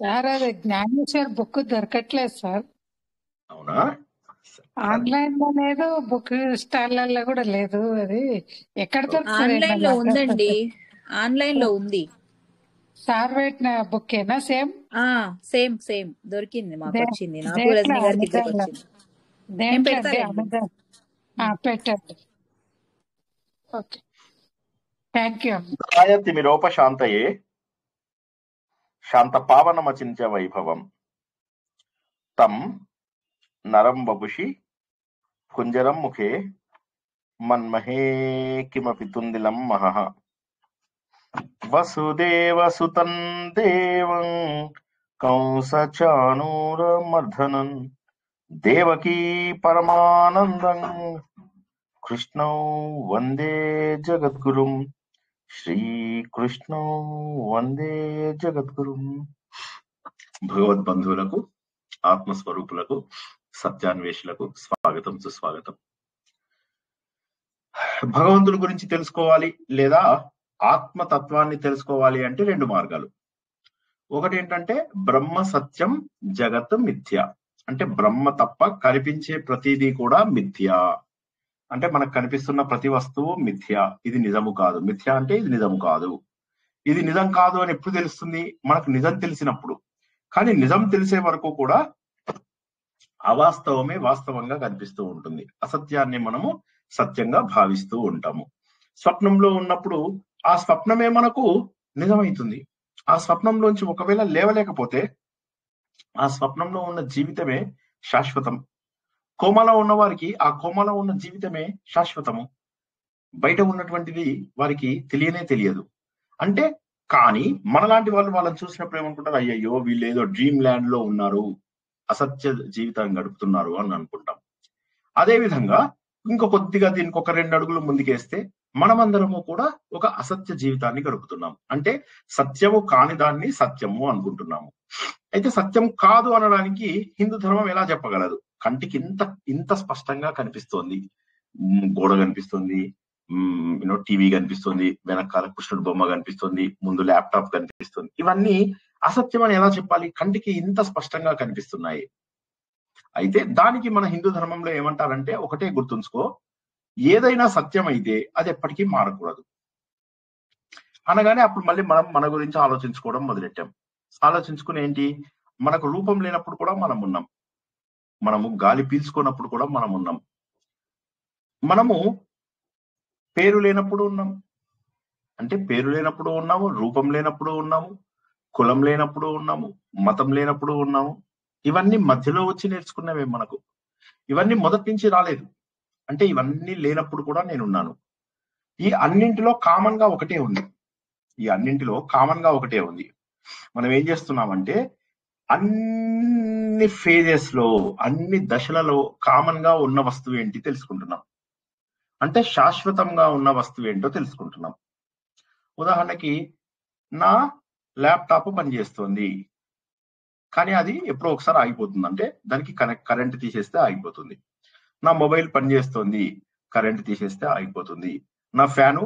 Sir అది Gnaneshwar book దొరకట్లేదు sir. అవునా? సరే. ఆన్లైన్ లో లేదు, బుక్ స్టాల్లో కూడా లేదు. అది ఎక్కడ దొరుకుతుంది? ఆన్లైన్ లో ఉందండి, ఆన్లైన్ లో ఉంది. సార్ పెట్టిన బుక్ ఏనా? సేమ్ సేమ్ సేమ్ దొరికింది, మాకు వచ్చింది, నాకు దేంట్లో? రజనీ గారికి ఇద్దరికి అమెజాన్ లో? వచ్చింది. నేను దేంట్లో అండి? పెడతానండి. అమెజాన్ పెట్టండి. Okay, thank you. తిమిరోపశాంతయే శాంత పావనమచింత్య వైభవం తం నరం వపుషి కుంజరం ముఖే మన్మహే కిమపి తుందిలం మహః వసుదేవసుతం దేవం కంసచానూరమర్ధనం దేవకీ పరమానందం కృష్ణౌ వందే జగద్గురుం శ్రీకృష్ణౌ వందే జగద్గురుం. భగవద్బంధువులకు, ఆత్మస్వరూపులకు, సత్యాన్వేషులకు స్వాగతం, సుస్వాగతం. భగవంతుడి గురించి తెలుసుకోవాలి లేదా ఆత్మతత్వాన్ని తెలుసుకోవాలి అంటే రెండు మార్గాలు. ఒకటి ఏంటంటే బ్రహ్మ సత్యం జగత్ మిథ్య, అంటే బ్రహ్మ తప్ప కనిపించే ప్రతిదీ కూడా మిథ్య. అంటే మనకు కనిపిస్తున్న ప్రతి వస్తువు మిథ్య, ఇది నిజము కాదు. మిథ్య అంటే ఇది నిజము కాదు. ఇది నిజం కాదు అని ఎప్పుడు తెలుస్తుంది? మనకు నిజం తెలిసినప్పుడు. కానీ నిజం తెలిసే వరకు కూడా అవాస్తవమే వాస్తవంగా కనిపిస్తూ ఉంటుంది. అసత్యాన్ని మనము సత్యంగా భావిస్తూ ఉంటాము. స్వప్నంలో ఉన్నప్పుడు ఆ స్వప్నమే మనకు నిజమైతుంది. ఆ స్వప్నంలోంచి ఒకవేళ లేవలేకపోతే ఆ స్వప్నంలో ఉన్న జీవితమే శాశ్వతం. కోమాలో ఉన్న వారికి ఆ కోమాలో ఉన్న జీవితమే శాశ్వతము. బయట ఉన్నటువంటిది వారికి తెలియనే తెలియదు. అంటే కానీ మనలాంటి వాళ్ళు వాళ్ళని చూసినప్పుడు ఏమనుకుంటారు? అయ్యయ్యో, వీళ్ళు ఏదో డ్రీమ్ ల్యాండ్ లో ఉన్నారు, అసత్య జీవితాన్ని గడుపుతున్నారు అని అనుకుంటాం. అదే విధంగా ఇంకో కొద్దిగా దీనికి ఒక 2 అడుగులు ముందుకేస్తే మనమందరము కూడా ఒక అసత్య జీవితాన్ని గడుపుతున్నాం. అంటే సత్యము కాని దాన్ని సత్యము అనుకుంటున్నాము. అయితే సత్యం కాదు అనడానికి హిందూ ధర్మం ఎలా చెప్పగలదు? కంటికి ఇంత స్పష్టంగా కనిపిస్తోంది, గోడ కనిపిస్తుంది, టీవీ కనిపిస్తుంది, వెనకాల కృష్ణుడు బొమ్మ కనిపిస్తుంది, ముందు ల్యాప్టాప్ కనిపిస్తుంది. ఇవన్నీ అసత్యం అని ఎలా చెప్పాలి? కంటికి ఇంత స్పష్టంగా కనిపిస్తున్నాయి. అయితే దానికి మన హిందూ ధర్మంలో ఏమంటారంటే, ఒకటే గుర్తుంచుకో, ఏదైనా సత్యం అయితే అది ఎప్పటికీ మారకూడదు అనగానే అప్పుడు మళ్ళీ మనం మన గురించి ఆలోచించుకోవడం మొదలెట్టాం. ఆలోచించుకుని ఏంటి, మనకు రూపం లేనప్పుడు కూడా మనం ఉన్నాం, మనము గాలి పీల్చుకున్నప్పుడు కూడా మనం ఉన్నాం, మనము పేరు లేనప్పుడు ఉన్నాం, అంటే పేరు లేనప్పుడు ఉన్నాము, రూపం లేనప్పుడు ఉన్నాము, కులం లేనప్పుడు ఉన్నాము, మతం లేనప్పుడు ఉన్నాము. ఇవన్నీ మధ్యలో వచ్చి నేర్చుకున్నవే మనకు. ఇవన్నీ మొదటి నుంచి రాలేదు. అంటే ఇవన్నీ లేనప్పుడు కూడా నేనున్నాను. ఈ అన్నింటిలో కామన్ గా ఒకటే ఉంది. మనం ఏం చేస్తున్నామంటే అన్ని ఫేజెస్ లో, అన్ని దశలలో కామన్ గా ఉన్న వస్తువు ఏంటి తెలుసుకుంటున్నాం. అంటే శాశ్వతంగా ఉన్న వస్తువు ఏంటో తెలుసుకుంటున్నాం. ఉదాహరణకి నా ల్యాప్టాప్ పనిచేస్తుంది, కానీ అది ఎప్పుడో ఒకసారి ఆగిపోతుంది. అంటే దానికి కరెంట్ తీసేస్తే ఆగిపోతుంది. నా మొబైల్ పనిచేస్తుంది, కరెంట్ తీసేస్తే ఆగిపోతుంది. నా ఫ్యాను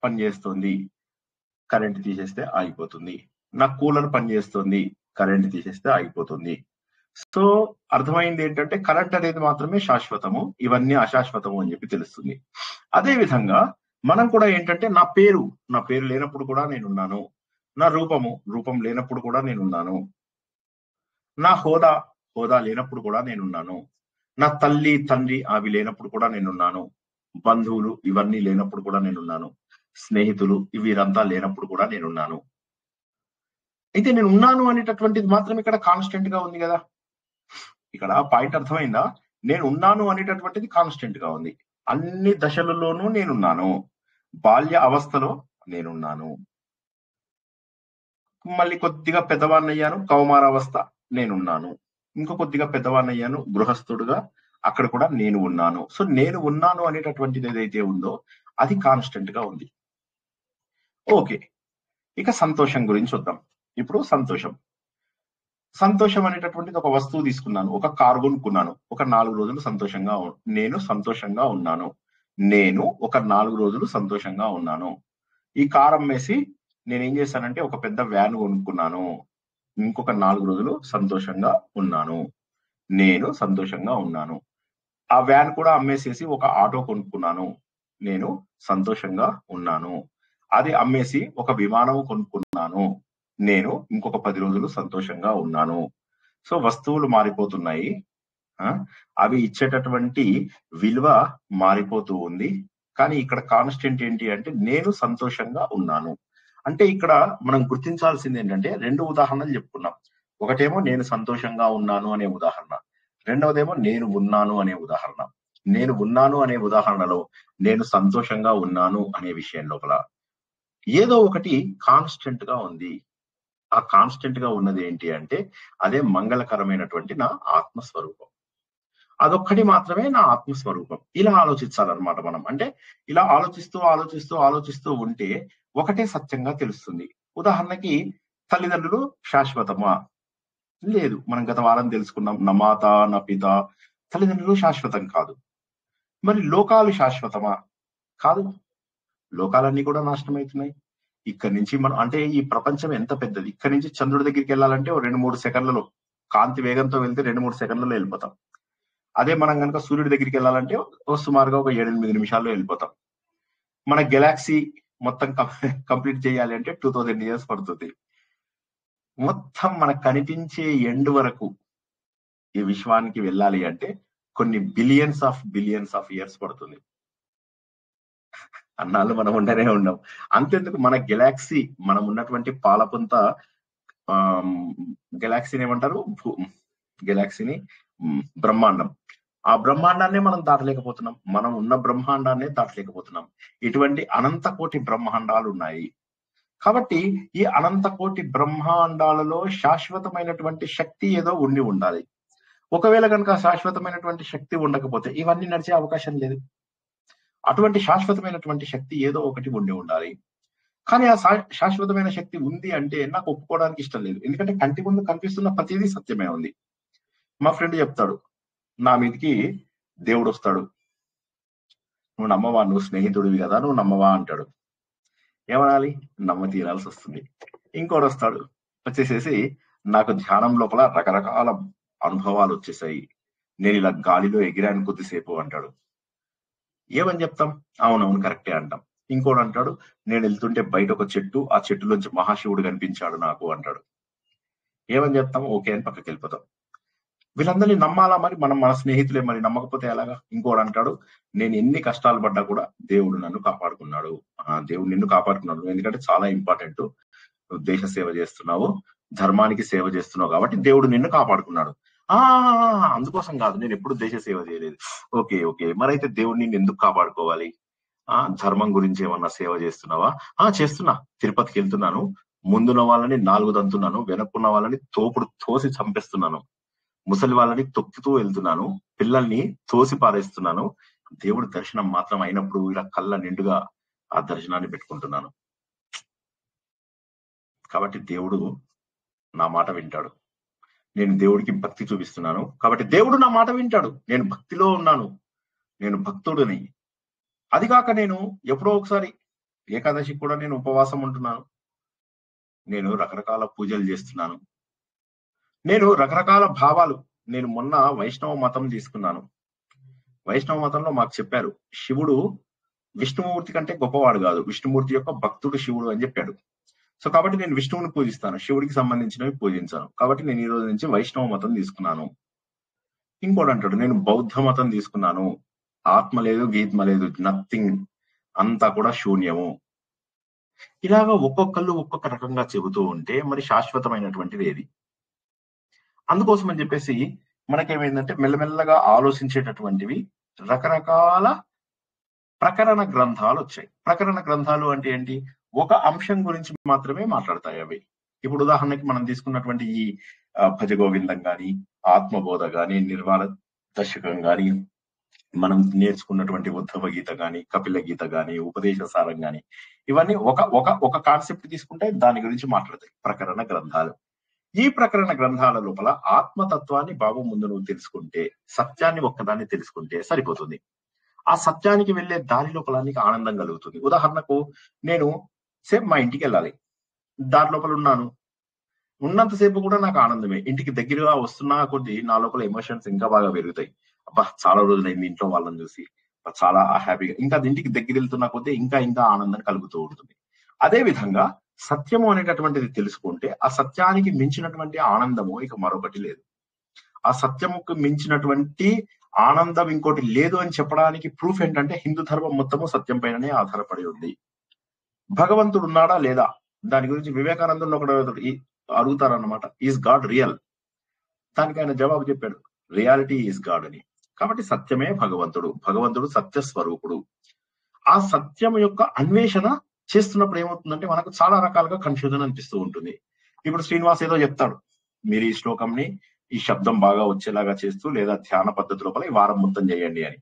పనిచేస్తుంది, కరెంట్ తీసేస్తే ఆగిపోతుంది. నా కూలర్ పనిచేస్తుంది, కరెంట్ తీసేస్తే ఆగిపోతుంది. సో అర్థమైంది ఏంటంటే కరెంట్ అనేది మాత్రమే శాశ్వతము, ఇవన్నీ అశాశ్వతము అని చెప్పి తెలుస్తుంది. అదే విధంగా మనం కూడా ఏంటంటే నా పేరు లేనప్పుడు కూడా నేనున్నాను, నా రూపం లేనప్పుడు కూడా నేనున్నాను, నా హోదా లేనప్పుడు కూడా నేనున్నాను, నా తల్లి తండ్రి అవి లేనప్పుడు కూడా నేనున్నాను, బంధువులు ఇవన్నీ లేనప్పుడు కూడా నేనున్నాను, స్నేహితులు వీరంతా లేనప్పుడు కూడా నేనున్నాను. అయితే నేను ఉన్నాను అనేటటువంటిది మాత్రం ఇక్కడ కాన్స్టెంట్ గా ఉంది కదా. ఇక్కడ పాయింట్ అర్థమైందా? నేను ఉన్నాను అనేటటువంటిది కాన్స్టెంట్ గా ఉంది. అన్ని దశలలోనూ నేనున్నాను. బాల్య అవస్థలో నేనున్నాను, మళ్ళీ కొద్దిగా పెద్దవాడినయ్యాను, కౌమారావస్థ నేనున్నాను, ఇంకో కొద్దిగా పెద్దవాడినయ్యాను గృహస్థుడుగా, అక్కడ కూడా నేను ఉన్నాను. సో నేను ఉన్నాను అనేటటువంటిది ఏదైతే ఉందో అది కాన్స్టెంట్ గా ఉంది. ఓకే, ఇక సంతోషం గురించి వద్దాం. ఇప్పుడు సంతోషం అనేటటువంటిది ఒక వస్తువు తీసుకున్నాను, ఒక కారు కొనుక్కున్నాను, ఒక 4 రోజులు నేను సంతోషంగా ఉన్నాను. నేను ఒక 4 రోజులు సంతోషంగా ఉన్నాను. ఈ కారు అమ్మేసి నేనేం చేశానంటే ఒక పెద్ద వ్యాన్ కొనుక్కున్నాను. ఇంకొక 4 రోజులు సంతోషంగా ఉన్నాను. నేను సంతోషంగా ఉన్నాను. ఆ వ్యాన్ కూడా అమ్మేసేసి ఒక ఆటో కొనుక్కున్నాను. నేను సంతోషంగా ఉన్నాను. అది అమ్మేసి ఒక విమానం కొనుక్కున్నాను. నేను ఇంకొక 10 రోజులు సంతోషంగా ఉన్నాను. సో వస్తువులు మారిపోతున్నాయి. అవి ఇచ్చేటటువంటి విలువ మారిపోతూ ఉంది. కానీ ఇక్కడ కాన్స్టెంట్ ఏంటి అంటే నేను సంతోషంగా ఉన్నాను. అంటే ఇక్కడ మనం గుర్తించాల్సింది ఏంటంటే 2 ఉదాహరణలు చెప్పుకున్నాం. ఒకటేమో నేను సంతోషంగా ఉన్నాను అనే ఉదాహరణ, రెండవదేమో నేను ఉన్నాను అనే ఉదాహరణ. నేను ఉన్నాను అనే ఉదాహరణలో నేను సంతోషంగా ఉన్నాను అనే విషయం లోపల ఏదో ఒకటి కాన్స్టెంట్ గా ఉంది. ఆ కాన్స్టెంట్ గా ఉన్నది ఏంటి అంటే అదే మంగళకరమైనటువంటి నా ఆత్మస్వరూపం. అదొక్కటి మాత్రమే నా ఆత్మస్వరూపం. ఇలా ఆలోచించాలన్నమాట మనం. అంటే ఇలా ఆలోచిస్తూ ఉంటే ఒకటే సత్యంగా తెలుస్తుంది. ఉదాహరణకి తల్లిదండ్రులు శాశ్వతమా? లేదు. మనం గత వారం తెలుసుకున్నాం. నా మాత, నా పిత, తల్లిదండ్రులు శాశ్వతం కాదు. మరి లోకాలు శాశ్వతమా? కాదు. లోకాలన్నీ కూడా నాశనం అవుతున్నాయి. ఇక్కడి నుంచి మనం అంటే ఈ ప్రపంచం ఎంత పెద్దది. ఇక్కడి నుంచి చంద్రుడి దగ్గరికి వెళ్ళాలంటే 2-3 సెకండ్లలో, కాంతి వేగంతో వెళ్తే 2-3 సెకండ్లలో వెళ్ళిపోతాం. అదే మనం కనుక సూర్యుడి దగ్గరికి వెళ్ళాలంటే సుమారుగా ఒక 7-8 నిమిషాల్లో వెళ్ళిపోతాం. మన గెలాక్సీ మొత్తం కంప్లీట్ చేయాలి అంటే 2000 ఇయర్స్ పడుతుంది. మొత్తం మనకు కనిపించే ఎండ్ వరకు ఈ విశ్వానికి వెళ్ళాలి అంటే కొన్ని బిలియన్స్ ఆఫ్ ఇయర్స్ పడుతుంది. అన్నాళ్ళు మనం ఉండనే ఉన్నాం. అంతెందుకు మన గెలాక్సీ, మనం ఉన్నటువంటి పాలపుంత గెలాక్సీని ఏమంటారు? గెలాక్సీని బ్రహ్మాండం. ఆ బ్రహ్మాండాన్ని మనం దాటలేకపోతున్నాం. మనం ఉన్న బ్రహ్మాండాన్ని దాటలేకపోతున్నాం. ఇటువంటి అనంత కోటి బ్రహ్మాండాలు ఉన్నాయి. కాబట్టి ఈ అనంత కోటి బ్రహ్మాండాలలో శాశ్వతమైనటువంటి శక్తి ఏదో ఉండాలి. ఒకవేళ కనుక శాశ్వతమైనటువంటి శక్తి ఉండకపోతే ఇవన్నీ నడిచే అవకాశం లేదు. అటువంటి శాశ్వతమైనటువంటి శక్తి ఏదో ఒకటి ఉండాలి. కానీ ఆ శాశ్వతమైన శక్తి ఉంది అంటే నాకు ఒప్పుకోవడానికి ఇష్టం లేదు. ఎందుకంటే కంటి ముందు కనిపిస్తున్న ప్రతిదీ సత్యమే ఉంది. మా ఫ్రెండ్ చెప్తాడు, నా మీదకి దేవుడు వస్తాడు, నువ్వు నమ్మవా, నువ్వు స్నేహితుడివి కదా, నువ్వు నమ్మవా అంటాడు. ఏమనాలి? నమ్మ తీరాల్సి వస్తుంది. ఇంకోటి వస్తాడు, వచ్చేసేసి నాకు ధ్యానం లోపల రకరకాల అనుభవాలు వచ్చేసాయి, నేను ఇలా గాలిలో ఎగిరాను కొద్దిసేపు అంటాడు. ఏమని చెప్తాం? అవునవును కరెక్టే అంటాం. ఇంకోటి అంటాడు, నేను వెళ్తుంటే బయట ఒక చెట్టు, ఆ చెట్టులోంచి మహాశివుడు కనిపించాడు నాకు అంటాడు. ఏమని చెప్తాం? ఓకే అని పక్కకి వెళ్ళిపోతాం. వీళ్ళందరినీ నమ్మాలా? మరి మనం మన స్నేహితులే, మరి నమ్మకపోతే ఎలాగా? ఇంకోటి అంటాడు, నేను ఎన్ని కష్టాలు పడ్డా కూడా దేవుడు నన్ను కాపాడుకున్నాడు. దేవుడు నిన్ను కాపాడుకున్నాడు, ఎందుకంటే చాలా ఇంపార్టెంట్, దేశ సేవ చేస్తున్నావు, ధర్మానికి సేవ చేస్తున్నావు కాబట్టి దేవుడు నిన్ను కాపాడుకున్నాడు. అందుకోసం కాదు, నేను ఎప్పుడు దేశ సేవ చేయలేదు. ఓకే మరైతే దేవుడు నిన్ను ఎందుకు కాపాడుకోవాలి? ధర్మం గురించి ఏమన్నా సేవ చేస్తున్నావా? చేస్తున్నా, తిరుపతికి వెళ్తున్నాను, ముందున్న వాళ్ళని 4 దంతున్నాను, వెనక్కున్న వాళ్ళని తోసి చంపేస్తున్నాను, ముసలి వాళ్ళని తొక్కుతూ వెళ్తున్నాను, పిల్లల్ని తోసి పారేస్తున్నాను. దేవుడి దర్శనం మాత్రం అయినప్పుడు ఇలా కళ్ళ నిండుగా ఆ దర్శనాన్ని పెట్టుకుంటున్నాను. కాబట్టి దేవుడు నా మాట వింటాడు. నేను దేవుడికి భక్తి చూపిస్తున్నాను కాబట్టి దేవుడు నా మాట వింటాడు. నేను భక్తిలో ఉన్నాను, నేను భక్తుడిని. అది కాక నేను ఎప్పుడో ఒకసారి ఏకాదశి కూడా నేను ఉపవాసం ఉంటున్నాను, నేను రకరకాల పూజలు చేస్తున్నాను, నేను రకరకాల భావాలు. నేను మొన్న వైష్ణవ మతం తీసుకున్నాను. వైష్ణవ మతంలో మాకు చెప్పారు, శివుడు విష్ణుమూర్తి కంటే గొప్పవాడు కాదు, విష్ణుమూర్తి యొక్క భక్తుడు శివుడు అని చెప్పాడు. సో కాబట్టి నేను విష్ణువుని పూజిస్తాను, శివుడికి సంబంధించినవి పూజించాను. కాబట్టి నేను ఈ రోజు నుంచి వైష్ణవ మతం తీసుకున్నాను. ఇంకోటి అంటాడు, నేను బౌద్ధ మతం తీసుకున్నాను, ఆత్మ లేదు, గీత్మ లేదు, నథింగ్, అంతా కూడా శూన్యము. ఇలాగా ఒక్కొక్కళ్ళు ఒక్కొక్క రకంగా చెబుతూ ఉంటే మరి శాశ్వతమైనటువంటిది ఏది? అందుకోసం అని చెప్పేసి మనకేమైందంటే మెల్లమెల్లగా ఆలోచించేటటువంటివి రకరకాల ప్రకరణ గ్రంథాలు వచ్చాయి. ప్రకరణ గ్రంథాలు అంటే ఏంటి? ఒక అంశం గురించి మాత్రమే మాట్లాడతాయి అవి. ఇప్పుడు ఉదాహరణకి మనం తీసుకున్నటువంటి ఈ భజగోవిందం గాని, ఆత్మబోధ గాని, నిర్వాణ దశకం గాని, మనం నేర్చుకున్నటువంటి ఉద్ధవ గీత గాని, కపిల గీత గాని, ఉపదేశ సారం గాని, ఇవన్నీ ఒక కాన్సెప్ట్ తీసుకుంటే దాని గురించి మాట్లాడతాయి ప్రకరణ గ్రంథాలు. ఈ ప్రకరణ గ్రంథాల లోపల ఆత్మతత్వాన్ని బాబు ముందు నువ్వు తెలుసుకుంటే, సత్యాన్ని ఒక్కదాన్ని తెలుసుకుంటే సరిపోతుంది. ఆ సత్యానికి వెళ్లే దారి లోపల నీకు ఆనందం కలుగుతుంది. ఉదాహరణకు నేను సేమ్ మా ఇంటికి వెళ్ళాలి, దారి లోపల ఉన్నాను, ఉన్నంతసేపు కూడా నాకు ఆనందమే. ఇంటికి దగ్గరగా వస్తున్నా కొద్దీ నా లోపల ఎమోషన్స్ ఇంకా బాగా పెరుగుతాయి. అబ్బా చాలా రోజులైంది ఇంట్లో వాళ్ళని చూసి, చాలా హ్యాపీగా, ఇంకా అది ఇంటికి దగ్గర వెళ్తున్నా కొద్దీ ఇంకా ఇంకా ఆనందం కలుగుతూ ఉంటుంది. అదే విధంగా సత్యము అనేటటువంటిది తెలుసుకుంటే ఆ సత్యానికి మించినటువంటి ఆనందము ఇక మరొకటి లేదు. ఆ సత్యముకు మించినటువంటి ఆనందం ఇంకోటి లేదు అని చెప్పడానికి ప్రూఫ్ ఏంటంటే హిందూ ధర్మం మొత్తము సత్యం పైననే ఆధారపడి ఉంది. భగవంతుడు ఉన్నాడా లేదా దాని గురించి వివేకానందుడు ఒకడు అడుగుతారన్నమాట, ఈజ్ గాడ్ రియల్? దానికి ఆయన జవాబు చెప్పాడు, రియాలిటీ ఈజ్ గాడ్ అని. కాబట్టి సత్యమే భగవంతుడు, భగవంతుడు సత్య స్వరూపుడు. ఆ సత్యం యొక్క అన్వేషణ చేస్తున్నప్పుడు ఏమవుతుందంటే మనకు చాలా రకాలుగా కన్ఫ్యూజన్ అనిపిస్తూ ఉంటుంది. ఇప్పుడు శ్రీనివాస్ ఏదో చెప్తాడు, మీరు ఈ శ్లోకంని ఈ శబ్దం బాగా వచ్చేలాగా చేస్తూ లేదా ధ్యాన పద్ధతి లోపల ఈ వారం మొత్తం చేయండి అని.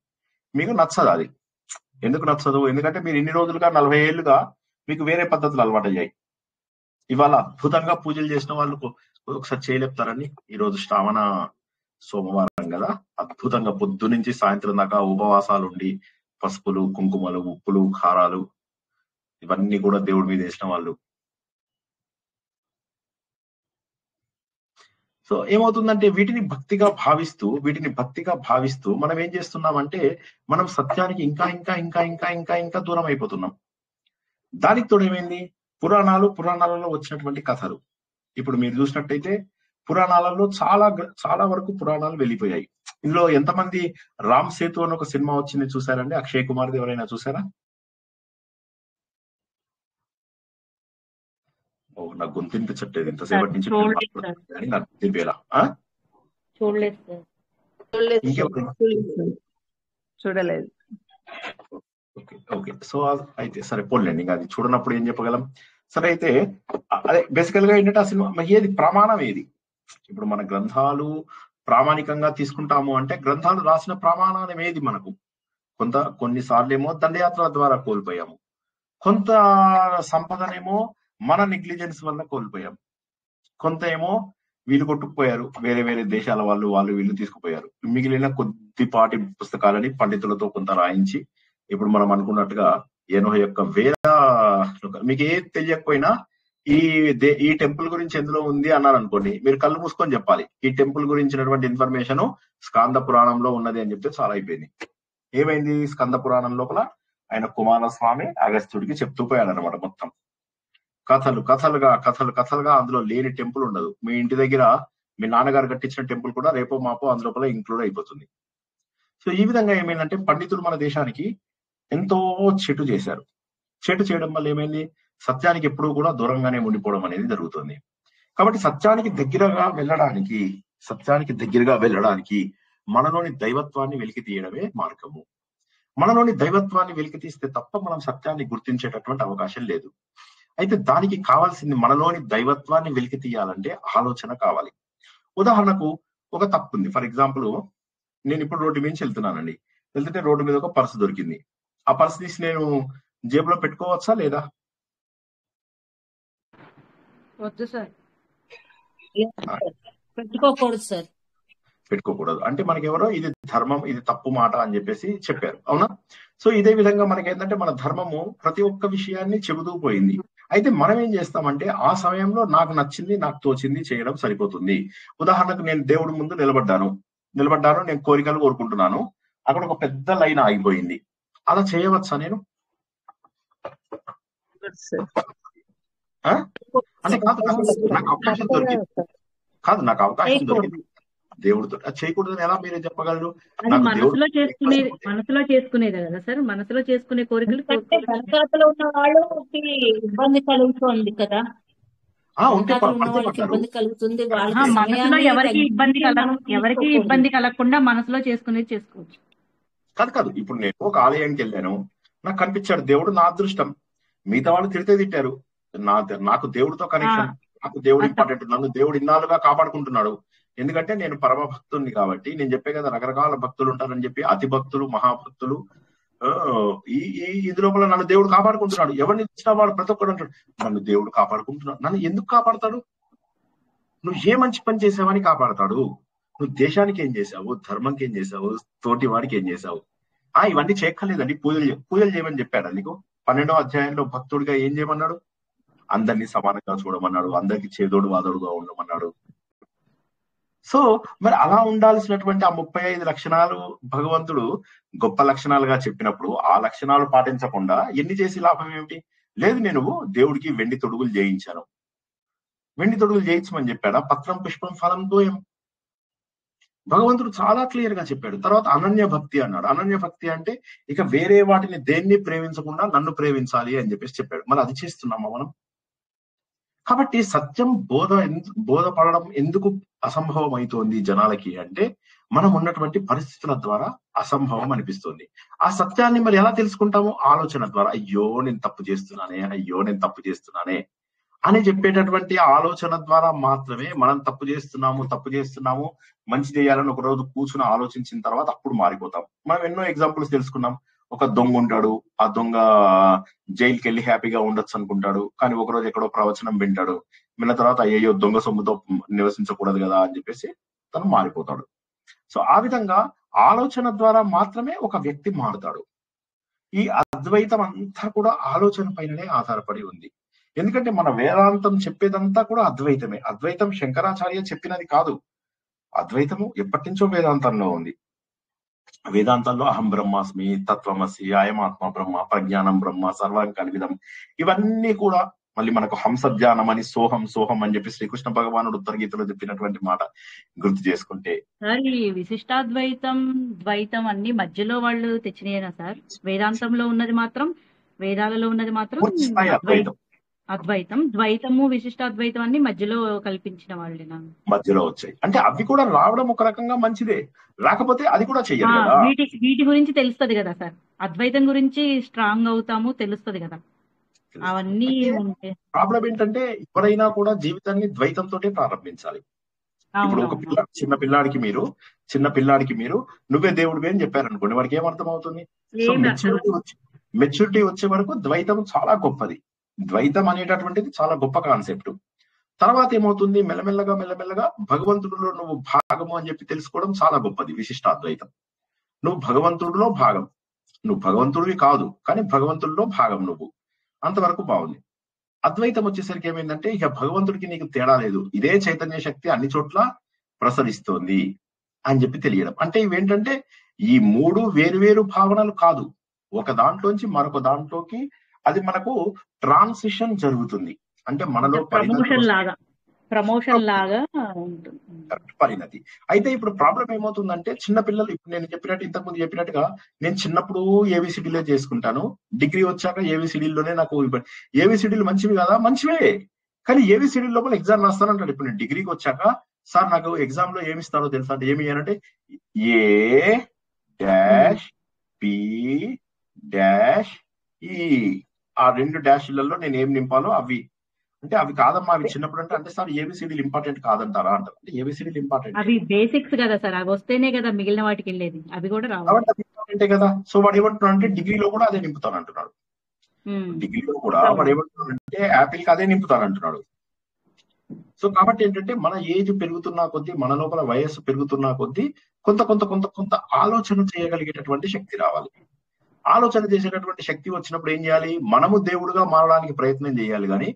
మీకు నచ్చదు అది. ఎందుకు నచ్చదు? ఎందుకంటే మీరు ఇన్ని రోజులుగా 40 ఏళ్లుగా మీకు వేరే పద్ధతులు అలవాటు అయ్యాయి. ఇవాళ అద్భుతంగా పూజలు చేసిన వాళ్ళు ఒకసారి చేయలేపుతారని. ఈ రోజు శ్రావణ సోమవారం కదా, అద్భుతంగా పొద్దు నుంచి సాయంత్రం దాకా ఉపవాసాలు ఉండి పసుపులు, కుంకుమలు, ఉప్పులు, కారాలు ఇవన్నీ కూడా దేవుడి మీద వేసిన వాళ్ళు. సో ఏమవుతుందంటే వీటిని భక్తిగా భావిస్తూ మనం ఏం చేస్తున్నామంటే మనం సత్యానికి ఇంకా ఇంకా ఇంకా ఇంకా ఇంకా ఇంకా దూరం అయిపోతున్నాం. దానికి తోడు ఏమైంది, పురాణాలలో వచ్చినటువంటి కథలు. ఇప్పుడు మీరు చూసినట్టయితే పురాణాలలో చాలా వరకు పురాణాలు వెళ్ళిపోయాయి. ఇందులో ఎంతమంది రామ్ సేతు అని ఒక సినిమా వచ్చింది చూసారండి? అక్షయ్ కుమార్ది ఎవరైనా చూసారా? ఓ, నాకు గొంతింపించట్లేదు ఇంతసేపటి నుంచి నాకు తినిపేలా. చూడలేదు. ఓకే. సో అయితే సరే పోలేండి, ఇంకా అది చూడనప్పుడు ఏం చెప్పగలం. సరే అయితే అదే బేసికల్ గా ఏంటంటే ఆ సినిమా ఏది ప్రమాణం ఏది? ఇప్పుడు మన గ్రంథాలు ప్రామాణికంగా తీసుకుంటాము అంటే గ్రంథాలు రాసిన ప్రమాణం ఏది? మనకు కొన్నిసార్లు ఏమో దండయాత్రల ద్వారా కోల్పోయాము, కొంత సంపదనేమో మన నెగ్లిజెన్స్ వల్ల కోల్పోయాము, కొంత ఏమో వీళ్ళు కొట్టుకుపోయారు, వేరే వేరే దేశాల వాళ్ళు వీళ్ళు తీసుకుపోయారు. మిగిలిన కొద్దిపాటి పుస్తకాలని పండితులతో కొంత రాయించి ఇప్పుడు మనం అనుకున్నట్టుగా 81,000 మీకు ఏది తెలియకపోయినా ఈ టెంపుల్ గురించి ఎందులో ఉంది అన్నారు అనుకోండి, మీరు కళ్ళు మూసుకొని చెప్పాలి ఈ టెంపుల్ గురించినటువంటి ఇన్ఫర్మేషన్ స్కాంద పురాణంలో ఉన్నది అని చెప్తే చాలా అయిపోయింది. ఏమైంది? స్కంద పురాణం లోపల ఆయన కుమారస్వామి అగస్త్యుడికి చెప్తూ పోయాడు అనమాట. మొత్తం కథలుగా అందులో లేని టెంపుల్ ఉండదు. మీ ఇంటి దగ్గర మీ నాన్నగారు కట్టించిన టెంపుల్ కూడా రేపో మాపో అందులోపల ఇంక్లూడ్ అయిపోతుంది. సో ఈ విధంగా ఏమైందంటే పండితులు మన దేశానికి ఎంతో చెడు చేశారు. చెడు చేయడం వల్ల ఏమైంది? సత్యానికి ఎప్పుడూ కూడా దూరంగానే ఉండిపోవడం అనేది జరుగుతుంది. కాబట్టి సత్యానికి దగ్గరగా వెళ్ళడానికి మనలోని దైవత్వాన్ని వెలికి తీయడమే మార్గము. మనలోని దైవత్వాన్ని వెలికి తీస్తే తప్ప మనం సత్యాన్ని గుర్తించేటటువంటి అవకాశం లేదు. అయితే దానికి కావాల్సింది, మనలోని దైవత్వాన్ని వెలికి తీయాలంటే ఆలోచన కావాలి. ఉదాహరణకు ఒక తప్పు ఉంది. ఫర్ ఎగ్జాంపుల్, నేను ఇప్పుడు రోడ్డు మీద వెళ్తున్నానండి. వెళ్తుంటే రోడ్డు మీద ఒక పర్సు దొరికింది. ఆ పర్సు తీసి నేను జేబులో పెట్టుకోవచ్చా లేదా? వద్దు సార్, పెట్టుకోకూడదు సార్. పెట్టుకోకూడదు అంటే మనకెవరో ఇది ధర్మం, ఇది తప్పు మాట అని చెప్పేసి చెప్పారు, అవునా? సో ఇదే విధంగా మనకేంటంటే మన ధర్మము ప్రతి ఒక్క విషయాన్ని చెబుతూ పోయింది. అయితే మనం ఏం చేస్తామంటే ఆ సమయంలో నాకు నచ్చింది, నాకు తోచింది చేయడం సరిపోతుంది. ఉదాహరణకు నేను దేవుడి ముందు నిలబడ్డాను, నేను కోరికలు కోరుకుంటున్నాను, అక్కడ ఒక పెద్ద లైన్ ఆగిపోయింది. అలా చేయవచ్చా నేను? అంటే నాకు అవకాశం దొరికింది, నాకు అవకాశం దొరికింది, దేవుడితో చేయకూడదని ఎలా మీరే చెప్పగలరు? మనసులో చేసుకునేది కదా సార్, మనసులో చేసుకునే కోరికలు వెనకాతలో ఉన్న వాళ్ళకి ఇబ్బంది కలుగుతుంది కదా, ఇబ్బంది కలుగుతుంది. మనసులో ఎవరికి ఇబ్బంది కలగకుండా మనసులో చేసుకునేది చేసుకోవచ్చు. కాదు, ఇప్పుడు నేను ఒక ఆలయానికి వెళ్ళాను, నాకు కనిపించాడు దేవుడు, నా అదృష్టం. మిగతా వాళ్ళు తిట్టారు, నాకు దేవుడితో కనెక్షన్, నాకు దేవుడు ఇంపార్టెంట్, నన్ను దేవుడు ఇన్నాళ్ళుగా కాపాడుకుంటున్నాడు. ఎందుకంటే నేను పరమ భక్తుడిని కాబట్టి. నేను చెప్పే కదా రకరకాల భక్తులు ఉంటారని చెప్పి, అతి భక్తులు, మహాభక్తులు. ఇది లోపల నన్ను దేవుడు కాపాడుకుంటున్నాడు. ఎవరిని ఇచ్చినా వాడు ప్రతి ఒక్కడు అంటాడు నన్ను దేవుడు కాపాడుకుంటున్నాడు. నన్ను ఎందుకు కాపాడతాడు? నువ్వు ఏ మంచి పని చేసావని కాపాడతాడు. నువ్వు దేశానికి ఏం చేసావు, ధర్మంకి ఏం చేసావు, తోటి వాడికి ఏం చేసావు? ఇవన్నీ చేయక్కర్లేదండి, పూజలు చేయమని చెప్పాడు. నీకు 12వ అధ్యాయంలో భక్తుడిగా ఏం చేయమన్నాడు? అందరినీ సమానంగా చూడమన్నాడు, అందరికి చేదోడు వాదోడుగా ఉండమన్నాడు. సో మరి అలా ఉండాల్సినటువంటి ఆ 35 లక్షణాలు భగవంతుడు గొప్ప లక్షణాలుగా చెప్పినప్పుడు ఆ లక్షణాలు పాటించకుండా ఎన్ని చేసి లాభం ఏమిటి? లేదు, నేను దేవుడికి వెండి తొడుగులు చేయించాను. వెండి తొడుగులు చేయించమని చెప్పాడా? పత్రం పుష్పం ఫలంతో ఏం? భగవంతుడు చాలా క్లియర్ గా చెప్పాడు. తర్వాత అనన్య భక్తి అన్నాడు. అనన్య భక్తి అంటే ఇక వేరే వాటిని దేన్ని ప్రేమించకుండా నన్ను ప్రేమించాలి అని చెప్పేసి చెప్పాడు. మరి అది చేస్తున్నామా మనం? కాబట్టి సత్యం బోధపడడం ఎందుకు అసంభవం అవుతోంది జనాలకి అంటే మనం ఉన్నటువంటి పరిస్థితుల ద్వారా అసంభవం అనిపిస్తుంది. ఆ సత్యాన్ని మరి ఎలా తెలుసుకుంటాము? ఆలోచన ద్వారా. అయ్యో నేను తప్పు చేస్తున్నానే అని చెప్పేటటువంటి ఆలోచన ద్వారా మాత్రమే మనం తప్పు చేస్తున్నాము మంచి చేయాలని ఒక రోజు కూర్చుని ఆలోచించిన తర్వాత అప్పుడు మారిపోతాం. మనం ఎన్నో ఎగ్జాంపుల్స్ తెలుసుకున్నాం. ఒక దొంగ ఉంటాడు, ఆ దొంగ జైలుకి వెళ్ళి హ్యాపీగా ఉండొచ్చు అనుకుంటాడు, కానీ ఒక రోజు ఎక్కడో ప్రవచనం వింటాడు. విన్న తర్వాత అయ్యో దొంగ సొమ్ముతో నివసించకూడదు కదా అని చెప్పేసి తను మారిపోతాడు. సో ఆ విధంగా ఆలోచన ద్వారా మాత్రమే ఒక వ్యక్తి మారుతాడు. ఈ అద్వైతం అంతా కూడా ఆలోచన పైననే ఆధారపడి ఉంది. ఎందుకంటే మన వేదాంతం చెప్పేదంతా కూడా అద్వైతమే. అద్వైతం శంకరాచార్య చెప్పినది కాదు. అద్వైతము ఎప్పటి నుంచో వేదాంతంలో ఉంది. వేదాంతంలో అహం బ్రహ్మాస్మి, తత్వమసి, అయమాత్మ బ్రహ్మ, ప్రజ్ఞానం బ్రహ్మ, సర్వం కల్విదం, ఇవన్నీ కూడా మళ్ళీ మనకు హంస ధ్యానం అని సోహం అని చెప్పి శ్రీకృష్ణ భగవానుడు ఉత్తరగీతలో చెప్పినటువంటి మాట గుర్తు చేసుకుంటే సార్, ఈ విశిష్టాద్వైతం ద్వైతం అన్ని మధ్యలో వాళ్ళు తెచ్చినాయేనా సార్? వేదాంతంలో ఉన్నది మాత్రం, వేదాలలో ఉన్నది మాత్రం పూర్తి స్థాయి అద్వైతం. అద్వైతం, ద్వైతము, విశిష్టాద్వైతం అన్ని మధ్యలో కల్పించిన వాళ్ళేనా? మధ్యలో వచ్చాయి అంటే అవి కూడా రావడం ఒక రకంగా మంచిదే. రాకపోతే అది కూడా చెయ్యరు కదా. వీటి గురించి తెలుస్తది కదా సార్. అద్వైతం గురించి స్ట్రాంగ్ అవుతాము, తెలుస్తది కదా. అవన్నీ ప్రాబ్లం ఏంటంటే ఎవరైనా కూడా జీవితాన్ని ద్వైతంతో ప్రారంభించాలి. ఇప్పుడు ఒక చిన్న పిల్లాడికి మీరు నువ్వే దేవుడివి అని చెప్పారనుకోండి, వాడికి ఏమర్థం అవుతుంది? సో మెచ్యూరిటీ వచ్చే వరకు ద్వైతం చాలా గొప్పది. ద్వైతం అనేటటువంటిది చాలా గొప్ప కాన్సెప్ట్. తర్వాత ఏమవుతుంది? మెల్లమెల్లగా భగవంతుడిలో నువ్వు భాగము అని చెప్పి తెలుసుకోవడం చాలా గొప్పది. విశిష్టాద్వైతం, నువ్వు భగవంతుడిలో భాగం, నువ్వు భగవంతుడివి కాదు కానీ భగవంతుడిలో భాగం నువ్వు, అంతవరకు బాగుంది. అద్వైతం వచ్చేసరికి ఏమైందంటే ఇక భగవంతుడికి నీకు తేడా లేదు, ఇదే చైతన్య శక్తి అన్ని చోట్ల ప్రసరిస్తోంది అని చెప్పి తెలియడం. అంటే ఇవేంటంటే ఈ మూడు వేరు భావనలు కాదు, ఒక దాంట్లోంచి మరొక దాంట్లోకి అది మనకు ట్రాన్సిషన్ జరుగుతుంది. అంటే మనలో ప్రమోషన్ లాగా ఉంటుంది పరిణతి. అయితే ఇప్పుడు ప్రాబ్లం ఏమవుతుందంటే చిన్న పిల్లలు, ఇప్పుడు నేను చెప్పినట్టు ఇంతకుముందు చెప్పినట్టుగా నేను చిన్నప్పుడు ఏబిసిడీలే చేసుకుంటాను, డిగ్రీ వచ్చాక ఏబిసిడీల్లోనే నాకు ఏబిసిడీలు మంచివి కదా, మంచివే, కానీ ఏబిసిడీ లోపల ఎగ్జామ్ రాస్తాను అంటాడు. ఇప్పుడు నేను డిగ్రీకి వచ్చాక సార్ నాకు ఎగ్జామ్ లో ఏమి ఇస్తారో తెలుసా అంటే ఏమి అంటే ఏ డాష్ పి డాష్ ఈ ఆ 2 డాష్లలో నేను ఏం నింపాలో అవి అంటే అవి కాదమ్మా, అవి చిన్నప్పుడు అంటే సార్ ఏబిసిడీలు ఇంపార్టెంట్ కాదంటారా అంటారు. అంటే ఏబిసిడీలు ఇంపార్టెంట్, అవి బేసిక్స్ కదా సార్, అవి వస్తేనే కదా మిగిలిన వాటికి వెళ్ళేది, అవి కూడా రావాలి కదా. సో వాడు ఏమంటున్నాడు అంటే డిగ్రీలో కూడా అదే నింపుతాను అంటున్నాడు. డిగ్రీలో కూడా వాడు ఏమంటున్నాడు అంటే యాపిల్ కి అదే నింపుతాను అంటున్నాడు. సో కాబట్టి ఏంటంటే మన ఏజ్ పెరుగుతున్నా కొద్దీ, మన లోపల వయస్సు పెరుగుతున్నా కొద్దీ కొంత ఆలోచన చేయగలిగేటటువంటి శక్తి రావాలి. ఆలోచన చేసేటటువంటి శక్తి వచ్చినప్పుడు ఏం చేయాలి? మనము దేవుడుగా మారడానికి ప్రయత్నం చేయాలి, కానీ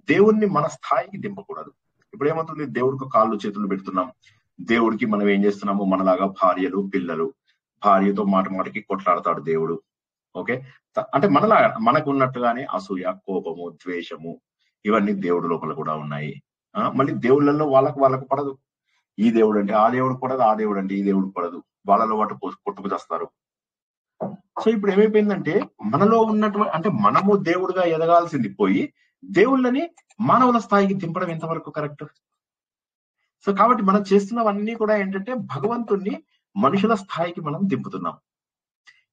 దేవుణ్ణి మన స్థాయికి దింపకూడదు. ఇప్పుడు ఏమవుతుంది? దేవుడికి కాళ్ళు చేతులు పెడుతున్నాం, దేవుడికి మనం ఏం చేస్తున్నాము? మనలాగా భార్యలు పిల్లలు, భార్యతో మాటికి కొట్లాడతాడు దేవుడు. ఓకే, అంటే మనలాగా మనకు ఉన్నట్టుగానే అసూయ, కోపము, ద్వేషము ఇవన్నీ దేవుడు లోపల కూడా ఉన్నాయి. మళ్ళీ దేవుళ్ళల్లో వాళ్ళకు పడదు. ఈ దేవుడు అంటే ఆ దేవుడు పడదు, ఆ దేవుడు అంటే ఈ దేవుడు పడదు, వాళ్ళలో వాటి కొట్టుకు చేస్తారు. సో ఇప్పుడు ఏమైపోయిందంటే మనలో ఉన్నటువంటి అంటే మనము దేవుడుగా ఎదగాల్సింది పోయి దేవుళ్ళని మానవుల స్థాయికి దింపడం ఎంతవరకు కరెక్ట్? సో కాబట్టి మనం చేస్తున్నవన్నీ కూడా ఏంటంటే భగవంతుణ్ణి మనుషుల స్థాయికి మనం దింపుతున్నాం,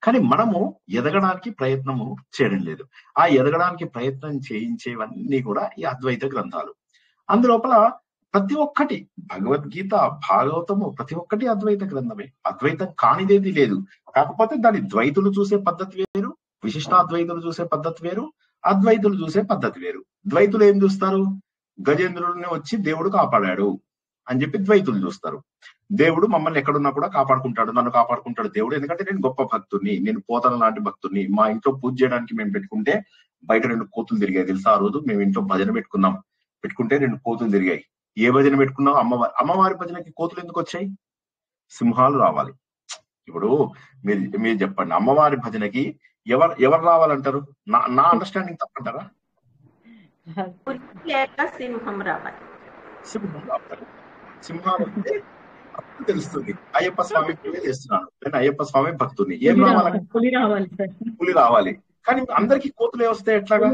కానీ మనము ఎదగడానికి ప్రయత్నము చేయడం లేదు. ఆ ఎదగడానికి ప్రయత్నం చేయించేవన్నీ కూడా ఈ అద్వైత గ్రంథాలు. అందులోపల ప్రతి ఒక్కటి భగవద్గీత, భాగవతము ప్రతి ఒక్కటి అద్వైత గ్రంథమే. అద్వైతం కానిదేది లేదు. కాకపోతే దాని ద్వైతులు చూసే పద్ధతి వేరు, విశిష్టాద్వైతులు చూసే పద్ధతి వేరు, అద్వైతులు చూసే పద్ధతి వేరు. ద్వైతులు ఏం చూస్తారు? గజేంద్రుడిని వచ్చి దేవుడు కాపాడాడు అని చెప్పి ద్వైతులు చూస్తారు. దేవుడు మమ్మల్ని ఎక్కడున్నా కూడా కాపాడుకుంటాడు, నన్ను కాపాడుకుంటాడు దేవుడు, ఎందుకంటే నేను గొప్ప భక్తుడిని, నేను పోతన లాంటి భక్తుడిని, మా ఇంట్లో పూజ చేయడానికి మేము పెట్టుకుంటే బయట 2 కోతులు తిరిగాయి తెలుసా. ఆ రోజు మేము ఇంట్లో భజన పెట్టుకుంటే 2 కోతులు తిరిగాయి. ఏ భజన పెట్టుకున్నాం? అమ్మవారి భజనకి కోతులు ఎందుకు వచ్చాయి? సింహాలు రావాలి. ఇప్పుడు మీరు చెప్పండి, అమ్మవారి భజనకి ఎవరు రావాలంటారు? నా అండర్స్టాండింగ్ తప్పంటారా? సింహం రావాలి. సింహం రావాలి. సింహాలు వస్తే అప్పుడు తెలుస్తుంది. అయ్యప్ప స్వామి పూజ చేస్తున్నాను, నేను అయ్యప్ప స్వామి భక్తుని. ఏం రావాలి? పులి రావాలి. కానీ అందరికి కోతులే వస్తే ఎట్లాగా?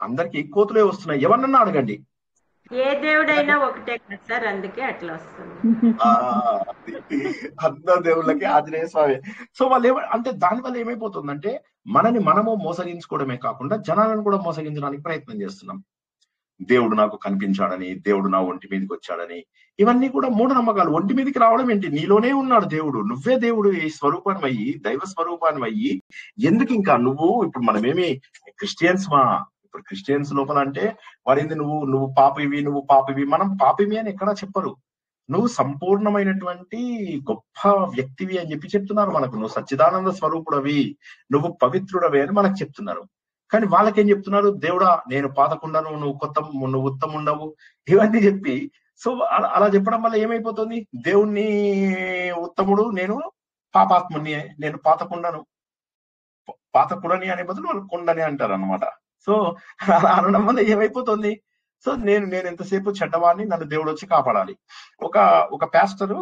అందరికి కోతులే వస్తున్నాయి. ఎవరన్నా అడగండి. ఏ దేవుడైనా ఒకటే కదా సార్, అందుకే అట్లా వస్తుంది. అందరు దేవుళ్ళకి ఆంజనేయ స్వామి. సో వాళ్ళు అంటే దానివల్ల ఏమైపోతుందంటే మనము మోసగించుకోవడమే కాకుండా జనాలను కూడా మోసగించడానికి ప్రయత్నం చేస్తున్నాం. దేవుడు నాకు కనిపించాడని, దేవుడు నా ఒంటి మీదకి వచ్చాడని, ఇవన్నీ కూడా మూఢనమ్మకాలు. ఒంటి మీదకి రావడం ఏంటి? నీలోనే ఉన్నాడు దేవుడు, నువ్వే దేవుడు ఈ స్వరూపాన్ని అయ్యి, దైవ స్వరూపాన్ని అయ్యి ఎందుకు ఇంకా నువ్వు? ఇప్పుడు మనమేమి క్రిస్టియన్స్ ఇప్పుడు క్రిస్టియన్స్ లోపల అంటే వాడింది నువ్వు పాపివి. మనం పాపివి అని ఎక్కడా చెప్పరు. నువ్వు సంపూర్ణమైనటువంటి గొప్ప వ్యక్తివి అని చెప్తున్నారు మనకు. నువ్వు సచ్చిదానంద స్వరూపుడవి, నువ్వు పవిత్రుడవి అని మనకు చెప్తున్నారు. కానీ వాళ్ళకేం చెప్తున్నారు? దేవుడా నేను పాతకుండను, నువ్వు ఉత్తముండవు, ఇవన్నీ చెప్పి. సో అలా చెప్పడం వల్ల ఏమైపోతుంది? దేవుణ్ణి ఉత్తముడు, నేను పాపాత్ముని, నేను పాతకుండని అనే బదులు వాళ్ళు కుండని అంటారు అనమాట. సో అలా అనడం వల్ల ఏమైపోతుంది? సో నేను ఎంతసేపు చెడ్డవాడిని, నన్ను దేవుడు వచ్చి కాపాడాలి. ఒక పాస్టరు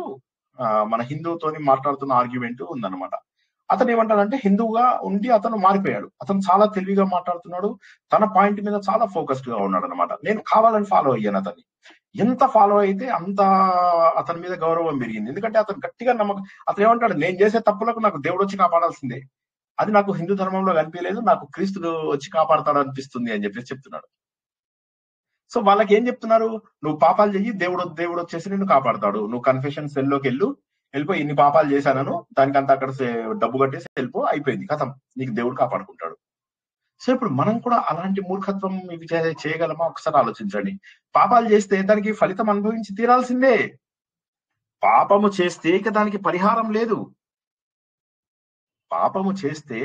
మన హిందువుతోని మాట్లాడుతున్న ఆర్గ్యుమెంట్ ఉందన్నమాట. అతను ఏమంటాడంటే, హిందువుగా ఉండి అతను మారిపోయాడు. అతను చాలా తెలివిగా మాట్లాడుతున్నాడు, తన పాయింట్ మీద చాలా ఫోకస్డ్ గా ఉన్నాడు అనమాట. నేను కావాలని ఫాలో అయ్యాను అతన్ని. ఎంత ఫాలో అయితే అంత అతని మీద గౌరవం పెరిగింది. ఎందుకంటే అతను గట్టిగా అతను ఏమంటాడు, నేను చేసే తప్పులకు నాకు దేవుడు వచ్చి కాపాడాల్సిందే, అది నాకు హిందూ ధర్మంలో కనిపించలేదు, నాకు క్రీస్తుడు వచ్చి కాపాడతాడు అనిపిస్తుంది అని చెప్పేసి చెప్తున్నాడు. సో వాళ్ళకి ఏం చెప్తున్నారు? నువ్వు పాపాలు చెయ్యి, దేవుడు వచ్చేసి నిన్ను కాపాడతాడు. నువ్వు కన్ఫెషన్ సెల్లోకి వెళ్ళిపోయి ఇన్ని పాపాలు చేశానను, దానికంతా అక్కడ డబ్బు కట్టేసి వెళ్ళిపో, అయిపోయింది, కథం, నీకు దేవుడు కాపాడుకుంటాడు. సో ఇప్పుడు మనం కూడా అలాంటి మూర్ఖత్వం ఇవి చేయగలమా? ఒకసారి ఆలోచించండి. పాపాలు చేస్తే దానికి ఫలితం అనుభవించి తీరాల్సిందే. పాపము చేస్తే ఇక దానికి పరిహారం లేదు. పాపము చేస్తే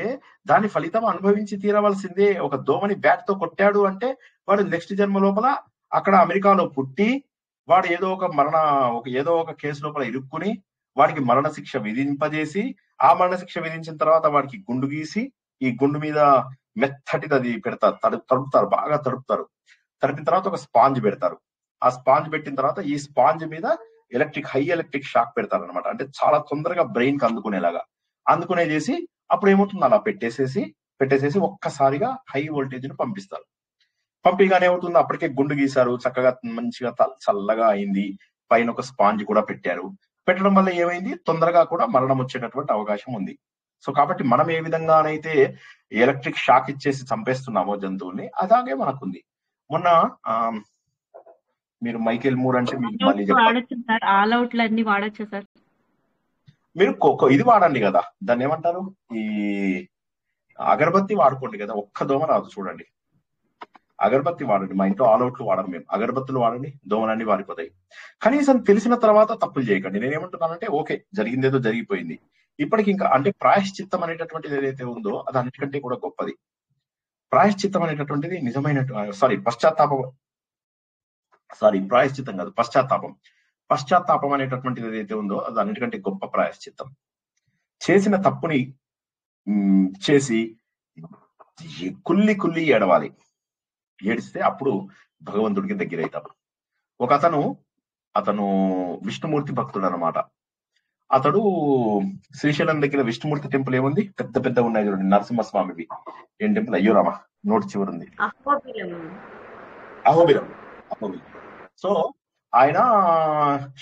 దాని ఫలితం అనుభవించి తీరవలసిందే. ఒక దోమని బ్యాట్ తో కొట్టాడు అంటే వాడు నెక్స్ట్ జన్మ లోపల అక్కడ అమెరికాలో పుట్టి వాడు ఏదో ఒక కేసు లోపల ఇరుక్కుని వాడికి మరణ శిక్ష విధింపజేసి, ఆ మరణ శిక్ష విధించిన తర్వాత వాడికి గుండు గీసి, ఈ గుండు మీద మెత్తటిది అది పెడతారు, తడుపుతారు, బాగా తడుపుతారు. తడిపిన తర్వాత ఒక స్పాంజ్ పెడతారు. ఆ స్పాంజ్ పెట్టిన తర్వాత ఈ స్పాంజ్ మీద హై ఎలక్ట్రిక్ షాక్ పెడతారు అనమాట. అంటే చాలా తొందరగా బ్రెయిన్ కి అందుకునే చేసి అప్పుడు ఏమవుతుంది, అలా పెట్టేసేసి ఒక్కసారిగా హై వోల్టేజ్ ను పంపిస్తారు. పంపిగానే ఏమవుతుంది, అప్పటికే గుండు గీశారు, చక్కగా మంచిగా చల్లగా అయింది, పైన ఒక స్పాంజ్ కూడా పెట్టడం వల్ల ఏమైంది, తొందరగా కూడా మరణం వచ్చేటటువంటి అవకాశం ఉంది. సో కాబట్టి మనం ఏ విధంగానైతే ఎలక్ట్రిక్ షాక్ ఇచ్చేసి చంపేస్తున్నామో జంతువుల్ని, అలాగే మనకుంది. మొన్న మీరు మైకేల్ మూర్ అంటే మీరు ఇది వాడండి కదా, దాన్ని ఏమంటారు, ఈ అగరబత్తి వాడుకోండి కదా, ఒక్క దోమ రాదు చూడండి. అగరబత్తి వాడండి. మా ఇంట్లో ఆల్ అవుట్లు వాడము మేము, అగరబత్తులు వాడండి, దోమలన్నీ వారిపోతాయి. కనీసం తెలిసిన తర్వాత తప్పులు చేయకండి. నేనేమంటున్నానంటే, ఓకే జరిగిందేదో జరిగిపోయింది, ఇప్పటికి ఇంకా అంటే ప్రాయశ్చిత్తం అనేటటువంటిది ఏదైతే ఉందో అది అన్నిటికంటే కూడా గొప్పది. ప్రాయశ్చిత్తం అనేటటువంటిది నిజమైన ప్రాయశ్చిత్తం కాదు, పశ్చాత్తాపం అనేటటువంటిది ఏదైతే ఉందో అది అన్నిటికంటే గొప్ప ప్రాయశ్చిత్తం. చేసిన తప్పుని చేసి కుల్లి ఏడవాలి. ఏడిస్తే అప్పుడు భగవంతుడికి దగ్గరైతాడు. అతను విష్ణుమూర్తి భక్తుడు అనమాట. అతడు శ్రీశైలం దగ్గర విష్ణుమూర్తి టెంపుల్ ఏముంది, పెద్ద ఉన్నాయి చూడండి, నరసింహస్వామివి. ఏం టెంపుల్, అయ్యో రామా నోటి చివరుంది, అహోబిలం. సో ఆయన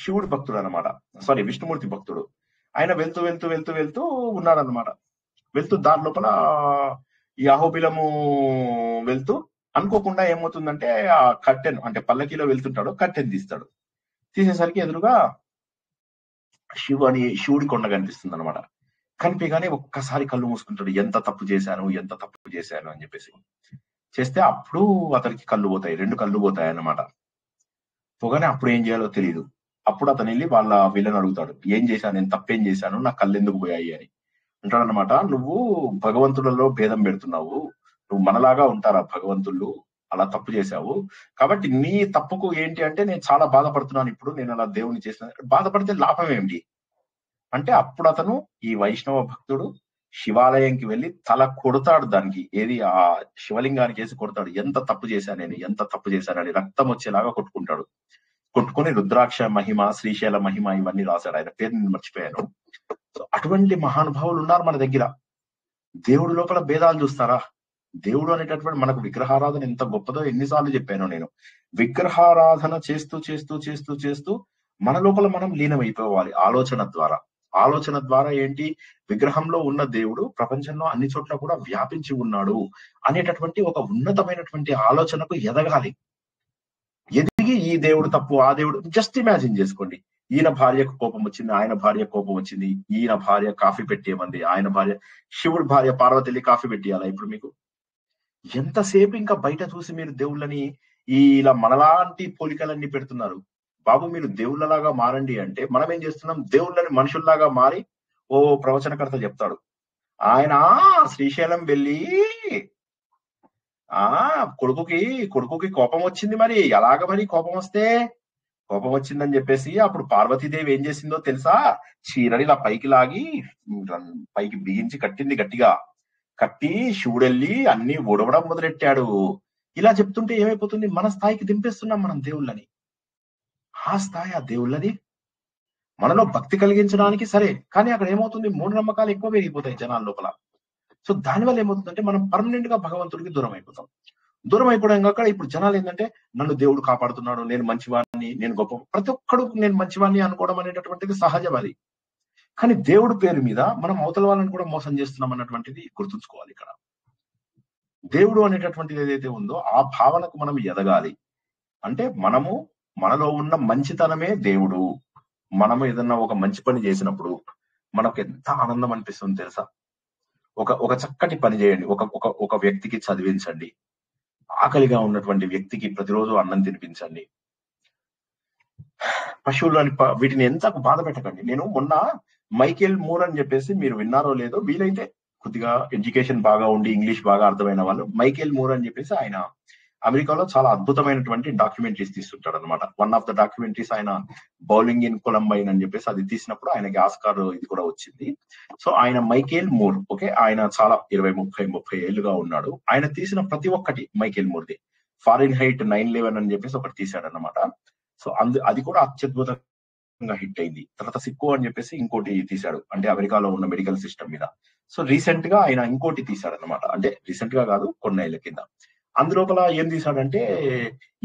శివుడు భక్తుడు అనమాట, విష్ణుమూర్తి భక్తుడు. ఆయన వెళ్తూ ఉన్నాడనమాట. వెళ్తూ దాని లోపల ఈ అహోబిలము వెళ్తూ అనుకోకుండా ఏమవుతుందంటే, ఆ కట్టెన్ అంటే పల్లకీలో వెళ్తుంటాడు, కట్టెన్ తీసేసరికి ఎదురుగా శివుడి కొండ కనిపిస్తుంది అనమాట. కనిపించగానే ఒక్కసారి కళ్ళు మూసుకుంటాడు, ఎంత తప్పు చేశాను అని చెప్పేసి. చేస్తే అప్పుడు అతనికి రెండు కళ్ళు పోతాయి అన్నమాట. పోగానే అప్పుడు ఏం చేయాలో తెలియదు. అప్పుడు అతను వెళ్ళి వీళ్ళని అడుగుతాడు, ఏం చేశాను, నేను తప్పేం చేశాను, నా కళ్ళు ఎందుకు పోయాయి అని. అంటాడనమాట, నువ్వు భగవంతులలో భేదం పెడుతున్నావు, నువ్వు మనలాగా ఉంటారా భగవంతుళ్ళు, అలా తప్పు చేశావు, కాబట్టి నీ తప్పుకు ఏంటి అంటే నేను చాలా బాధపడుతున్నాను, ఇప్పుడు నేను అలా దేవుని చేసిన. బాధపడితే లాభం ఏమిటి అంటే అప్పుడు అతను ఈ వైష్ణవ భక్తుడు శివాలయంకి వెళ్ళి తల కొడతాడు, దానికి ఏది ఆ శివలింగానికి వేసి కొడతాడు, ఎంత తప్పు చేశానని, ఎంత తప్పు చేశానని రక్తం వచ్చేలాగా కొట్టుకుంటాడు. కొట్టుకుని రుద్రాక్ష మహిమ, శ్రీశైల మహిమ ఇవన్నీ రాశాడు. ఆయన పేరు నేను మర్చిపోయాను. సో అటువంటి మహానుభావులు ఉన్నారు మన దగ్గర. దేవుడు లోపల భేదాలు చూస్తారా? దేవుడు అనేటటువంటి మనకు విగ్రహారాధన ఎంత గొప్పదో ఎన్నిసార్లు చెప్పాను నేను. విగ్రహారాధన చేస్తూ చేస్తూ చేస్తూ చేస్తూ మన లోపల మనం లీనమైపోవాలి ఆలోచన ద్వారా. ఆలోచన ద్వారా ఏంటి, విగ్రహంలో ఉన్న దేవుడు ప్రపంచంలో అన్ని చోట్ల కూడా వ్యాపించి ఉన్నాడు అనేటటువంటి ఒక ఉన్నతమైనటువంటి ఆలోచనకు ఎదగాలి. ఎదిగి ఈ దేవుడు తప్పు, ఆ దేవుడు, జస్ట్ ఇమాజిన్ చేసుకోండి, ఈయన భార్యకు కోపం వచ్చింది, ఆయన భార్య కోపం వచ్చింది, ఈయన భార్య కాఫీ పెట్టేయమంది, ఆయన భార్య, శివుడు భార్య పార్వతిని కాఫీ పెట్టియాలా ఇప్పుడు మీకు? ఎంతసేపు ఇంకా బయట చూసి మీరు దేవుళ్ళని ఇలా మనలాంటి పోలికలన్నీ పెడుతున్నారు. బాబు మీరు దేవుళ్ళలాగా మారండి అంటే మనం ఏం చేస్తున్నాం, దేవుళ్ళని మనుషుల్లాగా మారి, ఓ ప్రవచనకర్త చెప్తాడు, ఆయన శ్రీశైలం వెళ్ళి కొడుకుకి కోపం వచ్చింది, మరి ఎలాగ మరి కోపం వస్తే, కోపం వచ్చిందని చెప్పేసి అప్పుడు పార్వతీదేవి ఏం చేసిందో తెలుసా, చీరని ఇలా పైకి లాగి పైకి బిగించి కట్టింది, గట్టిగా కట్టి శివుడెళ్ళి అన్ని ఒడవడం మొదలెట్టాడు. ఇలా చెప్తుంటే ఏమైపోతుంది, మన స్థాయికి దింపేస్తున్నాం మనం దేవుళ్ళని. ఆ స్థాయి ఆ దేవుళ్ళది మనలో భక్తి కలిగించడానికి సరే, కానీ అక్కడ ఏమవుతుంది, మూఢనమ్మకాలు ఎక్కువ పెరిగిపోతాయి జనాల లోపల. సో దానివల్ల ఏమవుతుందంటే మనం పర్మనెంట్ గా భగవంతుడికి దూరం అయిపోతాం. దూరం అయిపోవడం కాక ఇప్పుడు జనాలు ఏంటంటే నన్ను దేవుడు కాపాడుతున్నాడు, నేను మంచివాడిని, నేను గొప్ప, ప్రతి ఒక్కడు నేను మంచివాడిని అనుకోవడం అనేటటువంటిది సహజం అది. కానీ దేవుడు పేరు మీద మనం అవతల వాళ్ళని కూడా మోసం చేస్తున్నాం అన్నటువంటిది గుర్తుంచుకోవాలి. ఇక్కడ దేవుడు అనేటటువంటిది ఏదైతే ఉందో ఆ భావనకు మనం ఎదగాలి. అంటే మనలో ఉన్న మంచితనమే దేవుడు. మనము ఏదన్నా ఒక మంచి పని చేసినప్పుడు మనకు ఎంత ఆనందం అనిపిస్తుంది తెలుసా? ఒక చక్కటి పని చేయండి, ఒక వ్యక్తికి చదివించండి, ఆకలిగా ఉన్నటువంటి వ్యక్తికి ప్రతిరోజు అన్నం తినిపించండి, పశువులని వీటిని ఎంత బాధ పెట్టకండి. నేను మొన్న మైకేల్ మూర్ అని చెప్పేసి, మీరు విన్నారో లేదో, వీలైతే కొద్దిగా ఎడ్యుకేషన్ బాగా ఉండి ఇంగ్లీష్ బాగా అర్థమైన వాళ్ళు, మైకేల్ మూర్ అని చెప్పేసి ఆయన అమెరికాలో చాలా అద్భుతమైనటువంటి డాక్యుమెంటరీస్ తీస్తుంటాడు అనమాట. వన్ ఆఫ్ ద డాక్యుమెంటరీస్ ఆయన బౌలింగ్ ఇన్ కొలంబైన్ అని చెప్పేసి అది తీసినప్పుడు ఆయనకి ఆస్కార్ ఇది కూడా వచ్చింది. సో ఆయన మైకేల్ మూర్, ఓకే, ఆయన చాలా 20-30 ఏళ్ళుగా ఉన్నాడు. ఆయన తీసిన ప్రతి ఒక్కటి మైకేల్ మూర్ది. ఫారెన్ హైట్ 9/11 అని చెప్పేసి ఒకటి తీశాడు అనమాట. సో అది కూడా అత్యద్భుతంగా హిట్ అయింది. తర్వాత సిక్కో అని చెప్పేసి ఇంకోటి తీశాడు, అంటే అమెరికాలో ఉన్న మెడికల్ సిస్టమ్ మీద. సో రీసెంట్ గా ఆయన ఇంకోటి తీశాడు అనమాట, అంటే రీసెంట్ గా కాదు, కొన్నేళ్ల కింద. అందులోపల ఏం తీశాడంటే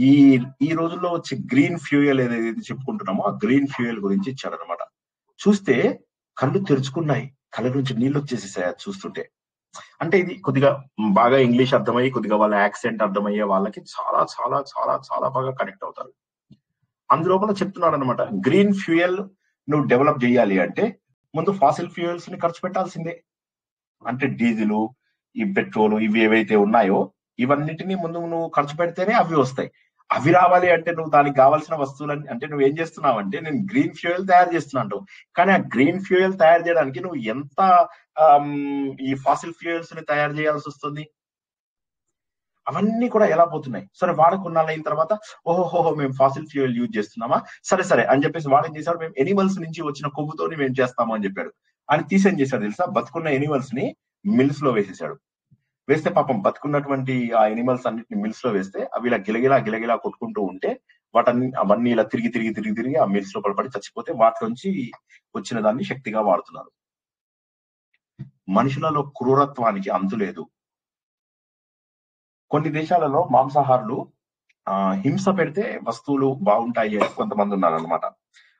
ఈ రోజుల్లో వచ్చి గ్రీన్ ఫ్యూయల్ ఏదైతే చెప్పుకుంటున్నామో ఆ గ్రీన్ ఫ్యూయల్ గురించి ఇచ్చాడనమాట. చూస్తే కళ్ళు తెరుచుకున్నాయి, కళ్ళ నుంచి నీళ్ళు వచ్చేసేసాయి అది చూస్తుంటే. అంటే ఇది కొద్దిగా బాగా ఇంగ్లీష్ అర్థమయ్యి కొద్దిగా వాళ్ళ యాక్సెంట్ అర్థమయ్యే వాళ్ళకి చాలా చాలా చాలా చాలా బాగా కనెక్ట్ అవుతారు. అందులోపల చెప్తున్నాడు అనమాట, గ్రీన్ ఫ్యూయల్ నువ్వు డెవలప్ చేయాలి అంటే ముందు ఫాసిల్ ఫ్యూయల్స్ ని ఖర్చు పెట్టాల్సిందే. అంటే డీజిల్, ఈ పెట్రోల్, ఇవి ఏవైతే ఉన్నాయో ఇవన్నిటిని ముందు నువ్వు ఖర్చు పెడితేనే అవి వస్తాయి. అవి రావాలి అంటే నువ్వు దానికి కావాల్సిన వస్తువులన్నీ, అంటే నువ్వు ఏం చేస్తున్నావు అంటే నేను గ్రీన్ ఫ్యూయల్ తయారు చేస్తున్నావు, కానీ ఆ గ్రీన్ ఫ్యూయల్ తయారు చేయడానికి నువ్వు ఎంత ఈ ఫాసిల్ ఫ్యూయల్స్ ని తయారు చేయాల్సి వస్తుంది. అవన్నీ కూడా ఎలా పోతున్నాయి. సరే వాడుకున్నాళ్ళు అయిన తర్వాత ఓహోహో మేము ఫాసిల్ ఫ్యూయల్ యూజ్ చేస్తున్నామా, సరే అని చెప్పేసి వాడు ఏం చేశాడు, మేము ఎనిమల్స్ నుంచి వచ్చిన కొవ్వుతోని మేము చేస్తాము అని చెప్పాడు. అని తీసేం చేశాడు తెలుసా, బతుకున్న ఎనిమల్స్ ని మిల్స్ లో వేసేసాడు. వేస్తే పాపం బతుకున్నటువంటి ఆ ఎనిమల్స్ అన్నిటిని మిల్స్ లో వేస్తే అవి ఇలా గిలగిలా కొట్టుకుంటూ ఉంటే అవన్నీ ఇలా తిరిగి ఆ మిల్స్ లో పడి చచ్చిపోతే వాటిలోంచి వచ్చిన దాన్ని శక్తిగా వాడుతున్నారు. మనుషులలో క్రూరత్వానికి అంతు లేదు. కొన్ని దేశాలలో మాంసాహారులు హింస పెడితే వస్తువులు బాగుంటాయి అని కొంతమంది ఉన్నారు అనమాట.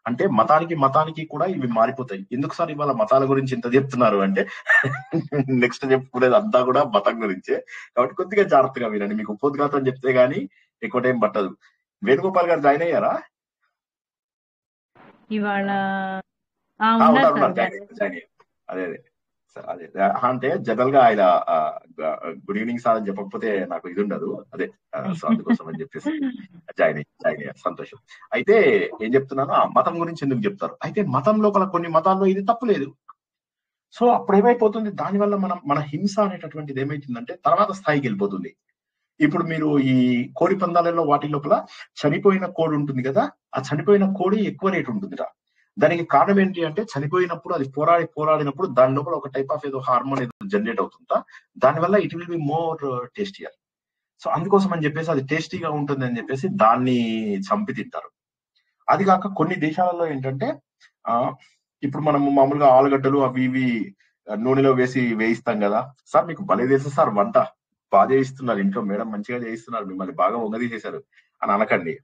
అంటే మతానికి కూడా ఇవి మారిపోతాయి. ఎందుకు సార్ ఇవాళ మతాల గురించి ఇంత చెప్తున్నారు అంటే నెక్స్ట్ చెప్పుకునేది అంతా కూడా మతం గురించే, కాబట్టి కొద్దిగా జాగ్రత్తగా వినండి. మీకు ఉపోద్ఘాతం చెప్తే గానీ ఎక్కువ టైం పట్టదు. వేణుగోపాల్ గారు జాయిన్ అయ్యారా? ఇవాళ జాయిన్ అయ్యారు. అదే అంటే జనరల్ గా ఆయన గుడ్ ఈవినింగ్ సార్ అని చెప్పకపోతే నాకు ఇది ఉండదు, అదే సో అందుకోసం అని చెప్పేసి జాయిన్ అయ్యారు. సంతోషం. అయితే ఏం చెప్తున్నాను, ఆ మతం గురించి ఎందుకు చెప్తారు అయితే మతం లోపల కొన్ని మతాల్లో ఇది తప్పు లేదు. సో అప్పుడు ఏమైపోతుంది, దానివల్ల మన హింస అనేటటువంటిది ఏమైతుందంటే తర్వాత స్థాయికి వెళ్ళిపోతుంది. ఇప్పుడు మీరు ఈ కోడి పందాలలో వాటి లోపల చనిపోయిన కోడి ఉంటుంది కదా, ఆ చనిపోయిన కోడి ఎక్కువ రేటు ఉంటుందిరా. దానికి కారణం ఏంటి అంటే, చనిపోయినప్పుడు అది పోరాడినప్పుడు దాని లోపల ఒక టైప్ ఆఫ్ ఏదో హార్మోన్ ఏదో జనరేట్ అవుతుందా, దానివల్ల it will be more tastier. So అందుకోసం అని చెప్పేసి అది టేస్టీగా ఉంటుంది అని చెప్పేసి దాన్ని చంపి తింటారు. అది కాక కొన్ని దేశాలలో ఏంటంటే ఇప్పుడు మనము మామూలుగా ఆలుగడ్డలు అవి ఇవి నూనెలో వేయిస్తాం కదా. సార్ మీకు భలే తెలుసు సార్ వంట, బాగా చేయిస్తున్నారు ఇంట్లో, మేడం మంచిగా చేయిస్తున్నారు, మిమ్మల్ని బాగా వంగదీసేశారు అని అనకండి.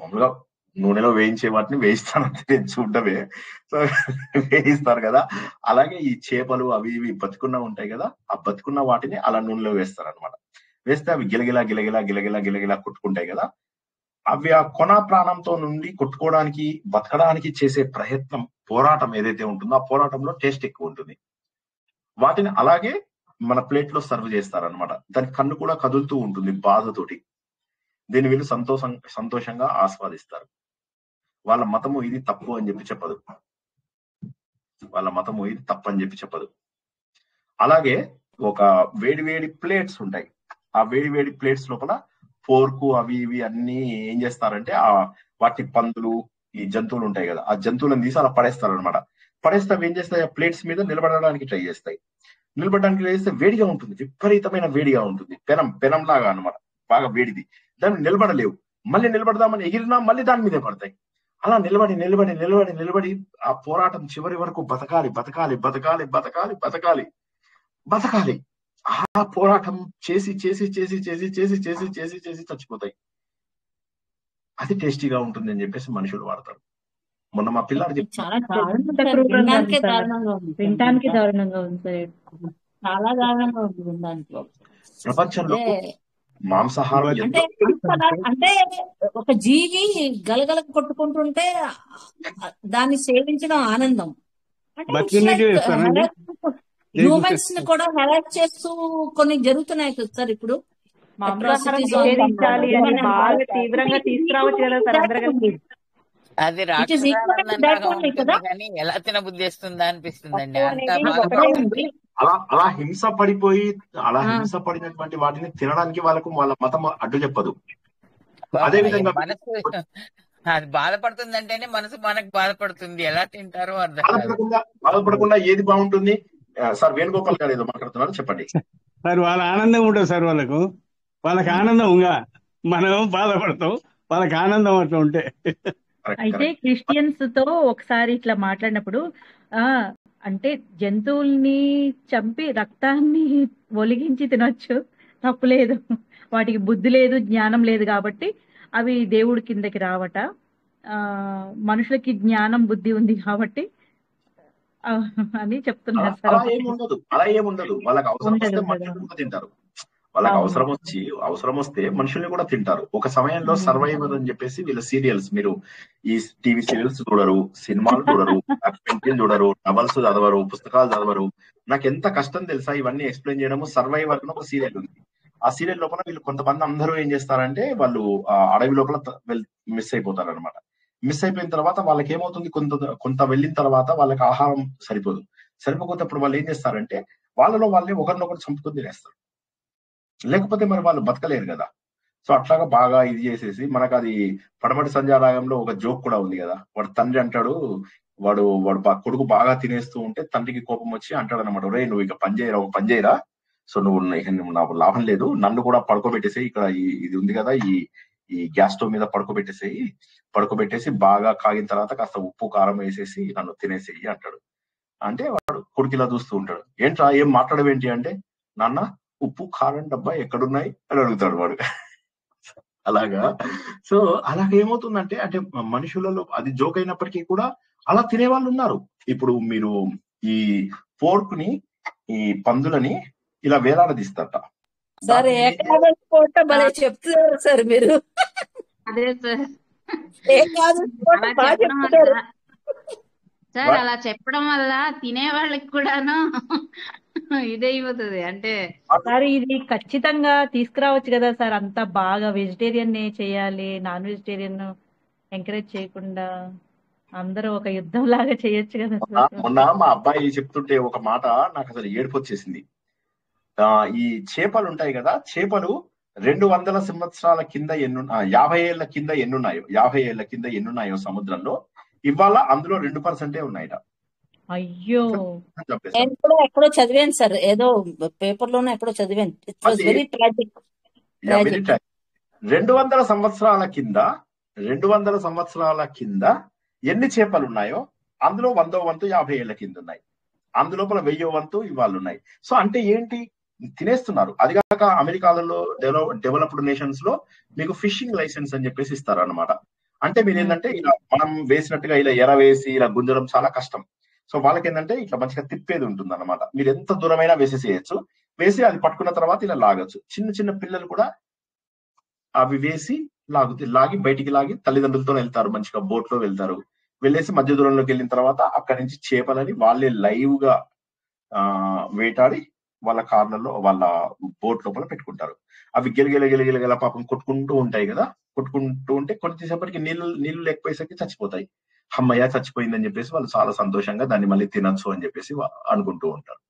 మామూలుగా నూనెలో వేయించే వాటిని వేయిస్తానంటే చూడటమే. సో వేయిస్తారు కదా. అలాగే ఈ చేపలు అవి ఇవి బతుకున్న ఉంటాయి కదా, ఆ బతుకున్న వాటిని అలా నూనెలో వేస్తారు అనమాట. వేస్తే అవి గిలగిలా గిలగిలా గిలగిలా గిలగిలా కొట్టుకుంటాయి కదా. అవి ఆ కొన ప్రాణంతో నుండి కొట్టుకోవడానికి బతకడానికి చేసే ప్రయత్నం, పోరాటం ఏదైతే ఉంటుందో ఆ పోరాటంలో టేస్ట్ ఎక్కువ ఉంటుంది. వాటిని అలాగే మన ప్లేట్ లో సర్వ్ చేస్తారనమాట. దాని కన్ను కూడా కదులుతూ ఉంటుంది బాధతోటి. దీని వీళ్ళు సంతోషంగా ఆస్వాదిస్తారు. వాళ్ళ మతము ఇది తప్పు అని చెప్పి చెప్పదు, వాళ్ళ మతము ఇది తప్పు అని చెప్పి చెప్పదు. అలాగే ఒక వేడి ప్లేట్స్ ఉంటాయి, ఆ వేడి ప్లేట్స్ లోపల ఫోర్కు అవి ఇవి అన్ని ఏం చేస్తారంటే వాటి పందులు ఈ జంతువులు ఉంటాయి కదా, ఆ జంతువులను తీసి అలా పడేస్తారు అనమాట. పడేస్తే అవి ఏం చేస్తాయి, ఆ ప్లేట్స్ మీద నిలబడడానికి ట్రై చేస్తాయి. నిలబడడానికి ట్రై చేస్తే వేడిగా ఉంటుంది, విపరీతమైన వేడిగా ఉంటుంది, పెనం లాగా అనమాట, బాగా వేడిది. దాన్ని నిలబడలేవు. మళ్ళీ నిలబడదామని ఎగిరినా మళ్ళీ దాని మీదే పడతాయి. అలా నిలబడి ఆ పోరాటం చివరి వరకు బతకాలి. ఆ పోరాటం చేసి చచ్చిపోతాయి. అది టేస్టీగా ఉంటుంది అని చెప్పేసి మనుషులు వాడతారు. మొన్న మా పిల్లాడు చాలా దారుణం ఎంత సార్. క్రూరంగా వినడానికే ఉంది సార్, దారుణంగా ఉంది సార్. వినటానికి దారుణంగా ఉంది సార్. చాలా దారుణంగా ఉంది వినడానికి. ప్రపంచంలో అదే మాంసాహారం అంటే అంటే ఒక జీవి గలగల కొట్టుకుంటుంటే దాన్ని సేవించడం ఆనందం. అంటే బతికినట్టు చేస్తారండి. హ్యూమన్స్ ని కూడా హెరాస్ చేస్తూ కొన్ని జరుగుతున్నాయి కదా సార్ ఇప్పుడు. మాంసాహారం Atrocities on నిషేధించాలి అని human and బాగా wild. తీవ్రంగా తీసుకురావచ్చు కదా సార్ అందరు కలిసి. అది It is equal to రాక్షసానందంలాగా that only ఉంటుంది కదా. కానీ ఎలా తినబుద్ధి వేస్తుందా అనిపిస్తుందండి. తప్పు అంత అనేది ఒకటే బాధపడుతుంది. ఉంది. అలా హింస పడినటువంటి వాటిని తినడానికి వాళ్ళ మతం అడ్డు చెప్పదు. అదే విధంగా మనసు అది బాధపడుతుంది అంటేనే మనసు మనకు బాధపడుతుంది. ఎలా తింటారో అర్థం కాదు. బాధపడకుండా ఏది బాగుంటుంది సార్? వేణుగోపాల్ గారు ఏదో మాట్లాడుతున్నారు, చెప్పండి సార్. వాళ్ళ ఆనందం ఉంటుంది సార్, వాళ్ళకి ఆనందంగా మనం బాధపడతాం, వాళ్ళకి ఆనందం అట్లా ఉంటే. అయితే క్రిస్టియన్స్ తో ఒకసారి ఇట్లా మాట్లాడినప్పుడు అంటే జంతువుల్ని చంపి రక్తాన్ని ఒలిగించి తినొచ్చు, తప్పులేదు, వాటికి బుద్ధి లేదు జ్ఞానం లేదు కాబట్టి అవి దేవుడి కిందకి రావట. మనుషులకి జ్ఞానం బుద్ధి ఉంది కాబట్టి అని చెప్తున్నారు సార్. అలా ఏముండదు. వాళ్ళకి అవసరం వస్తే మనుషులు కూడా తింటారు. వాళ్ళకి అవసరం వస్తే మనుషుల్ని కూడా తింటారు. ఒక సమయంలో సర్వైవర్ అని చెప్పేసి వీళ్ళ సీరియల్స్, మీరు ఈ టీవీ సీరియల్స్ చూడరు, సినిమాలు చూడరు, పెయింటింగ్ చూడరు, నవల్స్ చదవరు, పుస్తకాలు చదవరు. నాకు ఎంత కష్టం తెలుసా ఇవన్నీ ఎక్స్ప్లెయిన్ చేయడము. సర్వైవర్ అని ఒక సీరియల్ ఉంది. ఆ సీరియల్ లోపల వీళ్ళు కొంతమంది అందరూ ఏం చేస్తారంటే, వాళ్ళు అడవి లోపల మిస్ అయిపోతారు అనమాట. మిస్ అయిపోయిన తర్వాత వాళ్ళకి ఏమవుతుంది, కొంత వెళ్ళిన తర్వాత వాళ్ళకి ఆహారం సరిపోకపోతే వాళ్ళు ఏం చేస్తారంటే వాళ్ళలో వాళ్ళే ఒకరినొకరు చంపుకొని తినేస్తారు. లేకపోతే మరి వాళ్ళు బతకలేరు కదా. సో అట్లాగా బాగా ఇది చేసేసి మనకు అది పడమటి సంధ్యారాగంలో ఒక జోక్ కూడా ఉంది కదా. వాడు తండ్రి అంటాడు, వాడు కొడుకు బాగా తినేస్తూ ఉంటే తండ్రికి కోపం వచ్చి అంటాడు అనమాట, రే నువ్వు ఇక పని చేయరా, సో నువ్వు నాకు లాభం లేదు, నన్ను కూడా పడుకోబెట్టేసేయి, ఇక్కడ ఇది ఉంది కదా ఈ గ్యాస్ స్టవ్ మీద పడుకోబెట్టేసి బాగా కాగిన తర్వాత కాస్త ఉప్పు కారం వేసేసి నన్ను తినేసేయి అంటాడు. అంటే వాడు కొడుకులా చూస్తూ ఉంటాడు. ఏంట్రా ఏం మాట్లాడవేంటి అంటే, నాన్న ఉప్పు కారం డబ్బా ఎక్కడున్నాయి అని అడుగుతాడు వాడు. అలాగా. సో అలాగేమవుతుందంటే, అంటే మనుషులలో అది జోక్ అయినప్పటికీ కూడా అలా తినేవాళ్ళు ఉన్నారు. ఇప్పుడు మీరు ఈ పోర్క్ ని, ఈ పందులని ఇలా వేలాడదీస్తారట సార్. ఏకాదశి పూట భలే చెప్తున్నారు సార్ మీరు. అదే సార్, ఏకాదశి పూట అలా బాగా చెప్పడం చెప్తున్నారు వల్ల సార్, అలా చెప్పడం వల్ల తినే వాళ్ళకి కూడాను ఇదైపోతుంది. అంటే సార్ ఇది ఖచ్చితంగా తీసుకురావచ్చు కదా సార్, అంతా బాగా వెజిటేరియన్ చేయాలి, నాన్ వెజిటేరియన్ ఎంకరేజ్ చేయకుండా. అందరూ ఒక యుద్ధం లాగా చేయొచ్చు కదా సార్. మొన్న మా అబ్బాయి చెప్తుంటే ఒక మాట నాకు అసలు ఏడుపు వచ్చేసింది. ఈ చేపలు ఉంటాయి కదా, చేపలు 200 సంవత్సరాల కింద 50 ఏళ్ల కింద ఎన్నున్నాయో సముద్రంలో, ఇవాళ అందులో 2% ఉన్నాయట. అయ్యో, చంపేశారు. నేను కూడా ఎక్కడో చదివాను సార్, ఏదో పేపర్ లోనే ఎక్కడో చదివాను. ఇట్ వాస్ అది వెరీ ట్రాజిక్. Very tragic. 200 సంవత్సరాల కింద ఎన్ని చేపలు ఉన్నాయో అందులో 100వ వంతు 50 ఏళ్ల కింద ఉన్నాయి. అందులోపల 1000వ వంతు ఇవాళ ఉన్నాయి. సో అంటే ఏంటి, తినేస్తున్నారు. అది కాక అమెరికాలలో డెవలప్డ్ నేషన్స్ లో మీకు ఫిషింగ్ లైసెన్స్ అని చెప్పేసి ఇస్తారు అనమాట. అంటే మీరు ఏంటంటే ఇలా మనం వేసినట్టుగా ఇలా ఎర వేసి ఇలా గుంజడం చాలా కష్టం. సో వాళ్ళకి ఏంటంటే ఇట్లా మంచిగా తిప్పేది ఉంటుంది అనమాట. మీరు ఎంత దూరమైనా వేసేసేయచ్చు. వేసి అది పట్టుకున్న తర్వాత ఇలా లాగచ్చు. చిన్న చిన్న పిల్లలు కూడా అవి వేసి లాగి బయటికి లాగి తల్లిదండ్రులతో వెళ్తారు, మంచిగా బోట్ లో వెళ్తారు. వెళ్ళేసి మధ్య దూరంలోకి వెళ్ళిన తర్వాత అక్కడి నుంచి చేపలని వాళ్ళే లైవ్ గా వేటాడి వాళ్ళ కార్లలో వాళ్ళ బోట్ లోపల పెట్టుకుంటారు. అవి గిలగిల పాపం కొట్టుకుంటూ ఉంటాయి కదా. కొట్టుకుంటూ ఉంటే కొద్దిసేపటికి నీళ్లు లేకపోయేసరికి చచ్చిపోతాయి. అమ్మయ్య చచ్చిపోయిందని చెప్పేసి వాళ్ళు చాలా సంతోషంగా దాన్ని మళ్ళీ తినొచ్చు అని చెప్పేసి అనుకుంటూ ఉంటారు.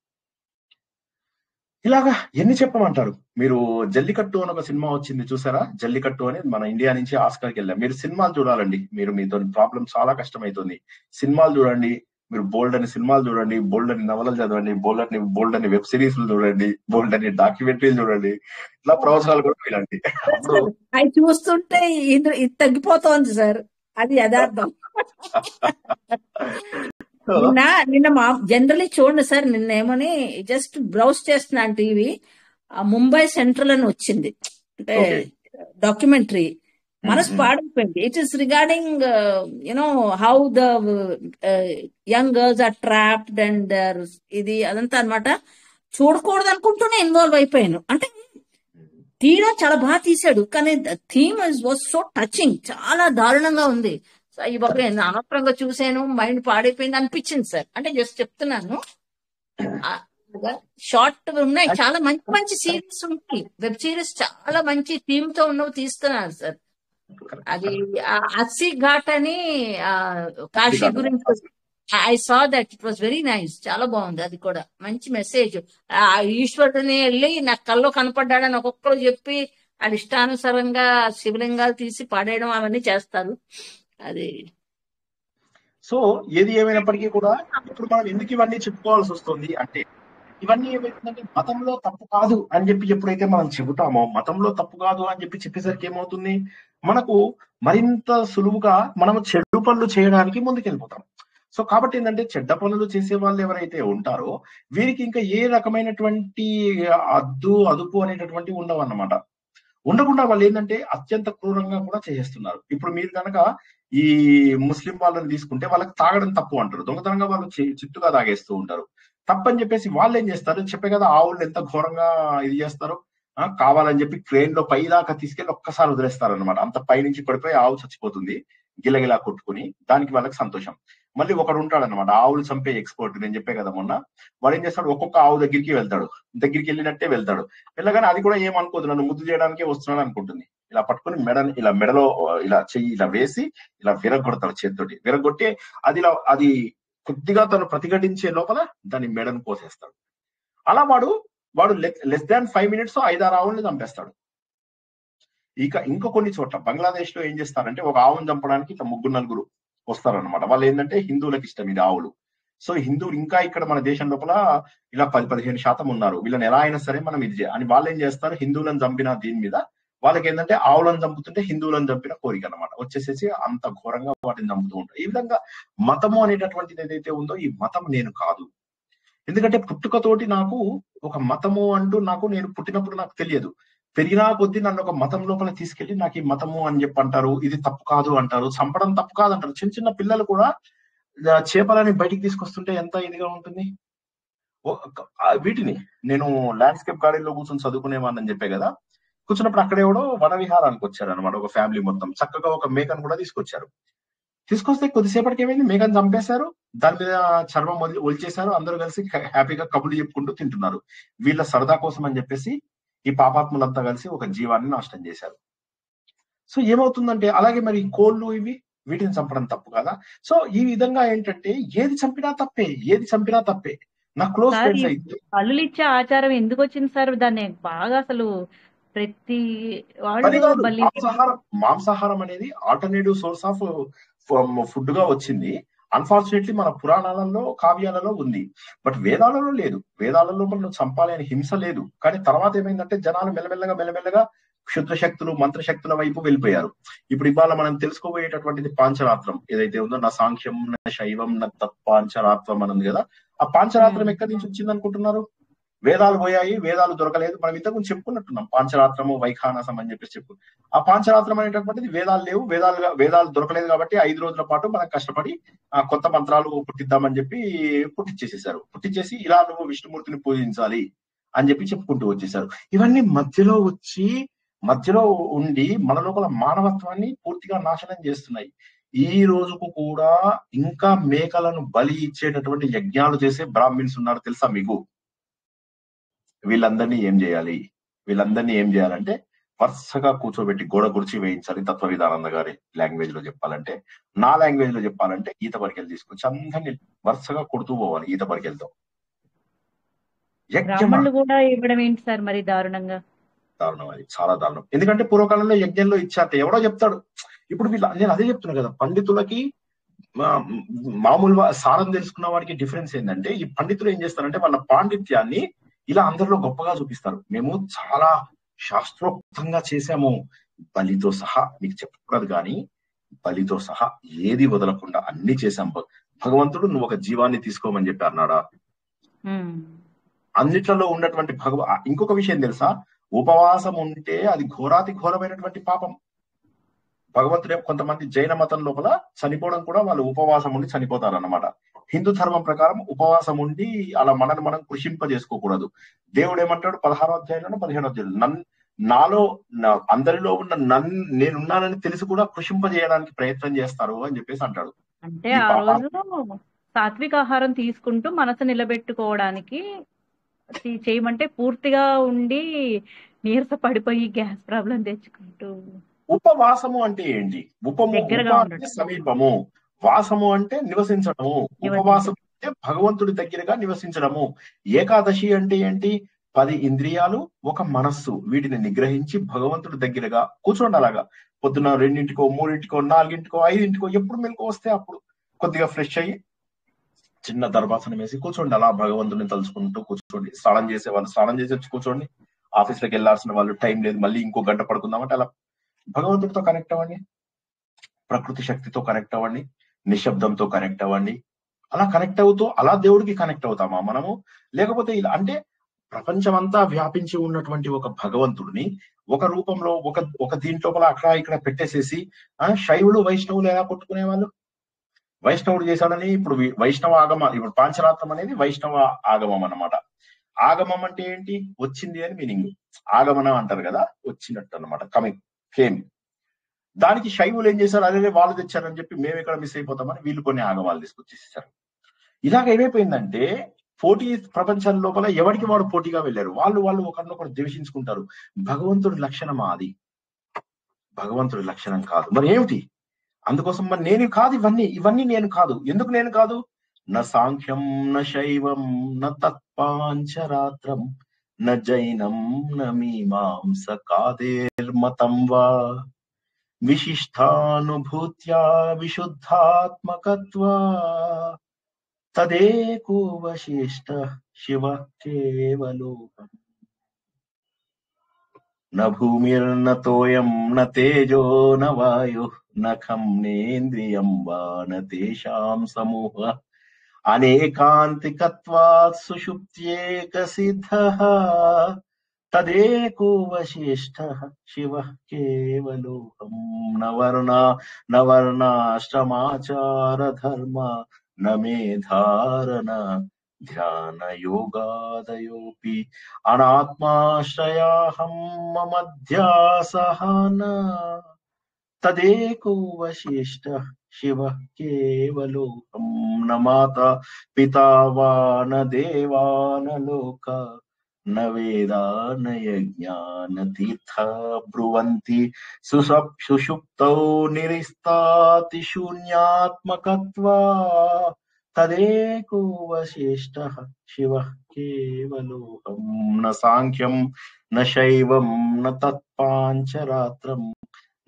ఇలాగా ఎన్ని చెప్పమంటారు. మీరు జల్లికట్టు అని ఒక సినిమా వచ్చింది చూసారా? జల్లికట్టు అని మన ఇండియా నుంచి ఆస్కార్కి వెళ్ళాం. మీరు సినిమాలు చూడాలండి. మీతో ప్రాబ్లం చాలా కష్టమవుతుంది. సినిమాలు చూడండి. మీరు బోల్డ్ అని సినిమాలు చూడండి, బోల్డ్ అని నవలలు చదవండి, బోల్డ్ అని వెబ్ సిరీస్లు చూడండి, బోల్డ్ అని డాక్యుమెంటరీలు చూడండి, ఇట్లా ప్రవచనాలు కూడా వినండి. అప్పుడు అవి చూస్తుంటే ఇది తగ్గిపోతోంది సార్, అది యథార్థం. నిన్న మా జనరలీ చూడండి సార్, నిన్న ఏమని జస్ట్ బ్రౌజ్ చేస్తున్నాను టీవీ, ముంబై సెంట్రల్ అని వచ్చింది, అంటే డాక్యుమెంటరీ. మనసు పాడైపోయింది. It is regarding you know how the young girls are trapped and ఇది అదంతా అనమాట. చూడకూడదు అనుకుంటూనే ఇన్వాల్వ్ అయిపోయాను. అంటే తీయడం చాలా బాగా తీసాడు, కానీ థీమ్ వాజ్ సో టచింగ్, చాలా దారుణంగా ఉంది. ఈ బాబు నేను అనవసరంగా చూసాను, మైండ్ పాడైపోయింది అనిపించింది సార్. అంటే జస్ట్ చెప్తున్నాను. షార్ట్ ఉన్నాయి, చాలా మంచి మంచి సిరీస్ ఉంటాయి, వెబ్ సిరీస్ చాలా మంచి థీమ్ తో ఉన్నవి తీస్తున్నారు సార్. అది అస్సీ ఘాట్ అని కాశీ గురించి, I saw that, it was very nice, చాలా బాగుంది. అది కూడా మంచి మెసేజ్. ఈశ్వరుడిని వెళ్ళి నాకు కల్లో కనపడ్డాడని ఒక్కొక్కరు చెప్పి అది ఇష్టానుసారంగా శివలింగాలు తీసి పడేయడం అవన్నీ చేస్తారు. అది సో ఏది ఏమైనప్పటికీ కూడా ఇప్పుడు మనం ఎందుకు ఇవన్నీ చెప్పుకోవాల్సి వస్తుంది అంటే, ఇవన్నీ ఏమైతుందంటే మతంలో తప్పు కాదు అని చెప్పి ఎప్పుడైతే మనం చెబుతామో, మతంలో తప్పు కాదు అని చెప్పేసరికి ఏమవుతుంది, మనకు మరింత సులువుగా మనము చెడు పనులు చేయడానికి ముందుకెళ్ళిపోతాం. సో కాబట్టి ఏంటంటే చెడ్డ పనులు చేసే వాళ్ళు ఎవరైతే ఉంటారో వీరికి ఇంకా ఏ రకమైనటువంటి అదుపు అనేటటువంటి ఉండవన్నమాట. ఉండకుండా వాళ్ళు ఏంటంటే అత్యంత క్రూరంగా కూడా చేసేస్తున్నారు. ఇప్పుడు మీరు కనుక ఈ ముస్లిం వాళ్ళని తీసుకుంటే వాళ్ళకి తాగడం తప్పు అంటారు, దొంగతనంగా వాళ్ళు చిట్టుగా తాగేస్తూ ఉంటారు. తప్పని చెప్పేసి వాళ్ళు ఏం చేస్తారు, చెప్పే కదా ఆవులు ఎంత ఘోరంగా ఇది చేస్తారు, కావాలని చెప్పి క్రేన్ లో పై దాకా తీసుకెళ్లి ఒక్కసారి వదిలేస్తారు అనమాట. అంత పైనుంచి పడిపోయి ఆవు చచ్చిపోతుంది గిలగిలా కొట్టుకుని, దానికి వాళ్ళకి సంతోషం. మళ్ళీ ఒకడు ఉంటాడు అనమాట ఆవులు చంపే ఎక్స్పర్ట్. నేను చెప్పే కదా మొన్న, వాడు ఏం చేస్తాడు, ఒక్కొక్క ఆవు దగ్గరికి వెళ్ళినట్టే వెళ్తాడు. వెళ్ళగానే అది కూడా ఏమనుకోదు, నన్ను ముద్దు చేయడానికే వస్తున్నాడు అనుకుంటుంది. ఇలా పట్టుకుని మెడలో ఇలా చెయ్యి ఇలా వేసి ఇలా విరగొడతాడు చేతితోటి. విరగొట్టి అది కొద్దిగా తను ప్రతిఘటించే లోపల దాని మెడను కోసేస్తాడు. అలా వాడు లెస్ దాన్ 5 minutes 5-6 ఆవుల్ని చంపేస్తాడు. ఇంకా కొన్ని చోట్ల బంగ్లాదేశ్ లో ఏం చేస్తారంటే, ఒక ఆవును చంపడానికి ఇట్లా 3-4 వస్తారనమాట. వాళ్ళు ఏంటంటే హిందువులకు ఇష్టం ఇది ఆవులు. సో హిందువులు ఇంకా ఇక్కడ మన దేశం లోపల ఇలా 10-15% ఉన్నారు. వీళ్ళని ఎలా అయినా సరే మనం ఇది అని వాళ్ళు ఏం చేస్తారు, హిందువులను చంపిన దీని మీద వాళ్ళకి ఏంటంటే ఆవులను చంపుతుంటే హిందువులను చంపిన కోరిక అనమాట వచ్చేసేసి అంత ఘోరంగా వాటిని చంపుతూ ఉంటారు. ఈ విధంగా మతము అనేటటువంటిది ఏదైతే ఉందో, ఈ మతం నేను కాదు. ఎందుకంటే పుట్టుకతోటి నాకు ఒక మతము అంటూ నేను పుట్టినప్పుడు నాకు తెలియదు. పెరిగినా కొద్దీ నన్ను ఒక మతం లోపల తీసుకెళ్లి నాకు ఈ మతము అని చెప్పి అంటారు, ఇది తప్పు కాదు అంటారు, చంపడం తప్పు కాదు అంటారు. చిన్న చిన్న పిల్లలు కూడా చేపలని బయటికి తీసుకొస్తుంటే ఎంత ఇదిగా ఉంటుంది. వీటిని నేను ల్యాండ్స్కేప్ గార్డెన్ లో కూర్చొని చదువుకునేవాడిని చెప్పే కదా, కూర్చున్నప్పుడు అక్కడ ఎవడో వన విహారానికి వచ్చారు అనమాట, ఒక ఫ్యామిలీ మొత్తం. చక్కగా ఒక మేకను కూడా తీసుకొచ్చారు. తీసుకొస్తే కొద్దిసేపటికి ఏమైంది, మేకను చంపేశారు, దాని మీద చర్మం ఒలిచేశారు. అందరూ కలిసి హ్యాపీగా కబుర్లు చెప్పుకుంటూ తింటున్నారు. వీళ్ళ సరదా కోసం అని చెప్పేసి ఈ పాపాత్ములంతా కలిసి ఒక జీవాన్ని నాశనం చేశారు. సో ఏమవుతుందంటే, అలాగే మరి కోళ్ళు ఇవి వీటిని చంపడం తప్పు కదా. సో ఈ విధంగా ఏంటంటే ఏది చంపినా తప్పే. నా క్లోజ్ సార్ ఫ్రెండ్స్ ఈ అయితే బలులు ఇచ్చే ఆచారం ఎందుకు వచ్చింది సార్? దాన్ని బాగా అసలు ప్రతి అది వాళ్ళు కాదు, బలి మాంసాహారం అనేది ఆల్టర్నేటివ్ సోర్స్ ఆఫ్ ఫుడ్ గా వచ్చింది. అన్ఫార్చునేట్లీ మన పురాణాలలో కావ్యాలలో ఉంది, బట్ వేదాలలో లేదు. వేదాలలో మనం చంపాలి అని హింస లేదు. కానీ తర్వాత ఏమైందంటే జనాలు మెల్లమెల్లగా క్షుద్ర శక్తులు మంత్రశక్తుల వైపు వెళ్ళిపోయారు. ఇప్పుడు ఇవాళ మనం తెలుసుకోబోయేటటువంటిది పాంచరాత్రం ఏదైతే ఉందో, నా సాంఖ్యం నా శైవం నా తత్పాంచరాత్రం అని ఉంది కదా. ఆ పాంచరాత్రం ఎక్కడి నుంచి వచ్చింది అనుకుంటున్నారు? వేదాలు పోయాయి, వేదాలు దొరకలేదు. మనం ఇంతకు చెప్పుకున్నట్టున్నాం పాంచరాత్రము వైఖానసం అని చెప్పేసి చెప్పు. ఆ పాంచరాత్రం అనేటటువంటిది వేదాలు లేవు, వేదాలు దొరకలేదు కాబట్టి 5 రోజుల పాటు మనం కష్టపడి కొత్త మంత్రాలు పుట్టిద్దామని చెప్పి పుట్టించేసేసారు. పుట్టించేసి ఇలా నువ్వు విష్ణుమూర్తిని పూజించాలి అని చెప్పి చెప్పుకుంటూ వచ్చేసారు. ఇవన్నీ మధ్యలో ఉండి మన లోపల మానవత్వాన్ని పూర్తిగా నాశనం చేస్తున్నాయి. ఈ రోజుకు కూడా ఇంకా మేకలను బలి ఇచ్చేటటువంటి యజ్ఞాలు చేసే బ్రాహ్మిన్స్ ఉన్నారు, తెలుసా మీకు? వీళ్ళందరినీ ఏం చేయాలంటే వరుసగా కూర్చోబెట్టి గోడ కుర్చీ వేయించాలి. తత్వ విధానంద గారి లాంగ్వేజ్ లో చెప్పాలంటే, నా లాంగ్వేజ్ లో చెప్పాలంటే ఈత పరికెలు తీసుకొచ్చి అందరినీ వరుసగా కొడుతూ పోవాలి ఈత పరికెలతో. బ్రాహ్మణులు కూడా ఇవ్వడం ఏంటి సార్ మరి దారుణంగా? దారుణం, అది చాలా దారుణం. ఎందుకంటే పూర్వకాలంలో యజ్ఞంలో ఇచ్చాక ఎవడో చెప్తాడు. ఇప్పుడు నేను అదే చెప్తున్నా కదా, పండితులకి మామూలుగా సారం తెలుసుకున్న వాడికి డిఫరెన్స్ ఏంటంటే, ఈ పండితులు ఏం చేస్తారంటే వాళ్ళ పాండిత్యాన్ని ఇలా అందరిలో గొప్పగా చూపిస్తారు. మేము చాలా శాస్త్రోక్తంగా చేశాము, బలితో సహా. మీకు చెప్పకూడదు కానీ బలితో సహా ఏది వదలకుండా అన్ని చేశాం. భగవంతుడు నువ్వు ఒక జీవాన్ని తీసుకోమని చెప్పి అన్నాడా? అన్నిట్లలో ఉన్నటువంటి ఇంకొక విషయం తెలుసా? ఉపవాసం ఉంటే అది ఘోరాతి ఘోరమైనటువంటి పాపం. భగవంతుడే కొంతమంది జైన మతం లోపల చనిపోవడం కూడా వాళ్ళు ఉపవాసం ఉండి చనిపోతారు అన్నమాట. హిందూ ధర్మం ప్రకారం ఉపవాసం ఉండి అలా మనల్ని మనం కృషింపజేసుకోకూడదు. దేవుడు ఏమంటాడు 16వ అధ్యాయంలో 17వ అధ్యాయంలో, నాలో అందరిలో ఉన్న నేనున్నానని తెలిసి కూడా కృషింపజేయడానికి ప్రయత్నం చేస్తారు అని చెప్పేసి అంటాడు. అంటే ఆ రోజు సాత్విక ఆహారం తీసుకుంటూ మనసు నిలబెట్టుకోవడానికి చేయమంటే పూర్తిగా ఉండి నీరస పడిపోయి గ్యాస్ ప్రాబ్లం తెచ్చుకుంటూ. ఉపవాసము అంటే ఏంటి? దగ్గరగా అంటే సమీపము, వాసము అంటే నివసించడము, ఉపవాసం అంటే భగవంతుడి దగ్గరగా నివసించడము. ఏకాదశి అంటే ఏంటి? 10 ఇంద్రియాలు 1 మనస్సు, వీటిని నిగ్రహించి భగవంతుడి దగ్గరగా కూర్చోండి. అలాగా పొద్దున 2:00కో 3:00కో 4:00కో 5:00కో ఎప్పుడు మెలకు వస్తే అప్పుడు కొద్దిగా ఫ్రెష్ అయ్యి చిన్న దర్భాసనం వేసి కూర్చోండి. అలా భగవంతుడిని తలుచుకుంటూ కూర్చోండి. స్నానం చేసే వాళ్ళు స్నానం చేసి వచ్చి కూర్చోండి. ఆఫీస్లోకి వెళ్ళాల్సిన వాళ్ళు టైం లేదు మళ్ళీ ఇంకో గంట పడుకుందామంటే అలా భగవంతుడితో కనెక్ట్ అవ్వండి, ప్రకృతి శక్తితో కనెక్ట్ అవ్వండి, నిశ్శబ్దంతో కనెక్ట్ అవ్వండి. అలా కనెక్ట్ అవుతూ అలా దేవుడికి కనెక్ట్ అవుతామా మనము? లేకపోతే ఇలా అంటే ప్రపంచమంతా వ్యాపించి ఉన్నటువంటి ఒక భగవంతుడిని ఒక రూపంలో ఒక దీంట్లో అక్కడ ఇక్కడ పెట్టేసేసి శైవులు వైష్ణవులు ఎలా కొట్టుకునే వాళ్ళు? వైష్ణవుడు చేశాడని ఇప్పుడు వైష్ణవ ఆగమ, ఇప్పుడు పాంచరాత్రం అనేది వైష్ణవ ఆగమం అన్నమాట. ఆగమం అంటే ఏంటి? వచ్చింది అని మీనింగ్. ఆగమనం అంటారు కదా, వచ్చినట్టు అన్నమాట, కమింగ్, ఫేమ్. దానికి శైవులు ఏం చేశారు? అదే వాళ్ళు తెచ్చారని చెప్పి మేము ఎక్కడ మిస్ అయిపోతామని వీళ్ళు కొన్ని ఆగమాలు తీసుకొచ్చేసారు. ఇలాగ ఏమైపోయిందంటే పోటీ ప్రపంచం లోపల ఎవరికి వాడు పోటీగా వెళ్ళారు. వాళ్ళు ఒకరినొకరు ద్వేషించుకుంటారు. భగవంతుడి లక్షణమా అది? భగవంతుడి లక్షణం కాదు. మరి ఏమిటి? అందుకోసం మరి నేను కాదు, ఇవన్నీ నేను కాదు. ఎందుకు నేను కాదు? న సాంఖ్యం న శైవం న తత్పాంచరాత్రం న జైనం న మీమాంస కాదేర్మతం వా విశిష్టానుభూత్యా విశుద్ధాత్మకత్వా తదేకో వశిష్ట శివ కేవలోకం. న భూమిర్న తోయం న తేజో న వాయు న ఖం నేంద్రియం వా న తేషాం సమూహ అనేకాంతికత్వాత్ సుషుప్త్యేక సిద్ధః తదేకో వశిష్ట శివ కేవలోకం. న వర్ణాశ్రమాచార ధర్మ న మేధారణ ధ్యాన యోగాదయోపి అనాత్మాశ్రయాహం మమధ్యాసహన తదేకో వశిష్ట శివ కేవలోకం. న మాతా పితా వా న దేవా న లోక న వేదా న యజ్ఞా న తీర్థ బ్రువంతి సుషుప్తౌ నిరిస్తాతి శూన్యాత్మకత్వా తదేకో వశిష్టః శివః కేవలోహం న సాంఖ్యం న శైవం న తత్పాంచరాత్రం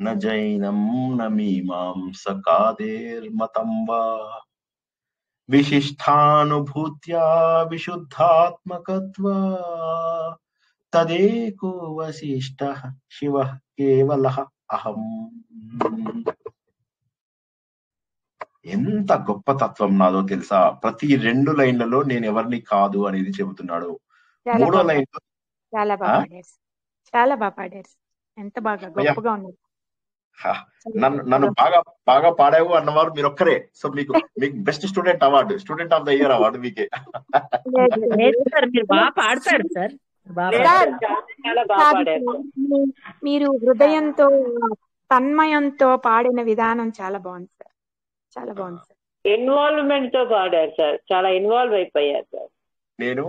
న జైనం న మీమాంసకాదేర్మతం వా విశిష్టానుభూత్యా విశుద్ధాత్మకత్వా తదేకో వశిష్టః శివః కేవలః అహం. ఎంత గొప్ప తత్వం నాదో తెలుసా? ప్రతి 2 లైన్లలో నేను ఎవరిని కాదు అనేది చెబుతున్నాడు. చాలా మూడో బాగా లైన్ చాలా బాగా పాడారు. చాలా బాగా పాడారు. ఎంత బాగా అయ్యా గొప్పగా ఉన్నది. చాలా నన్ను గొప్పగా. బాగా పాడావు అన్నవారు మీరు ఒక్కరే. సో మీకు best student award, student of the year award మీకే. లేదు లేదు లేదు సార్, మీరు బాగా పాడతాడు సార్, బాగా లేదు పాడతాడు. సార్, చాలా బాగా కాదు పాడారు. సార్. మీరు హృదయంతో తన్మయంతో పాడిన విధానం చాలా బాగుంది సార్. చాలా బాగుంది సార్. ఇన్వాల్వ్మెంట్ తో పాడారు సార్. చాలా ఇన్వాల్వ్ అయిపోయారు సార్. నేను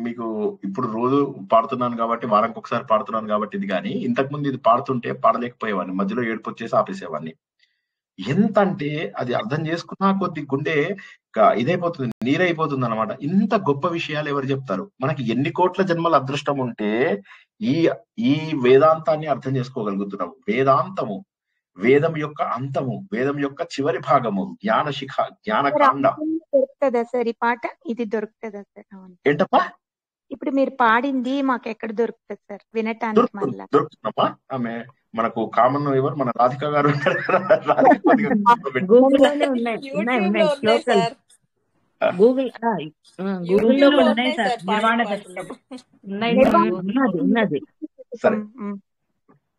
మీకు ఇప్పుడు రోజు పాడుతున్నాను కాబట్టి, వారానికి ఒకసారి పాడుతున్నాను కాబట్టి ఇది, కానీ ఇంతకు ముందు ఇది పాడుతుంటే పాడలేకపోయేవాడిని, మధ్యలో ఏడుపు వచ్చేసి ఆపేసేవాడిని. ఎంత అంటే అది అర్థం చేసుకున్నా కొద్ది గుండె ఇదైపోతుంది, నీరైపోతుంది అనమాట. ఇంత గొప్ప విషయాలు ఎవరు చెప్తారు? మనకి ఎన్ని కోట్ల జన్మల అదృష్టం ఉంటే ఈ ఈ వేదాంతాన్ని అర్థం చేసుకోగలుగుతున్నాము. వేదాంతము వేదం యొక్క అంతము, వేదం యొక్క చివరి భాగము, జ్ఞానశిఖ, సార్ జ్ఞానకాండ. ఆన్లైన్లో దొరుకుతుందా సార్ ఈ పాట? ఇది దొరుకుతుందా సార్? అవును. ఏంటప్పా? ఇప్పుడు మీరు పాడింది మాకు ఎక్కడ దొరుకుతుంది సార్ వినటానికి మళ్ళా? దొరుకుతుందమ్మా. ఆమె మనకు కామన్ ఎవరు, మన రాధిక గారు ఉంటారు కదా, రాధిక కొద్దిగా పెట్టి. గూగుల్లోనే ఉన్నాయి ఉన్నాయి యూట్యూబ్ ఉన్నాయి లో ఉన్నాయి శ్లోకాలు. సార్. గూగుల్ గూగుల్లో యూట్యూబ్ లో కూడా ఉన్నాయి ఉన్నాయి సార్, సార్ పాడిన నిర్వాణ పాటలు. దశకం ఉన్నాయి నిర్వాణ సార్. ఉన్నది ఉన్నది. సరే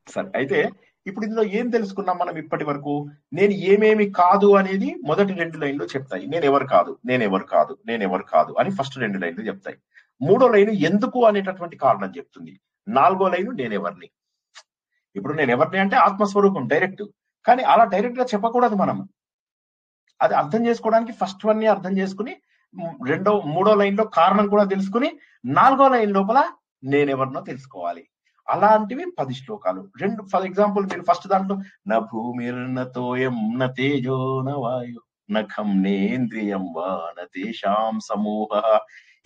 సరే, అయితే ఇప్పుడు ఇందులో ఏం తెలుసుకున్నాం మనం ఇప్పటి వరకు? నేను ఏమేమి కాదు అనేది మొదటి 2 లైన్లు చెప్తాయి. నేనెవరు కాదు, నేనెవరు కాదు, నేనెవరు కాదు అని ఫస్ట్ 2 లైన్లు చెప్తాయి. 3వ లైన్ ఎందుకు అనేటటువంటి కారణం చెప్తుంది. 4వ లైన్ నేనెవరిని. ఇప్పుడు నేను ఎవరిని అంటే ఆత్మస్వరూపం డైరెక్ట్, కానీ అలా డైరెక్ట్ గా చెప్పకూడదు. మనం అది అర్థం చేసుకోవడానికి ఫస్ట్ 1 అర్థం చేసుకుని 3వ లైన్ లో కారణం కూడా తెలుసుకుని 4వ లైన్ లోపల నేనెవరినో తెలుసుకోవాలి. అలాంటివి 10 శ్లోకాలు. ఫర్ ఎగ్జాంపుల్ మీరు ఫస్ట్ దాంట్లో న భూమిర్న తోయం న తేజో న వాయు నఖం నేంద్రియం వా న తేషాం సమూహ.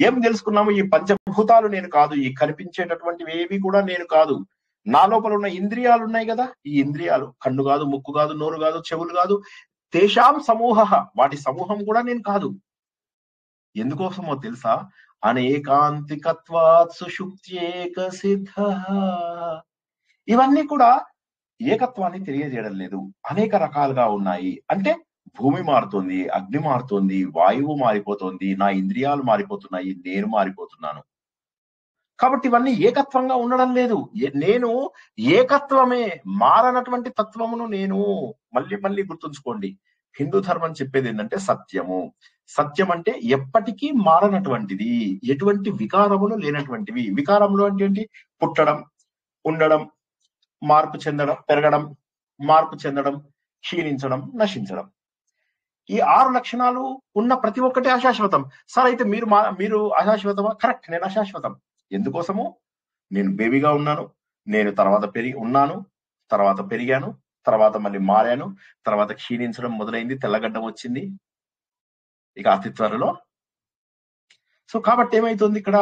ఏం తెలుసుకున్నాము? ఈ పంచభూతాలు నేను కాదు, ఈ కనిపించేటటువంటివి ఏవి కూడా నేను కాదు. నా లోపల ఉన్న ఇంద్రియాలు ఉన్నాయి కదా, ఈ ఇంద్రియాలు కన్ను కాదు, ముక్కు కాదు, నోరు కాదు, చెవులు కాదు. తేషాం సమూహ, వాటి సమూహం కూడా నేను కాదు. ఎందుకోసమో తెలుసా? అనేకాంతికత్వాత్ సుషుప్త్యేక సిద్ధ. ఇవన్నీ కూడా ఏకత్వాన్ని తెలియజేయడం లేదు, అనేక రకాలుగా ఉన్నాయి. అంటే భూమి మారుతోంది, అగ్ని మారుతోంది, వాయువు మారిపోతోంది, నా ఇంద్రియాలు మారిపోతున్నాయి, నేను మారిపోతున్నాను. కాబట్టి ఇవన్నీ ఏకత్వంగా ఉండడం లేదు. నేను ఏకత్వమే, మారనటువంటి తత్వమును నేను. మళ్ళీ మళ్ళీ గుర్తుంచుకోండి, హిందూ ధర్మం చెప్పేది ఏంటంటే సత్యము. సత్యం అంటే ఎప్పటికీ మారనటువంటిది, ఎటువంటి వికారములు లేనటువంటివి. వికారములు అంటే ఏంటి? పుట్టడం, ఉండడం, మార్పు చెందడం, పెరగడం, మార్పు చెందడం, క్షీణించడం, నశించడం. ఈ 6 లక్షణాలు ఉన్న ప్రతి ఒక్కటి అశాశ్వతం. సార్ అయితే మీరు అశాశ్వతమా? కరెక్ట్, నేను అశాశ్వతం. ఎందుకోసము? నేను బేబీగా ఉన్నాను, నేను తర్వాత ఉన్నాను, తర్వాత పెరిగాను, తర్వాత మళ్ళీ మారాను, తర్వాత క్షీణించడం మొదలైంది, తెల్లగడ్డం వచ్చింది, ఇక అతి త్వరలో. సో కాబట్టి ఏమైతుంది ఇక్కడ?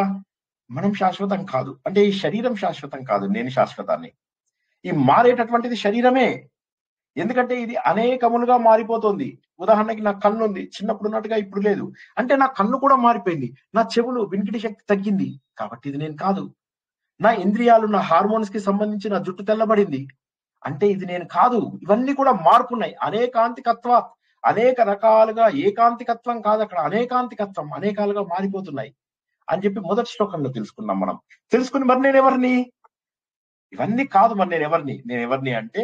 మనం శాశ్వతం కాదు. అంటే ఈ శరీరం శాశ్వతం కాదు, నేను శాశ్వతాన్ని. ఈ మారేటటువంటిది శరీరమే. ఎందుకంటే ఇది అనేకములుగా మారిపోతుంది. ఉదాహరణకి నా కన్ను ఉంది, చిన్నప్పుడు ఉన్నట్టుగా ఇప్పుడు లేదు. అంటే నా కన్ను కూడా మారిపోయింది. నా చెవులు, వినికిడి శక్తి తగ్గింది, కాబట్టి ఇది నేను కాదు. నా ఇంద్రియాలు, నా హార్మోన్స్ కి సంబంధించి నా జుట్టు తెల్లబడింది, అంటే ఇది నేను కాదు. ఇవన్నీ కూడా మార్పున్నాయి. అనేకాంతికత్వ, అనేక రకాలుగా, ఏకాంతికత్వం కాదు అక్కడ, అనేకాంతికత్వం, అనేకాలుగా మారిపోతున్నాయి అని చెప్పి మొదటి శ్లోకంలో తెలుసుకున్నాం మనం. తెలుసుకుని మరి నేనెవరిని? ఇవన్నీ కాదు, మరి నేనెవరిని అంటే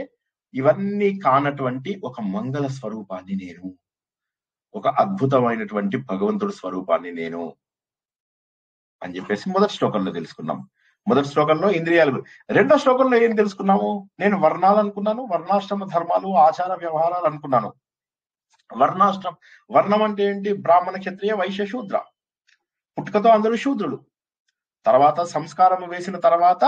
ఇవన్నీ కానటువంటి ఒక మంగళ స్వరూపాన్ని నేను, ఒక అద్భుతమైనటువంటి భగవంతుడి స్వరూపాన్ని నేను అని చెప్పేసి మొదటి శ్లోకంలో తెలుసుకున్నాం. మొదటి శ్లోకంలో ఇంద్రియాలు. రెండో శ్లోకంలో ఏం తెలుసుకున్నాము? నేను వర్ణాలు అనుకున్నాను, వర్ణాశ్రమ ధర్మాలు, ఆచార వ్యవహారాలు అనుకున్నాను. వర్ణం అంటే ఏంటి? బ్రాహ్మణ, క్షత్రియ, వైశ్య, శూద్ర. పుట్టుకతో అందరూ శూద్రులు. తర్వాత సంస్కారం వేసిన తర్వాత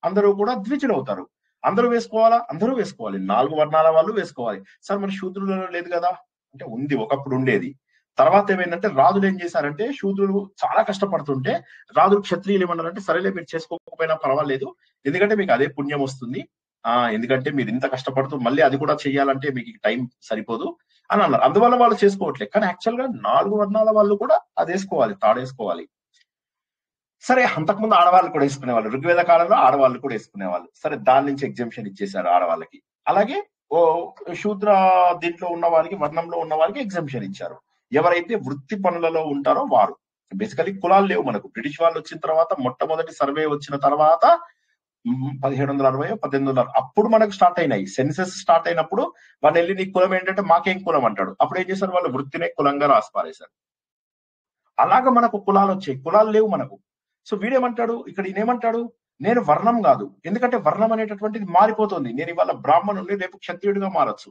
అందరూ కూడా ద్విజులు అవుతారు. అందరూ వేసుకోవాలా? అందరూ వేసుకోవాలి. 4 వర్ణాల వాళ్ళు వేసుకోవాలి. సార్ మరి శూద్రులలో లేదు కదా అంటే ఉంది, ఒకప్పుడు ఉండేది. తర్వాత ఏమైందంటే రాజులు ఏం చేశారంటే శూద్రులు చాలా కష్టపడుతుంటే రాజులు క్షత్రియులు ఏమన్నారంటే సరేలే మీరు చేసుకోకపోయినా పర్వాలేదు, ఎందుకంటే మీకు అదే పుణ్యం వస్తుంది, ఎందుకంటే మీరు ఇంత కష్టపడుతూ మళ్ళీ అది కూడా చెయ్యాలంటే మీకు టైం సరిపోదు అని అన్నారు. అందువల్ల వాళ్ళు చేసుకోవట్లేదు. కానీ యాక్చువల్ గా 4 వర్ణాల వాళ్ళు కూడా అది వేసుకోవాలి, తాడేసుకోవాలి. సరే అంతకుముందు ఆడవాళ్ళు కూడా వేసుకునేవాళ్ళు, ఋగ్వేద కాలంలో ఆడవాళ్ళు కూడా వేసుకునేవాళ్ళు. సరే దాని నుంచి ఎగ్జంప్షన్ ఇచ్చేశారు ఆడవాళ్ళకి. అలాగే ఓ శూద్ర దీంట్లో ఉన్న వారికి, వర్ణంలో ఉన్న వారికి ఎగ్జంప్షన్ ఇచ్చారు. ఎవరైతే వృత్తి పనులలో ఉంటారో వారు. బేసికలీ కులాలు లేవు మనకు. బ్రిటిష్ వాళ్ళు వచ్చిన తర్వాత మొట్టమొదటి సర్వే వచ్చిన తర్వాత 1760 1800 అప్పుడు మనకు స్టార్ట్ అయినాయి. సెన్సెస్ స్టార్ట్ అయినప్పుడు వాళ్ళు వెళ్ళి నీ కులం ఏంటంటే మాకేం కులం అంటాడు. అప్పుడు ఏం చేశారు, వాళ్ళు వృత్తినే కులంగా రాసి పారేశారు. అలాగా మనకు కులాలు వచ్చాయి, కులాలు లేవు మనకు. సో వీడేమంటాడు ఇక్కడ, ఈయనేమంటాడు, నేను వర్ణం కాదు, ఎందుకంటే వర్ణం అనేటటువంటిది మారిపోతుంది. నేను ఇవాళ బ్రాహ్మణుడిని రేపు క్షత్రియుడిగా మారచ్చు,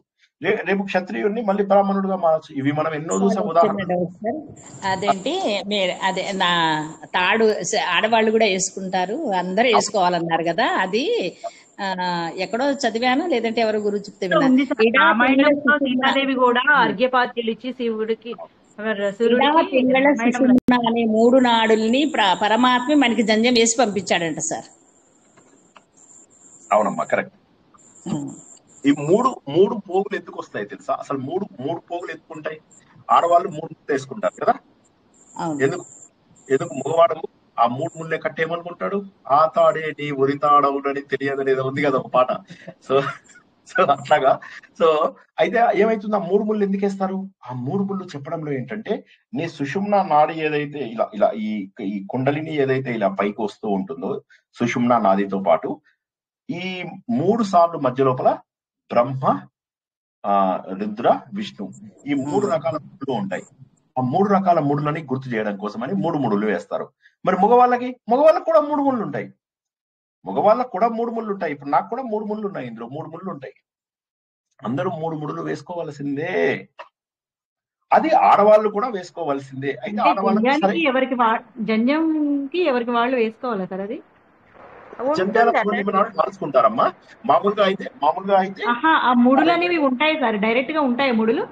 రేపు క్షత్రియుడిని మళ్ళీ బ్రాహ్మణుడిగా మారచ్చు. ఇవి మనం ఎన్నో చూసాం ఉదాహరణ. అదేంటి అదే నా తాడు ఆడవాళ్ళు కూడా వేసుకుంటారు, అందరూ వేసుకోవాలన్నారు కదా, అది ఎక్కడో చదివాను, లేదంటే ఎవరు గురువు చెప్తే రామాయణంలో సీతాదేవి కూడా అర్ఘ్యపాత్యలు ఇచ్చి శివుడికి అనే 3 నాడుల్ని పరమాత్మ మనకి జంజం వేసి పంపించాడంట సార్. అవునమ్మా, కరెక్ట్. ఈ మూడు పోగులు ఎందుకు వస్తాయి తెలుసా? అసలు మూడు పోగులు ఎందుకుంటాయి? ఆడవాళ్ళు 3 ముళ్ళు వేసుకుంటారు కదా. ఎందుకు మగవాడు ఆ 3 ముళ్ళే కట్టేయమనుకుంటాడు? ఆ తాడే నీ ఉరి తాడవునని తెలియదు లేదా ఉంది కదా ఒక పాట. సో అట్లాగా. సో అయితే ఏమైతుంది, ఆ 3 ముళ్ళు ఎందుకు వేస్తారు? ఆ 3 ముళ్ళు చెప్పడంలో ఏంటంటే నీ సుషుమ్నా నాడి ఏదైతే ఇలా ఈ కుండలిని ఏదైతే ఇలా పైకి వస్తూ ఉంటుందో సుషుమ్నా నాడితో పాటు ఈ 3 సార్లు మధ్య లోపల బ్రహ్మ, రుద్ర, విష్ణు, ఈ 3 రకాల ముళ్ళు ఉంటాయి. ఆ 3 రకాల ముళ్ళని గుర్తు చేయడం కోసమని 3 ముళ్ళు వేస్తారు. మరి మగవాళ్ళకి కూడా 3 ముళ్ళు ఉంటాయి. మగవాళ్ళకు కూడా 3 ముళ్ళు ఉంటాయి. ఇప్పుడు నాకు కూడా 3 ముళ్ళు ఉన్నాయి, ఇందులో 3 ముళ్ళు ఉంటాయి. అందరూ 3 ముళ్ళు వేసుకోవాల్సిందే. అది ఆడవాళ్ళు కూడా వేసుకోవాల్సిందే. అయితే ఆడవాళ్ళకి జంజంకి ఎవరికి వాళ్ళు వేసుకోవాలా సార్? అది జంధ్యాల పూర్ణిమ నాడు మార్చుకుంటారమ్మా. మామూలుగా అయితే ఆ ముడులు అనేవి ఉంటాయి సార్, డైరెక్ట్ గా ఉంటాయి ముడులు.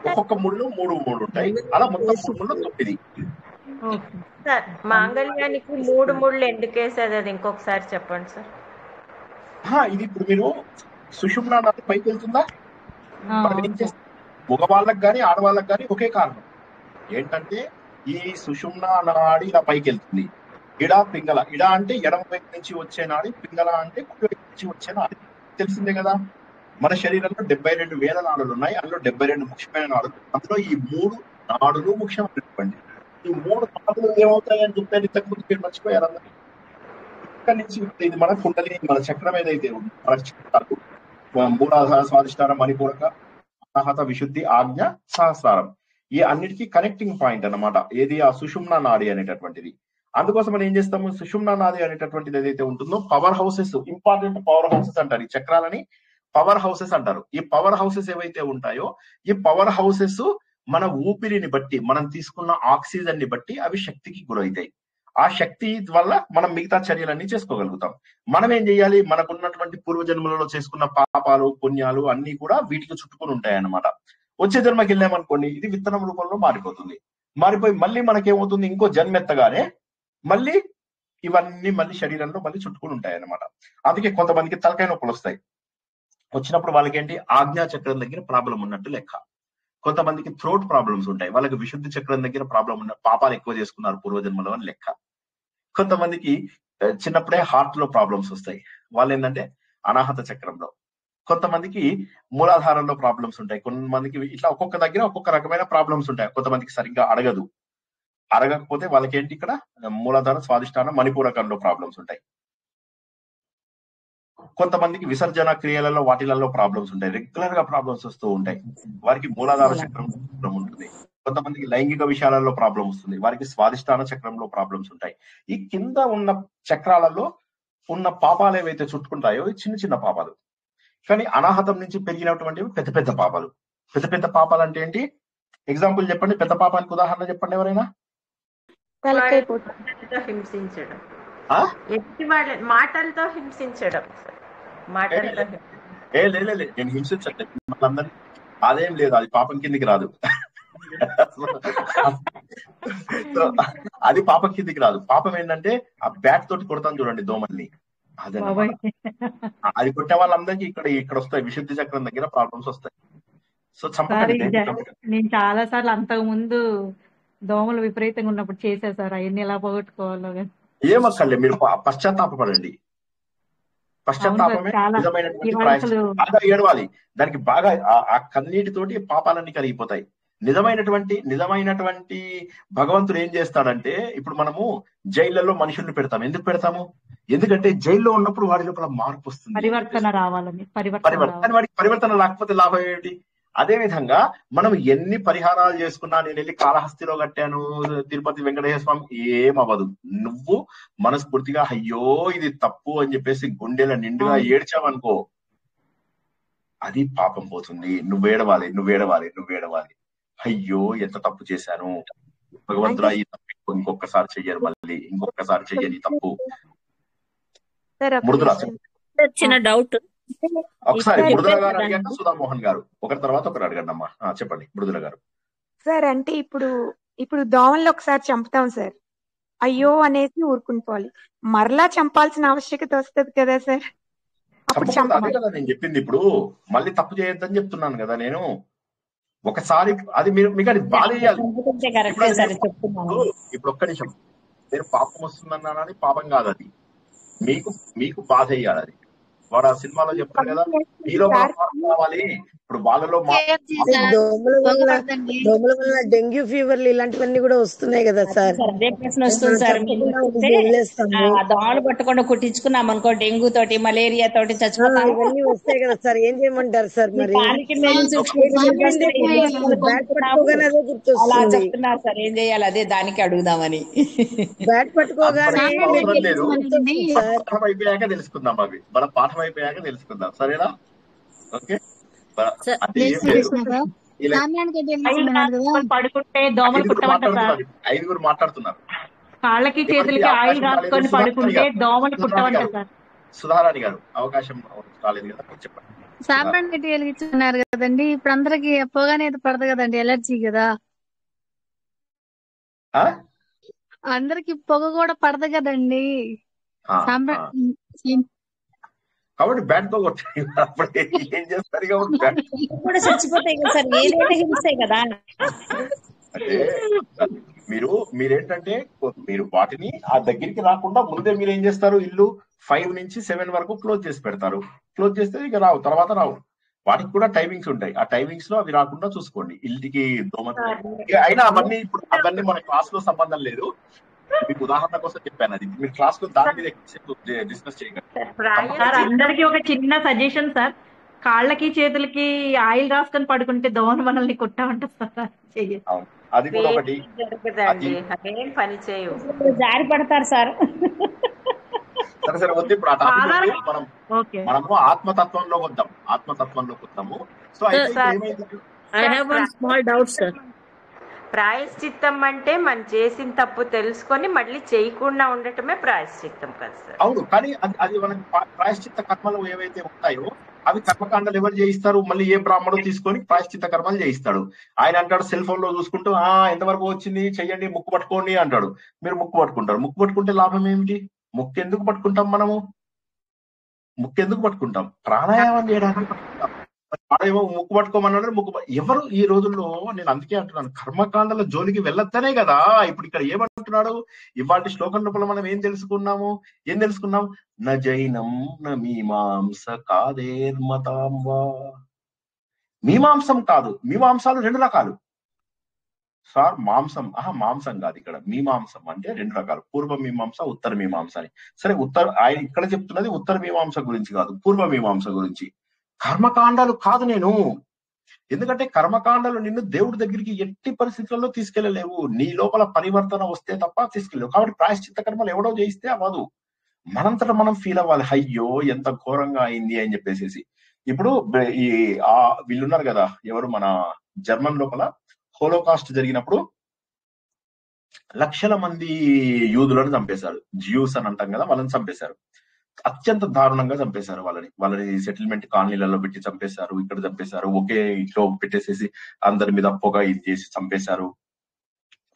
ఒక్కొక్క ముళ్ళు 3 ఉంటాయి. అలా మొత్తం 3 ముళ్ళు 9. సార్ మాంగళ్యానికి 3 ముళ్ళు ఎందుకు వేసేది, అది ఇంకొకసారి చెప్పండి సార్. ఇది ఇప్పుడు మీరు సుషుమ్నా నాడి పైకి వెళ్తుందా, మగవాళ్ళకి కానీ ఆడవాళ్ళకి కానీ ఒకే కారణం ఏంటంటే ఈ సుషుమ్నా నాడి ఇలా పైకి వెళ్తుంది. ఇడా పింగళ, ఇడా అంటే ఎడమ వైపు నుంచి వచ్చే నాడి, పింగళ అంటే కుడి వైపు నుంచి వచ్చే నాడి. తెలిసిందే కదా. మన శరీరంలో 72,000 నాడులు ఉన్నాయి. అందులో 72 ముఖ్యమైన నాడులు. అందులో ఈ 3 నాడులు ముఖ్యమైనటువంటి. ఈ 3 నాడులు ఏమవుతాయని చెప్పారు ఇంతకుముందు, మీరు మర్చిపోయారు అందరూ. ఇక్కడి నుంచి ఇది మన కుండలి, మన చక్రం ఏదైతే ఉంది, మన చక్రాలు మూలాధార, స్వాధిష్టానం, మణిపూరక, అనాహత, విశుద్ధి, ఆజ్ఞ, సహస్రారం, ఈ అన్నిటికీ కనెక్టింగ్ పాయింట్ అన్నమాట ఏది, ఆ సుషుమ్నా నాడి అనేటటువంటిది. అందుకోసం మనం ఏం చేస్తాము, సుషుమ్నా నాడి అనేటటువంటిది ఏదైతే ఉంటుందో power houses, important power houses అంటారు. ఈ చక్రాలని పవర్ హౌసెస్ అంటారు. ఈ పవర్ హౌసెస్ ఏవైతే ఉంటాయో ఈ పవర్ హౌసెస్ మన ఊపిరిని బట్టి, మనం తీసుకున్న ఆక్సిజన్ ని బట్టి అవి శక్తికి గురవుతాయి. ఆ శక్తి వల్ల మనం మిగతా చర్యలన్నీ చేసుకోగలుగుతాం. మనం ఏం చేయాలి, మనకున్నటువంటి పూర్వజన్మలలో చేసుకున్న పాపాలు, పుణ్యాలు అన్ని కూడా వీటికి చుట్టుకొని ఉంటాయి అన్నమాట. వచ్చే జన్మకి వెళ్ళామనుకోండి, ఇది విత్తనం రూపంలో మారిపోతుంది. మారిపోయి మళ్ళీ మనకేమవుతుంది, ఇంకో జన్మెత్తగానే మళ్ళీ ఇవన్నీ మళ్ళీ శరీరంలో మళ్ళీ చుట్టుకుని ఉంటాయి అన్నమాట. అందుకే కొంతమందికి తలకాయ నొప్పులు వస్తాయి. వచ్చినప్పుడు వాళ్ళకి ఏంటి, ఆజ్ఞా చక్రం దగ్గర ప్రాబ్లం ఉన్నట్టు లెక్క. కొంతమందికి థ్రోట్ ప్రాబ్లమ్స్ ఉంటాయి, వాళ్ళకి విశుద్ధి చక్రం దగ్గర ప్రాబ్లం ఉన్న, పాపాలు ఎక్కువ చేసుకున్నారు పూర్వజన్మలో అని లెక్క. కొంతమందికి చిన్నప్పుడే హార్ట్ లో ప్రాబ్లమ్స్ వస్తాయి, వాళ్ళు ఏంటంటే అనాహత చక్రంలో. కొంతమందికి మూలాధారంలో ప్రాబ్లమ్స్ ఉంటాయి, కొంతమందికి ఇట్లా ఒక్కొక్క దగ్గర ఒక్కొక్క రకమైన ప్రాబ్లమ్స్ ఉంటాయి. కొంతమందికి సరిగ్గా అడగకపోతే వాళ్ళకి ఏంటి, ఇక్కడ మూలాధార, స్వాధిష్టానం, మణిపూరకంలో ప్రాబ్లమ్స్ ఉంటాయి. కొంతమందికి విసర్జన క్రియలలో వాటిలలో ప్రాబ్లమ్స్ ఉంటాయి, రెగ్యులర్ గా ప్రాబ్లమ్స్ వస్తూ ఉంటాయి, వారికి మూలాధార చక్రం ప్రాబ్లం ఉంటుంది. కొంతమందికి లైంగిక విషయాలలో ప్రాబ్లం వస్తుంది, వారికి స్వాధిష్టాన చక్రంలో ప్రాబ్లమ్స్ ఉంటాయి. ఈ కింద ఉన్న చక్రాలలో ఉన్న పాపాలు ఏవైతే చుట్టుకుంటాయో చిన్న చిన్న పాపాలు, కానీ అనాహతం నుంచి పెరిగినటువంటివి పెద్ద పెద్ద పాపాలు. పెద్ద పెద్ద పాపాలు అంటే ఏంటి, ఎగ్జాంపుల్ చెప్పండి, పెద్ద పాపానికి ఉదాహరణ చెప్పండి ఎవరైనా. తలకాయ పోటు. మాటలతో హింసించడం, ఆ? ఎట్టి వాళ్ళ మాటలతో హింసించడం సార్, మాటలతో లేదు నేను హింసించట్లేదు మనందరినీ, అదేం లేదు, అది పాపం కిందికి రాదు. సో అది పాపం కిందికి రాదు. పాపం ఏంటంటే ఆ బ్యాట్ తోటి కొడతాను చూడండి దోమల్ని, అదన్నమాట. అది కొట్టే వాళ్ళందరికీ ఇక్కడ వస్తాయి, విశుద్ధి చక్రం దగ్గర ప్రాబ్లమ్స్ వస్తాయి. సో సార్ చంపకండి, నేను చాలా సార్లు అంతకు ముందు దోమలు విపరీతంగా ఉన్నప్పుడు చేశాను సార్. అవన్నీ ఎలా పోగొట్టుకోవాలో కానీ. ఏమక్కర్లే, మీరు పశ్చాత్తాపడండి. పశ్చాత్తాపమే చాలా నిజమైనటువంటి ఇవాళ ప్రాయశ్చిత్తం. అసలు బాగా ఏడవాలి, దానికి బాగా ఆ కన్నీటితోటి పాపాలన్నీ కరిగిపోతాయి. నిజమైనటువంటి భగవంతుడు ఏం చేస్తాడంటే, ఇప్పుడు మనము జైళ్లలో మనుషుల్ని పెడతాము. ఎందుకు పెడతాము? ఎందుకంటే జైల్లో ఉన్నప్పుడు వాడి లోపల మార్పు వస్తుంది, పరివర్తన రావాలని. కానీ వాడికి పరివర్తన రాకపోతే లాభం ఏమిటి? అదే విధంగా మనం ఎన్ని పరిహారాలు చేసుకున్నా, నేను వెళ్ళి కాళహస్తిలో కట్టాను, తిరుపతి వెంకటేశ్వర స్వామి, ఏమవ్వదు. నువ్వు మనస్ఫూర్తిగా అయ్యో ఇది తప్పు అని చెప్పేసి గుండెల నిండుగా ఏడ్చావనుకో, అది పాపం పోతుంది. నువ్వేడవాలి. అయ్యో ఎంత తప్పు చేశాను, భగవంతుడా ఈ తప్పు ఇంకొకసారి చెయ్యరు, మళ్ళీ ఇంకొకసారి చెయ్యని తప్పు. మృదుల చిన్న డౌట్. ఒకసారి మృదుల గారు అడిగాక సుధామోహన్ గారు, ఒకరి తర్వాత ఒకరు అడగండి అమ్మా. చెప్పండి మృదుల గారు. సార్ అంటే ఇప్పుడు దోమల్ని ఒకసారి చంపుతాం సార్, అయ్యో అనేసి ఊరుకుంటుకోవాలి. మరలా చంపాల్సిన ఆవశ్యకత వస్తుంది కదా సార్, అప్పుడు అదే కదా నేను చెప్పింది. ఇప్పుడు మళ్ళీ తప్పు చేయొద్దని చెప్తున్నాను కదా నేను. ఒకసారి అది మీకు అది బాధ చేయాలి. ఇప్పుడు ఒక్క నిమిషం, నేను పాపం వస్తుందన్నానని పాపం కాదు అది, మీకు బాధ వేయాలి. అది వాడు ఆ సినిమాలో చెప్తారు కదా, మీలో కావాలి. ఇప్పుడు వాళ్ళలో దోమల వల్ల డెంగ్యూ ఫీవర్లు ఇలాంటివన్నీ కూడా వస్తున్నాయి కదా సార్. అదే ప్రశ్న వస్తుంది సార్. దోమలు పట్టకుండా కుట్టించుకున్నాం అనుకో, డెంగ్యూ తోటి మలేరియా తోటి చచ్చిపోతాం, ఇవన్నీ వస్తాయి కదా సార్. ఏం చేయమంటారు సార్? మరి బ్యాట్ పట్టుకోగానే అదే గుర్తొస్తుంది. చెప్తున్నారు సార్, ఏం చేయాలి? అదే దానికి అడుగుదామని. బ్యాట్ పట్టుకోగానే అయిపోయాక తెలుసుకుందాం, అవి మన పాఠం అయిపోయాక తెలుసుకుందాం, సరేనా? ఓకే, పడుకుంటే దోమలు కుట్టమంటారు సార్. 5 మాట్లాడుతున్నారు. కాళ్ళకి చేతులకి ఆయిల్ రాసుకొని పడుకుంటే దోమలు కుట్టమంటారు సార్. సుధారాణి గారు అవకాశం రాలేదు కదా, చెప్పండి. సాంబ్రాన్ పెట్టి వెలిగించుకున్నారు కదండి, ఇప్పుడు అందరికి పొగనే పడదు కదండి, ఎలర్జీ కదా. అందరికి పొగ కూడా పడదు కదండి, కాబట్టి బ్యాట్ తో కొట్టాయి. అప్పుడు ఏం చేస్తారు కూడా చచ్చిపోతాయి కదా సార్, ఏదైతే హింసే కదా. అంటే మీరేంటంటే మీరు వాటిని ఆ దగ్గరికి రాకుండా ముందే మీరు ఏం చేస్తారు, ఇల్లు 5 నుంచి 7 వరకు క్లోజ్ చేసి పెడతారు. క్లోజ్ చేస్తే ఇక రావు, తర్వాత రావు. వాటికి కూడా టైమింగ్స్ ఉంటాయి, ఆ టైమింగ్స్ లో అవి రాకుండా చూసుకోండి. ఇంటికి దోమ అయినా అవన్నీ మన క్లాస్ లో సంబంధం లేదు, మీకు ఉదాహరణ కోసం చెప్పాను. అది మీరు క్లాస్ లో దాని మీద డిస్కస్ చేయగలరు. అందరికి ఒక చిన్న సజెషన్ సార్, కాళ్ళకి చేతులకి ఆయిల్ రాసుకొని పడుకుంటే దోమలు మనల్ని కుట్టామంటారు సార్. అది కూడా ఒకటి పని చేయవు, జారి పడతారు సార్. సరే వద్దు, ఇప్పుడు ఆ టాపిక్ మనము ఆత్మతత్వంలోకి వద్దాము. సో అయితే ప్రాయశ్చిత్తం అంటే మనం చేసిన తప్పు తెలుసుకొని మళ్ళీ చేయకుండా ఉండటమే ప్రాయశ్చిత్తం కదా సార్. అవును, కానీ అది మనకి ప్రాయశ్చిత్త కర్మలు ఏవైతే ఉంటాయో అవి కర్మకాండలు ఎవరు చేయిస్తారు? మళ్ళీ ఏ బ్రాహ్మణుడు తీసుకొని ప్రాయశ్చిత్త కర్మలు చేయిస్తాడు. ఆయన అంటాడు సెల్ ఫోన్ లో చూసుకుంటూ ఎంతవరకు వచ్చింది చెయ్యండి, ముక్కు పట్టుకోండి అంటాడు. మీరు ముక్కు పట్టుకుంటారు. ముక్కు పట్టుకుంటే లాభం ఏమిటి? ముక్కు ఎందుకు పట్టుకుంటాం? ముక్కు ఎందుకు పట్టుకుంటాం? ప్రాణాయామం చేయడానికి పట్టుకుంటాం. వాడేమో ముక్కు పట్టుకోమన్నాడు, ఎవరు ఈ రోజుల్లో, నేను అందుకే అంటున్నాను, కర్మకాండల జోలికి వెళ్ళొద్దనే కదా. ఇప్పుడు ఇక్కడ ఏమంటున్నాడు, ఇవాటి శ్లోకం లోపల మనం ఏం తెలుసుకున్నాం? న జైనం న మీమాంస కాదేర్మతాం వా. మీమాంసం కాదు, మీమాంసాలు 2 రకాలు సార్. మాంసం కాదు ఇక్కడ. మీమాంసం అంటే 2 రకాలు, పూర్వ మీమాంస, ఉత్తర మీమాంస అని. సరే, ఆయన ఇక్కడ చెప్తున్నది ఉత్తర మీమాంస గురించి కాదు, పూర్వ మీమాంస గురించి. కర్మకాండాలు కాదు నేను, ఎందుకంటే కర్మకాండాలు నిన్ను దేవుడి దగ్గరికి ఎట్టి పరిస్థితుల్లో తీసుకెళ్లలేవు. నీ లోపల పరివర్తన వస్తే తప్ప తీసుకెళ్ళలేవు. కాబట్టి ప్రాయశ్చిత్త కర్మలు ఎవడో చేయిస్తే అవ్వదు, మనంతటా మనం ఫీల్ అవ్వాలి, అయ్యో ఎంత ఘోరంగా అయింది అని చెప్పేసి. ఇప్పుడు వీళ్ళున్నారు కదా, ఎవరు మన జర్మన్ లోపల హోలోకాస్ట్ జరిగినప్పుడు లక్షల మంది యూదులను చంపేశారు. జ్యూస్ అని అంటాం కదా, వాళ్ళని చంపేశారు. అత్యంత దారుణంగా చంపేశారు వాళ్ళని సెటిల్మెంట్ కాలనీలలో పెట్టి చంపేశారు, ఇక్కడ చంపేశారు, ఒకే ఇంట్లో పెట్టేసేసి అందరి మీద పొగ ఇది చేసి చంపేశారు.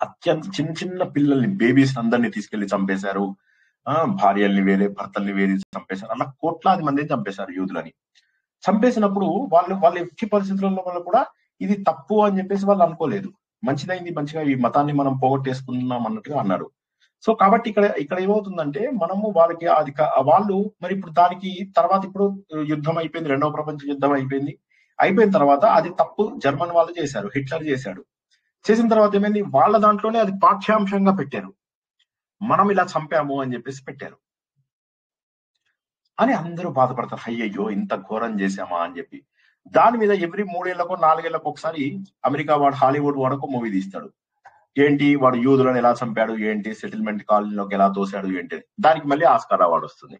అత్యంత చిన్న చిన్న పిల్లల్ని, బేబీస్ అందరినీ తీసుకెళ్లి చంపేశారు. భార్యల్ని వేరే, భర్తల్ని వేరే చంపేశారు. అలా కోట్లాది మందిని చంపేశారు యూదులని. చంపేసినప్పుడు వాళ్ళు ఎట్టి పరిస్థితులలో వల్ల కూడా ఇది తప్పు అని చెప్పేసి వాళ్ళు అనుకోలేదు. మంచిదైంది, మంచిగా ఈ మతాన్ని మనం పోగొట్టేసుకున్నాం అన్నట్టుగా అన్నారు. సో కాబట్టి ఇక్కడ ఏమవుతుందంటే మనము వాళ్ళకి వాళ్ళు మరి ఇప్పుడు దానికి తర్వాత ఇప్పుడు యుద్ధం అయిపోయింది, రెండవ ప్రపంచ యుద్ధం అయిపోయింది. అయిపోయిన తర్వాత అది తప్పు జర్మన్ వాళ్ళు చేశారు, హిట్లర్ చేశాడు. చేసిన తర్వాత ఏమైంది, వాళ్ళ దాంట్లోనే అది పాఠ్యాంశంగా పెట్టారు. మనం ఇలా చంపాము అని చెప్పేసి పెట్టారు అని అందరూ బాధపడతారు. అయ్యయ్యో ఇంత ఘోరం చేశామా అని చెప్పి. దాని మీద ఎవ్రీ 3 ఏళ్లకో 4 ఏళ్లకో ఒకసారి అమెరికా వాడు, హాలీవుడ్ వాడు ఒక మూవీ తీస్తాడు. ఏంటి వాడు యూదులను ఎలా చంపాడు, ఏంటి సెటిల్మెంట్ కాలనీలోకి ఎలా తోశాడు ఏంటి, దానికి మళ్ళీ ఆస్కార్ అవార్డు వస్తుంది.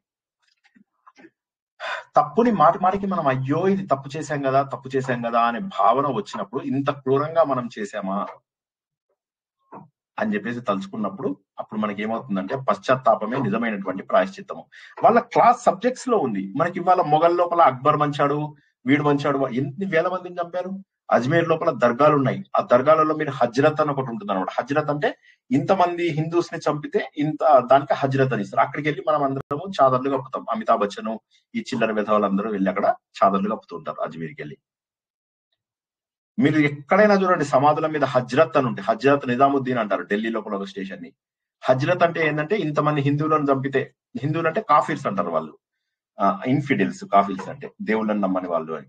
తప్పుని మాటికి మనం అయ్యో ఇది తప్పు చేశాం కదా అనే భావన వచ్చినప్పుడు, ఇంత క్రూరంగా మనం చేశామా అని చెప్పేసి తలుచుకున్నప్పుడు అప్పుడు మనకి ఏమవుతుందంటే పశ్చాత్తాపమే నిజమైనటువంటి ప్రాయశ్చిత్తము. వాళ్ళ క్లాస్ సబ్జెక్ట్స్ లో ఉంది. మనకి ఇవాళ మొఘల్ లోపల అక్బర్ మంచాడు, వీడు మంచాడు, ఎన్ని వేల మందిని చంపారు. అజ్మీర్ లోపల దర్గాలు ఉన్నాయి. ఆ దర్గాలలో మీరు హజ్రత్ అని ఒకటి ఉంటుంది అనమాట. హజ్రత్ అంటే ఇంతమంది హిందూస్ ని చంపితే ఇంత, దానికి హజ్రత్ అని ఇస్తారు. అక్కడికి వెళ్ళి మనం అందరము చాదర్లు కప్పుతాం. అమితాబ్ బచ్చన్, ఈ చిల్లర విధవాళ్ళందరూ వెళ్ళి అక్కడ చాదర్లు కప్పుతుంటారు అజ్మీర్కి వెళ్ళి. మీరు ఎక్కడైనా చూడండి సమాధుల మీద హజ్రత్ అని ఉంటే, హజ్రత్ నిజాముద్దీన్ అంటారు ఢిల్లీ లోపల ఒక స్టేషన్ ని. హజ్రత్ అంటే ఏంటంటే ఇంతమంది హిందువులను చంపితే, హిందువులు అంటే కాఫీర్స్ అంటారు వాళ్ళు, ఇన్ఫిడిల్స్, కాఫీర్స్ అంటే దేవుళ్ళని నమ్మని వాళ్ళు అని.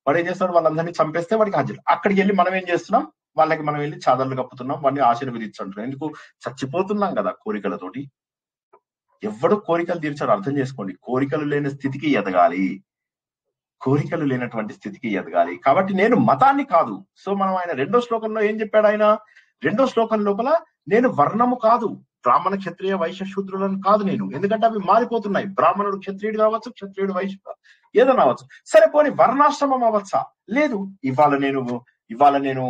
వాడు ఏం చేస్తాడు, వాళ్ళందరినీ చంపేస్తే వాడికి హజ్రత్. అక్కడికి వెళ్ళి మనం ఏం చేస్తున్నాం, వాళ్ళకి మనం వెళ్ళి చాదర్లు కప్పుతున్నాం, వాడిని ఆశీర్వదించుంటున్నాం. ఎందుకు, చచ్చిపోతున్నాం కదా కోరికలతోటి. ఎవడు కోరికలు తీర్చారు అర్థం చేసుకోండి. కోరికలు లేని స్థితికి ఎదగాలి, కోరికలు లేనటువంటి స్థితికి ఎదగాలి. కాబట్టి నేను మతాన్ని కాదు. సో మనం ఆయన రెండో శ్లోకంలో ఏం చెప్పాడు, ఆయన రెండో శ్లోకం లోపల నేను వర్ణము కాదు, బ్రాహ్మణ క్షత్రియ వైశ్య శూద్రులను కాదు నేను, ఎందుకంటే అవి మారిపోతున్నాయి. బ్రాహ్మణుడు క్షత్రియుడు కావచ్చు, క్షత్రియుడు వైశ్య ఏదైనా అవచ్చు. సరే పోనీ వర్ణాశ్రమం అవ్వచ్చా? లేదు. ఇవాళ నేను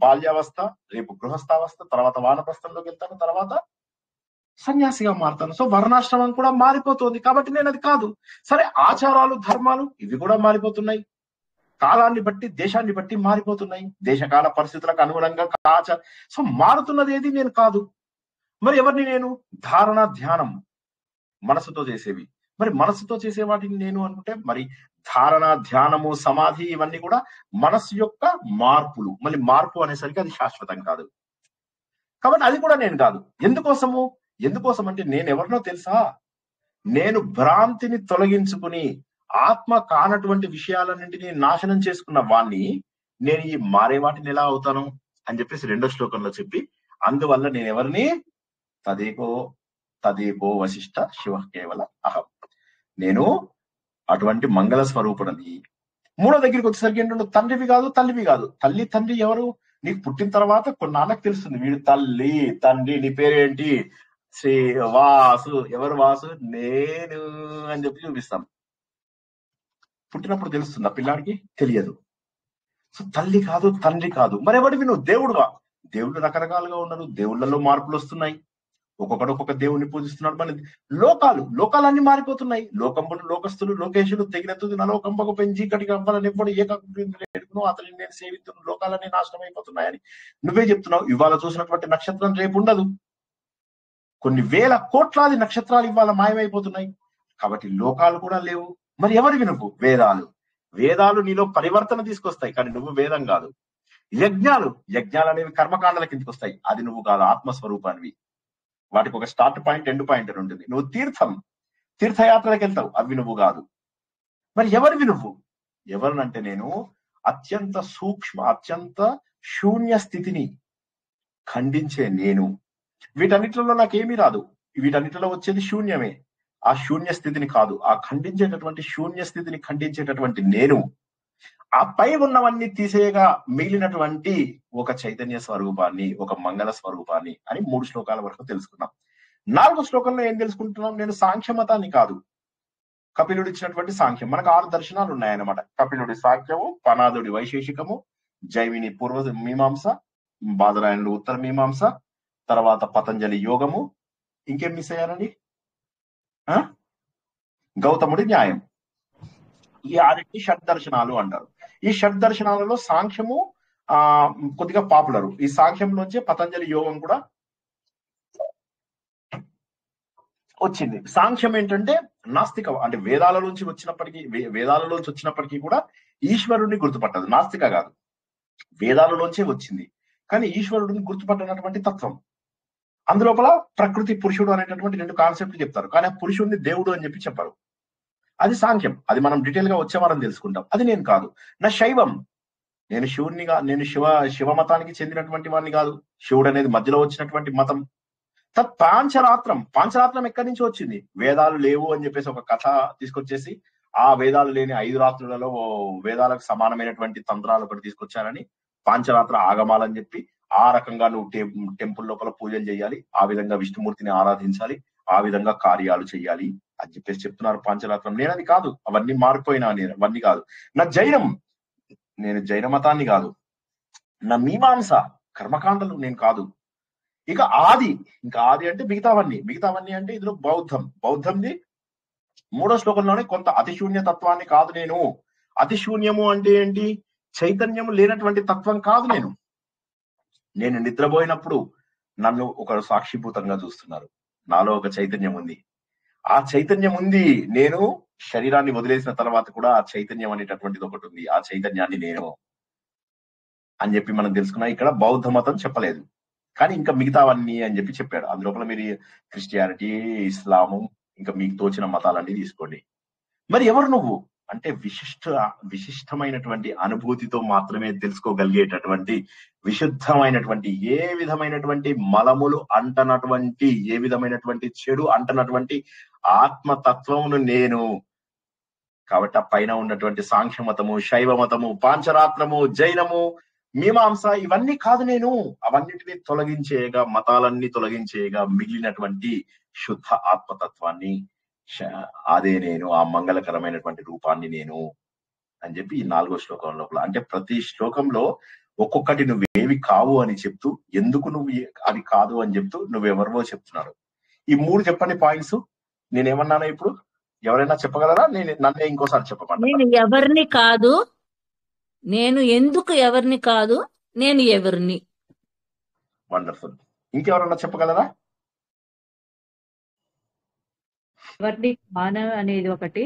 బాల్యావస్థ, రేపు గృహస్థావస్థ, తర్వాత వానప్రస్థంలోకి వెళ్తాను, తర్వాత సన్యాసిగా మారుతాను. సో వర్ణాశ్రమం కూడా మారిపోతుంది. కాబట్టి నేను అది కాదు. సరే ఆచారాలు, ధర్మాలు ఇవి కూడా మారిపోతున్నాయి. కాలాన్ని బట్టి, దేశాన్ని బట్టి మారిపోతున్నాయి. దేశకాల పరిస్థితులకు అనుగుణంగా సో మారుతున్నది ఏది నేను కాదు. మరి ఎవరిని నేను? ధారణ, ధ్యానం మనసుతో చేసేవి. మరి మనసుతో చేసే వాటిని నేను అనుకుంటే, మరి ధారణ, ధ్యానము, సమాధి ఇవన్నీ కూడా మనస్సు యొక్క మార్పులు. మళ్ళీ మార్పు అనేసరికి అది శాశ్వతం కాదు. కాబట్టి అది కూడా నేను కాదు. ఎందుకోసం అంటే నేను ఎవరినో తెలుసా? నేను భ్రాంతిని తొలగించుకుని ఆత్మ కానటువంటి విషయాలన్నింటినీ నాశనం చేసుకున్న వాణ్ణి నేను ఈ మారే వాటిని ఎలా అవుతాను అని చెప్పేసి రెండో శ్లోకంలో చెప్పి, అందువల్ల నేను ఎవరిని? తదేకో వశిష్ఠ శివ కేవల అహం, నేను అటువంటి మంగళ స్వరూపుడని. మూడో దగ్గరికి వచ్చేసరికి ఏంటంటే తండ్రివి కాదు, తల్లివి కాదు. తల్లి, తండ్రి ఎవరు? నీకు పుట్టిన తర్వాత కొన్నాళ్ళకి తెలుస్తుంది వీడు తల్లి, తండ్రి. నీ పేరేంటి? శ్రీ వాసు. ఎవరు వాసు? నేను అని చెప్పి చూపిస్తాం. పుట్టినప్పుడు తెలుస్తుంది, ఆ పిల్లాడికి తెలియదు. సో తల్లి కాదు, తండ్రి కాదు. మరెవడివి నువ్వు? దేవుడువా? దేవుళ్ళు రకరకాలుగా ఉన్నారు, దేవుళ్ళలో మార్పులు వస్తున్నాయి. ఒక్కొక్కడు ఒక్కొక్క దేవుణ్ణి పూజిస్తున్నాడు. మన లోకాలన్నీ మారిపోతున్నాయి. లోకస్తులు, లోకేశులు తెగినెత్తుంది నలోకంబకు పెంచి ఇక్కడికి అవ్వాలని ఎప్పుడు ఏకను అతని నేను సేవిస్తున్నాను, లోకాలన్నీ నాశనం అయిపోతున్నాయని నువ్వే చెప్తున్నావు. ఇవాళ చూసినటువంటి నక్షత్రం రేపు ఉండదు. కొన్ని వేల కోట్లాది నక్షత్రాలు ఇవాళ మాయమైపోతున్నాయి. కాబట్టి లోకాలు కూడా లేవు. మరి ఎవరివి నువ్వు? వేదాలు నీలో పరివర్తన తీసుకొస్తాయి, కానీ నువ్వు వేదం కాదు. యజ్ఞాలు అనేవి కర్మకాండల కిందకి వస్తాయి, అది నువ్వు కాదు, ఆత్మస్వరూపానివి. వాటికి ఒక స్టార్ట్ పాయింట్, ఎండ్ పాయింట్ అని ఉంటుంది. నువ్వు తీర్థయాత్రలకు వెళ్తావు, అవి నువ్వు కాదు. మరి ఎవరివి నువ్వు? ఎవరినంటే నేను అత్యంత సూక్ష్మ, అత్యంత శూన్య స్థితిని ఖండించే నేను. వీటన్నిటిలో నాకేమీ రాదు, వీటన్నిటిలో వచ్చేది శూన్యమే. ఆ శూన్య స్థితిని కాదు, ఆ ఖండించేటటువంటి శూన్య స్థితిని ఖండించేటటువంటి నేను. ఆ పై ఉన్నవన్నీ తీసేయగా మిగిలినటువంటి ఒక చైతన్య స్వరూపాన్ని, ఒక మంగళ స్వరూపాన్ని అని 3 శ్లోకాల వరకు తెలుసుకున్నాం. 4వ శ్లోకంలో ఏం తెలుసుకుంటున్నాం? నేను సాంఖ్య మతాన్ని కాదు, కపిలుడు ఇచ్చినటువంటి సాంఖ్యం. మనకు 6 దర్శనాలు ఉన్నాయన్నమాట. కపిలుడి సాంఖ్యము, పనాదుడి వైశేషికము, జైమిని పూర్వ మీమాంస, బాదరాయణుడు ఉత్తర మీమాంస, తర్వాత పతంజలి యోగము, ఇంకేం మిస్ అయ్యారండి? గౌతముడి న్యాయం. ఈ 6 షడ్దర్శనాలు అంటారు. ఈ షడ్దర్శనాలలో సాంఖ్యము కొద్దిగా పాపులర్. ఈ సాంఖ్యంలోంచి పతంజలి యోగం కూడా వచ్చింది. సాంఖ్యం ఏంటంటే నాస్తిక, అంటే వేదాలలోంచి వచ్చినప్పటికీ కూడా ఈశ్వరుడిని గుర్తుపట్టదు. నాస్తిక కాదు, వేదాలలోంచే వచ్చింది, కానీ ఈశ్వరుడిని గుర్తుపట్టనటువంటి తత్వం. అందులోపల ప్రకృతి, పురుషుడు అనేటటువంటి 2 కాన్సెప్ట్లు చెప్తారు, కానీ ఆ పురుషుడిని దేవుడు అని చెప్పి చెప్పరు. అది సాంఖ్యం. అది మనం డీటెయిల్ గా వచ్చే వారం తెలుసుకుంటాం. అది నేను కాదు. నా శైవం, నేను శివునిగా, నేను శివ మతానికి చెందినటువంటి వాడిని కాదు. శివుడు అనేది మధ్యలో వచ్చినటువంటి మతం. పాంచరాత్రం ఎక్కడి నుంచి వచ్చింది? వేదాలు లేవు అని చెప్పేసి ఒక కథ తీసుకొచ్చేసి ఆ వేదాలు లేని 5 రాత్రులలో వేదాలకు సమానమైనటువంటి తంత్రాలు ఒకటి తీసుకొచ్చారని పాంచరాత్ర ఆగమాలని చెప్పి, ఆ రకంగా నువ్వు టెంపుల్ లోపల పూజలు చేయాలి, ఆ విధంగా విష్ణుమూర్తిని ఆరాధించాలి, ఆ విధంగా కార్యాలు చేయాలి అని చెప్పేసి చెప్తున్నారు పాంచరాత్రం. నేను అది కాదు, అవన్నీ మారిపోయినా, నేను అవన్నీ కాదు. నా జైనం, నేను జైన మతాన్ని కాదు. నా మీమాంస, కర్మకాండలు నేను కాదు. ఇక ఆది అంటే మిగతావన్నీ అంటే ఇందులో బౌద్ధంది 3వ శ్లోకంలోనే కొంత అతిశూన్య తత్వాన్ని కాదు నేను. అతిశూన్యము అంటే ఏంటి? చైతన్యము లేనటువంటి తత్వం కాదు నేను నిద్రపోయినప్పుడు నన్ను ఒకరు సాక్షిభూతంగా చూస్తున్నారు, నాలో ఒక చైతన్యం ఉంది, ఆ చైతన్యం ఉంది. నేను శరీరాన్ని వదిలేసిన తర్వాత కూడా ఆ చైతన్యం అనేటటువంటిది ఒకటి ఉంది, ఆ చైతన్యాన్ని నేను అని చెప్పి మనం తెలుసుకున్నా. ఇక్కడ బౌద్ధ మతం చెప్పలేదు, కానీ ఇంకా మిగతావన్నీ అని చెప్పి చెప్పాడు. అందులోపల మీరు క్రిస్టియానిటీ, ఇస్లాము, ఇంకా మీకు తోచిన మతాలన్నీ తీసుకోండి. మరి ఎవరు నువ్వు అంటే విశిష్టమైనటువంటి అనుభూతితో మాత్రమే తెలుసుకోగలిగేటటువంటి, విశుద్ధమైనటువంటి, ఏ విధమైనటువంటి మలములు అంటనటువంటి, ఏ విధమైనటువంటి చెడు అంటనటువంటి ఆత్మతత్వమును నేను. కాబట్టి ఆ పైన ఉన్నటువంటి సాంఖ్య మతము, శైవ మతము, పాంచరాత్రము, జైనము, మీమాంస ఇవన్నీ కాదు నేను. అవన్నిటిని తొలగించేయగా, మతాలన్నీ తొలగించేయగా మిగిలినటువంటి శుద్ధ ఆత్మతత్వాన్ని, అదే నేను, ఆ మంగళకరమైనటువంటి రూపాన్ని నేను అని చెప్పి ఈ 4వ శ్లోకం లోపల, అంటే ప్రతి శ్లోకంలో ఒక్కొక్కటి నువ్వేవి కావు అని చెప్తూ, ఎందుకు నువ్వు అది కాదు అని చెప్తూ నువ్వెవరివో చెప్తున్నారు. ఈ 3 చెప్పండి పాయింట్స్. నేనేమన్నానో ఇప్పుడు ఎవరైనా చెప్పగలరా? నన్నే ఇంకోసారి చెప్పమంటారా? నేను ఎవరిని కాదు, నేను ఎందుకు ఎవరిని కాదు, నేను ఎవరిని. వండర్ఫుల్. ఇంకెవరన్నా చెప్పగలరా? ఎవరిని కాను అనేది ఒకటి,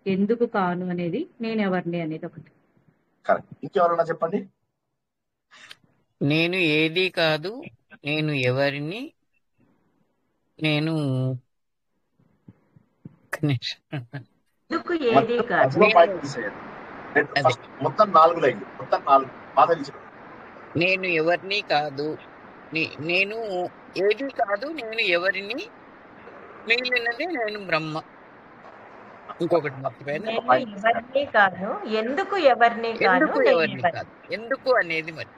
ఎందుకు కాను అనేది, నేను ఎవరిని అనేది ఒకటి. కరెక్ట్. ఇంకెవరన్నా చెప్పండి. నేను ఏది కాదు, నేను ఎవరిని, నేను ఎందుకు ఏది కాదు. మొత్తం 4 లైన్లు, మొత్తం 4 మాధవి. నేను ఎవరిని కాదు, నేను ఏది కాదు, నేను ఎవరిని, మిగిలినది నేను బ్రహ్మ. ఇంకొకటి మర్చిపోయాను. ఎవరిని కాను, ఎందుకు ఎవరిని కాను, ఎందుకు ఎవరిని కాదు, ఎందుకు అనేది మరి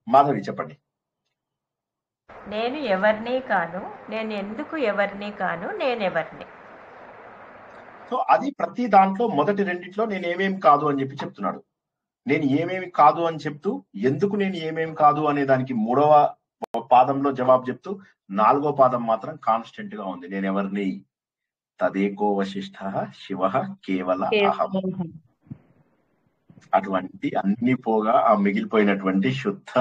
మాధవి చెప్పండి. నేను ఎవరిని కాను, నేను ఎందుకు ఎవరిని కాను, నేనెవరిని. సో అది ప్రతి దాంట్లో మొదటి 2 నేను ఏమేమి కాదు అని చెప్పి చెప్తున్నాడు. నేను ఏమేమి కాదు అని చెప్తూ, ఎందుకు నేను ఏమేమి కాదు అనే దానికి 3వ పాదంలో జవాబు చెప్తూ, 4వ పాదం మాత్రం కాన్స్టెంట్ గా ఉంది. నేను ఎవరిని? తదేకో వశిష్ఠ శివ కేవల అహం. అటువంటి అన్ని పోగా ఆ మిగిలిపోయినటువంటి శుద్ధ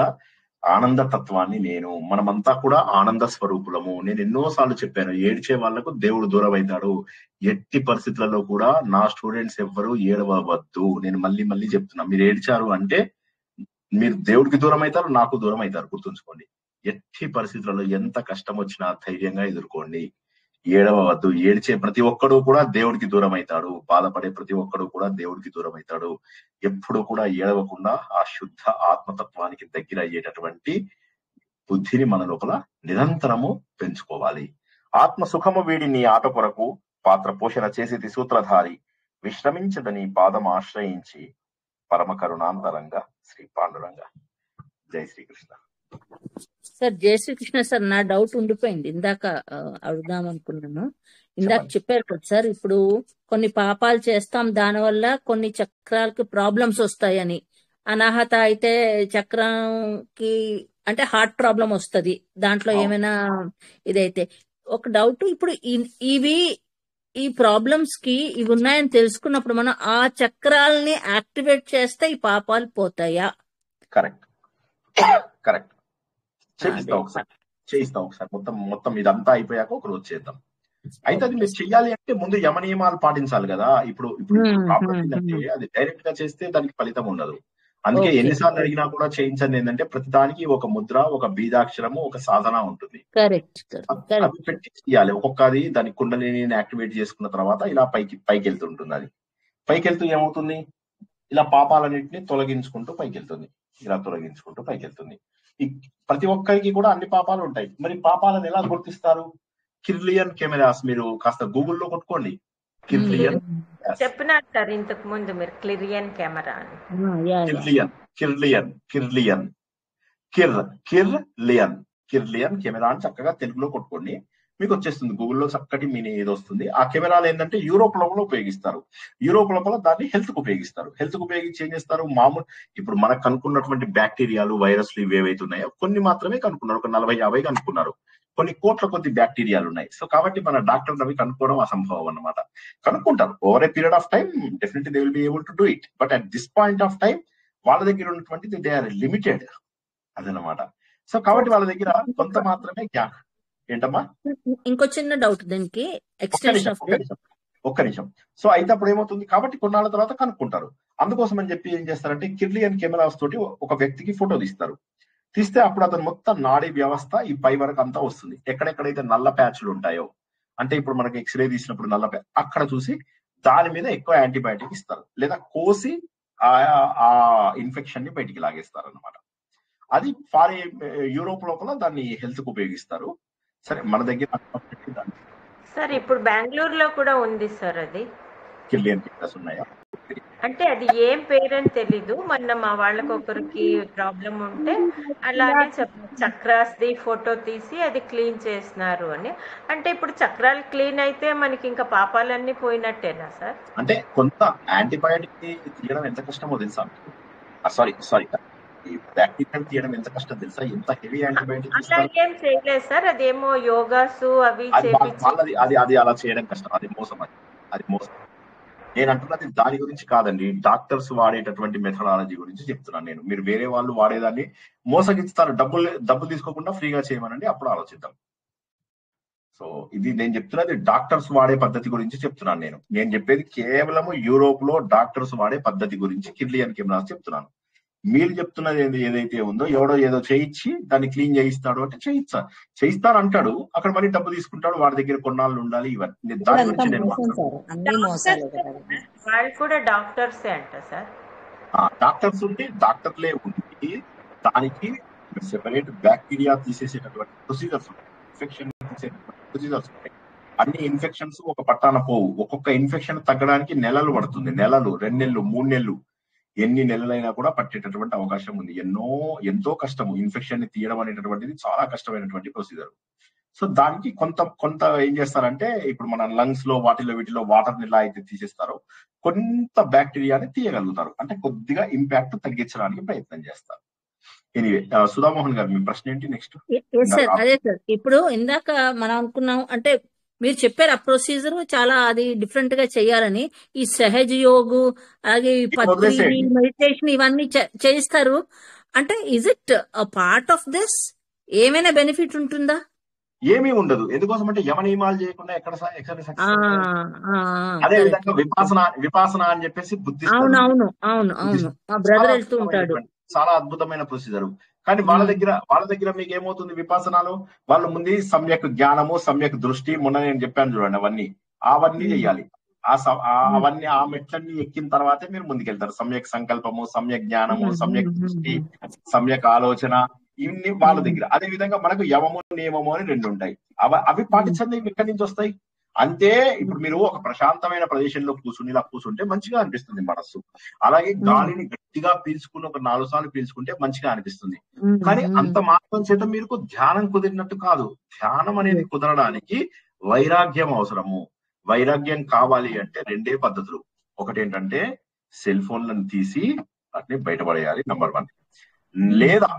ఆనంద తత్వాన్ని నేను. మనమంతా కూడా ఆనంద స్వరూపులము. నేను ఎన్నోసార్లు చెప్పాను, ఏడ్చే వాళ్లకు దేవుడు దూరం అవుతాడు. ఎట్టి పరిస్థితులలో కూడా నా స్టూడెంట్స్ ఎవ్వరూ ఏడవద్దు. నేను మళ్ళీ చెప్తున్నా, మీరు ఏడ్చారు అంటే మీరు దేవుడికి దూరం అవుతారు, నాకు దూరం అవుతారు. గుర్తుంచుకోండి. ఎట్టి పరిస్థితులలో ఎంత కష్టం వచ్చినా ధైర్యంగా ఎదుర్కోండి. ఏడవద్దు. ఏడ్చే ప్రతి ఒక్కడు కూడా దేవుడికి దూరం అవుతాడు. బాధపడే ప్రతి ఒక్కడు కూడా దేవుడికి దూరం అవుతాడు. ఎప్పుడు కూడా ఏడవకుండా ఆ శుద్ధ ఆత్మతత్వానికి దగ్గర అయ్యేటటువంటి బుద్ధిని మన లోపల నిరంతరము పెంచుకోవాలి. ఆత్మ సుఖము వీడి నీ ఆట కొరకు పాత్ర పోషణ చేసేది సూత్రధారి, విశ్రమించదని పాదం ఆశ్రయించి పరమ కరుణాంతరంగా శ్రీ పాండురంగ. జై శ్రీకృష్ణ. సార్ జై శ్రీకృష్ణ సార్, నా డౌట్ ఉండిపోయింది, ఇందాక అడుగుదాం అనుకున్నాను. ఇందాక చెప్పారు కదా సార్, ఇప్పుడు కొన్ని పాపాలు చేస్తాం, దానివల్ల కొన్ని చక్రాలకి ప్రాబ్లమ్స్ వస్తాయని. అనాహత అయితే చక్రంకి అంటే హార్ట్ ప్రాబ్లం వస్తుంది దాంట్లో ఏమైనా ఇదైతే. ఒక డౌట్, ఇప్పుడు ఈ ప్రాబ్లమ్స్ కి ఇవి ఉన్నాయని తెలుసుకున్నప్పుడు మనం ఆ చక్రాలని యాక్టివేట్ చేస్తే ఈ పాపాలు పోతాయా? Correct correct. చేయిస్తా ఒకసారి మొత్తం ఇదంతా అయిపోయాక ఒక రోజు చేద్దాం. అయితే అది మీరు చెయ్యాలి అంటే ముందు యమ నియమాలు పాటించాలి కదా. ఇప్పుడు ప్రాబ్లం ఏంటంటే అది డైరెక్ట్ గా చేస్తే దానికి ఫలితం ఉండదు. అందుకే ఎన్నిసార్లు అడిగినా కూడా చేయించండి ఏంటంటే ప్రతిదానికి ఒక ముద్ర, ఒక బీజాక్షరము, ఒక సాధన ఉంటుంది. అవి పెట్టి చేయాలి. ఒక్కొక్కది దాని కుండలిని యాక్టివేట్ చేసుకున్న తర్వాత ఇలా పైకి వెళ్తుంటుంది. అది పైకి వెళ్తూ ఏమవుతుంది, ఇలా పాపాలన్నింటినీ తొలగించుకుంటూ పైకి వెళ్తుంది. ఇలా తొలగించుకుంటూ పైకి వెళ్తుంది. ప్రతి ఒక్కరికి కూడా అన్ని పాపాలు ఉంటాయి. మరి పాపాలను ఎలా గుర్తిస్తారు? కిర్లియన్ కెమెరాస్ మీరు కాస్త గూగుల్లో కొట్టుకోండి. కిర్లియన్ చెప్పినారు సార్ ఇంతకు ముందు మీరు క్లిరియన్ కెమెరా అని. కిర్లియన్ కెమెరా అని చక్కగా తెలుగులో కొట్టుకోండి, మీకు వచ్చేస్తుంది. గూగుల్లో చక్కటి మీని ఏది వస్తుంది. ఆ కెమెరాలు ఏంటంటే యూరోప్ లోపల ఉపయోగిస్తారు. యూరోప్ లోపల దాన్ని హెల్త్ కు ఉపయోగిస్తారు. హెల్త్ కు ఉపయోగించి ఏం చేస్తారు, మామూలు ఇప్పుడు మనకు కనుక్కున్నటువంటి బ్యాక్టీరియాలు, వైరస్లు ఇవి ఏవైతే ఉన్నాయో కొన్ని మాత్రమే కనుక్కున్నారు. ఒక 40-50 కనుక్కున్నారు. కొన్ని కోట్ల కొద్ది బ్యాక్టీరియాలు ఉన్నాయి. సో కాబట్టి మన డాక్టర్లు అవి కనుక్కోవడం అసంభవం అన్నమాట. కనుక్కుంటారు over a period of time, definitely they will be able to do it. But at this point of time వాళ్ళ దగ్గర ఉన్నటువంటిది దే ఆర్ లిమిటెడ్ అదనమాట. సో కాబట్టి వాళ్ళ దగ్గర కొంత మాత్రమే జ్ఞానం. ఏంటమ్మా ఇంకో చిన్న డౌట్ దీనికి ఒక్క నిమిషం. సో అయితే అప్పుడు ఏమవుతుంది, కాబట్టి కొన్నాళ్ళ తర్వాత కనుక్కుంటారు. అందుకోసం అని చెప్పి ఏం చేస్తారంటే కిర్లియన్ కెమెరాస్ తోటి ఒక వ్యక్తికి ఫోటో తీస్తే అప్పుడు అతను మొత్తం నాడీ వ్యవస్థ ఈ పై వరకు అంతా వస్తుంది. ఎక్కడెక్కడైతే నల్ల ప్యాచ్లు ఉంటాయో, అంటే ఇప్పుడు మనకి ఎక్స్రే తీసినప్పుడు నల్ల ప్యాచ్ అక్కడ చూసి దాని మీద ఎక్కువ యాంటీబయాటిక్ ఇస్తారు, లేదా కోసి ఆ ఇన్ఫెక్షన్ ని బయటికి లాగేస్తారు అనమాట. అది యూరోప్ లోపల దాన్ని హెల్త్ కు ఉపయోగిస్తారు. సరే మన దగ్గర సార్ ఇప్పుడు బెంగళూరులో కూడా ఉంది సార్ అది కిర్లియన్ కెమెరాస్ ఉన్నాయా? అంటే అది ఏం పేరని తెలీదు. మొన్న మా వాళ్ళకి ఒకరికి ప్రాబ్లం ఉంటే అలానే చక్రాస్ది ఫోటో తీసి అది క్లీన్ చేస్తున్నారు అని. అంటే ఇప్పుడు చక్రాలు క్లీన్ అయితే మనకి ఇంకా పాపాలన్నీ పోయినట్టేనా సార్? అంటే కొంత యాంటీబయాటిక్ తీయడం ఎంత కష్టమో తెలుసా? సారీ ఈ బ్యాక్టీరియా తీయడం ఎంత కష్టం తెలుసా? ఎంత హెవీ యాంటీబయాటిక్ అలా ఏం చేయలేదు సార్. అదేమో యోగాసు అవి అది అలా చేయడం కష్టం. అది మోసం. నేను అంటున్నది దాని గురించి కాదండి, డాక్టర్స్ వాడేటటువంటి మెథడాలజీ గురించి చెప్తున్నాను నేను. మీరు వేరే వాళ్ళు వాడేదాన్ని మోసగిస్తారు, డబ్బులు తీసుకోకుండా ఫ్రీగా చేయమనండి, అప్పుడు ఆలోచిద్దాం. సో ఇది నేను చెప్తున్నది డాక్టర్స్ వాడే పద్ధతి గురించి చెప్తున్నాను. నేను చెప్పేది కేవలం యూరోప్ లో డాక్టర్స్ వాడే పద్ధతి గురించి కిర్లియన్ కెమెరాస్ చెప్తున్నాను. మీరు చెప్తున్నది ఏదైతే ఉందో, ఎవడో ఏదో చేయించి దాన్ని క్లీన్ చేయిస్తాడు అంటే చేయిస్తాను అంటాడు, అక్కడ మళ్ళీ డబ్బు తీసుకుంటాడు, వాడి దగ్గర కొన్నాళ్ళు ఉండాలి. ఇవన్నీ దాని గురించి నేను వాళ్ళు కూడా డాక్టర్సే అంట సార్. డాక్టర్స్ ఉండి డాక్టర్లే ఉండి దానికి సెపరేట్ బ్యాక్టీరియా తీసేసేటటువంటి ప్రొసీజర్స్ ఉంటాయి, ఇన్ఫెక్షన్ తీసేటటువంటి ప్రొసీజర్స్ ఉంటాయి. అన్ని ఇన్ఫెక్షన్స్ ఒక పట్టాన పోవు. ఒక్కొక్క ఇన్ఫెక్షన్ తగ్గడానికి నెలలు పడుతుంది. 2 నెలలు 3 నెలలు ఎన్ని నెలలైనా కూడా పట్టేటటువంటి అవకాశం ఉంది. ఎంతో కష్టము. ఇన్ఫెక్షన్ ని తీయడం అనేటటువంటిది చాలా కష్టమైనటువంటి ప్రొసీజర్. సో దానికి కొంత ఏం చేస్తారంటే, ఇప్పుడు మన లంగ్స్ లో వీటిలో వాటర్ ని ఎలా అయితే తీసేస్తారో కొంత బ్యాక్టీరియాని తీయగలుగుతారు. అంటే కొద్దిగా ఇంపాక్ట్ తగ్గించడానికి ప్రయత్నం చేస్తారు. ఎనీవే, సుధామోహన్ గారు మీ ప్రశ్న ఏంటి నెక్స్ట్? అదే సార్, ఇప్పుడు ఇందాక మనం అనుకున్నాం అంటే మీరు చెప్పారు ఆ ప్రొసీజర్ చాలా అది డిఫరెంట్ గా చేయాలని. ఈ సహజ యోగు అలాగే మెడిటేషన్ ఇవన్నీ చేయిస్తారు అంటే is it part of this? ఏమైనా బెనిఫిట్ ఉంటుందా? ఏమీ ఉండదు. ఎందుకోసం అంటే యమ నియమాలు చేయకుండా ఎక్కడ అదే విధంగా విపాసన అని చెప్పేసి బుద్ధి బ్రదర్ వెళ్తూ ఉంటాడు. చాలా అద్భుతమైన ప్రొసీజర్. కానీ వాళ్ళ దగ్గర మీకు ఏమవుతుంది, విపాసనాలు వాళ్ళు ముందు సమ్యక్ జ్ఞానము, సమ్యక్ దృష్టి, మొన్న నేను చెప్పాను చూడండి, అవన్నీ చెయ్యాలి. అవన్నీ ఆ మెట్లన్నీ ఎక్కిన తర్వాతే మీరు ముందుకెళ్తారు. సమ్యక్ సంకల్పము, సమ్యక్ జ్ఞానము, సమ్యక్ దృష్టి, సమ్యక్ ఆలోచన, ఇవన్నీ వాళ్ళ దగ్గర. అదే విధంగా మనకు యమము నియమము అని 2 ఉంటాయి. అవి పాటించండి, ఎక్కడి నుంచి వస్తాయి? అంతే. ఇప్పుడు మీరు ఒక ప్రశాంతమైన ప్రదేశంలో ఇలా కూర్చుంటే మంచిగా అనిపిస్తుంది మనస్సు. అలాగే గాలిని గట్టిగా పీల్చుకుని ఒక 4 సార్లు పీల్చుకుంటే మంచిగా అనిపిస్తుంది. కానీ అంత మాత్రం చేత మీకు ధ్యానం కుదిరినట్టు కాదు. ధ్యానం అనేది కుదరడానికి వైరాగ్యం అవసరము. వైరాగ్యం కావాలి అంటే 2 పద్ధతులు. ఒకటి ఏంటంటే సెల్ ఫోన్లను తీసి వాటిని బయటపడేయాలి. నంబర్ 1. లేదా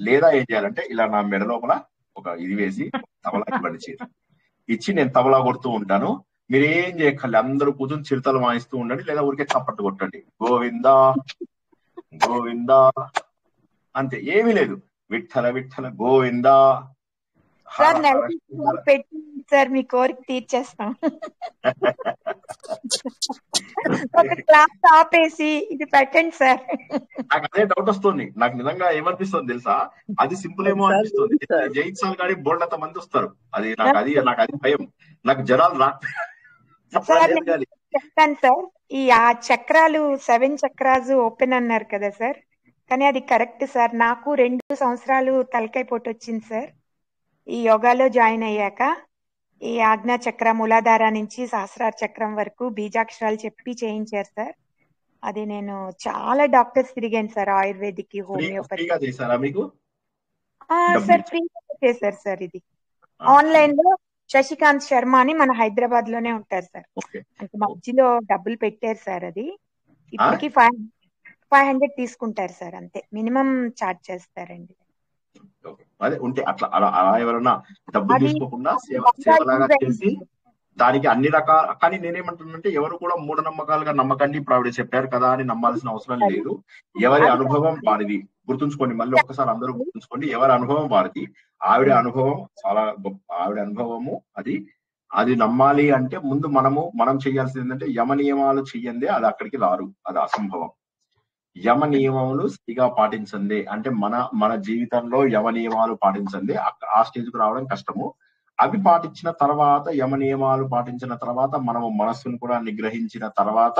లేదా ఏం చేయాలంటే ఇలా నా మెడ లోపల ఒక ఇది వేసి తబలా ఇవ్వండి, చేసి ఇచ్చి నేను తబలా కొడుతూ ఉంటాను. మీరు ఏం చేయక్కర్లే, అందరూ కూర్చొని చిరుతలు వాయిస్తూ ఉండండి, లేదా ఊరికే చప్పట్టు కొట్టండి, గోవిందా గోవిందా అంతే, ఏమీ లేదు. విఠల విఠల గోవిందా హర సార్ హర నెల పెట్టి సార్ మీ కోరిక తీర్చేస్తాం. ఒక క్లాస్ ఆపేసి ఇది పెట్టండి సార్. నాకు అదే డౌట్ వస్తుంది. నాకు నిజంగా ఏమనిపిస్తుంది తెలుసా, అది సింపుల్ ఏమో అనిపిస్తుంది. జైన్ సాల్ గాడి బోల్డంత మంది వస్తారు, అది నాకు అది భయం. నాకు జనాలు సార్ చెప్తాను సార్. ఆ చక్రాలు 7 చక్రాలు ఓపెన్ అన్నారు కదా సార్, కానీ అది కరెక్ట్ సార్. నాకు 2 సంవత్సరాలు తలకాయ పోటు వచ్చింది సార్ ఈ యోగాలో జాయిన్ అయ్యాక. ఈ ఆజ్ఞా చక్ర మూలాధార నుంచి సహస్రార చక్రం వరకు బీజాక్షరాలు చెప్పి చేయించారు సార్. అది నేను చాలా డాక్టర్స్ తిరిగాను సార్, ఆయుర్వేదిక్, హోమియోపతి. చేశారా మీకు? సార్ ఫ్రీగా చేశారు సార్. ఇది ఆన్లైన్ లో శశికాంత్ శర్మ అని మన హైదరాబాద్ లోనే ఉంటారు సార్. అంటే మధ్యలో డబ్బులు పెట్టారు సార్. అది ఇప్పటికి 500 తీసుకుంటారు సార్, అంతే మినిమం చార్జ్ చేస్తారండి. అదే ఉంటే అట్లా అలా ఎవరైనా డబ్బులు తీసుకోకుండా సేవలాగా చేసి దానికి అన్ని రకాల. కానీ నేనేమంటున్నానంటే ఎవరు కూడా మూఢనమ్మకాలుగా నమ్మకండి, ఇప్పుడు ఆవిడ చెప్పారు కదా అని నమ్మాల్సిన అవసరం లేదు. ఎవరి అనుభవం వారిది. గుర్తుంచుకోండి, మళ్ళీ ఒక్కసారి అందరూ గుర్తుంచుకోండి, ఎవరి అనుభవం వారిది. ఆవిడ అనుభవం చాలా గొప్ప, ఆవిడ అనుభవము అది నమ్మాలి అంటే ముందు మనం చేయాల్సింది ఏంటంటే యమ నియమాలు చెయ్యందే అది అక్కడికి రారు, అది అసంభవం. యమ నియమములు సరిగా పాటించండి అంటే మన జీవితంలో యమ నియమాలు పాటించండి ఆ స్టేజ్ కు రావడం కష్టము. అవి పాటించిన తర్వాత, యమ నియమాలు పాటించిన తర్వాత, మనము మనస్సును కూడా నిగ్రహించిన తర్వాత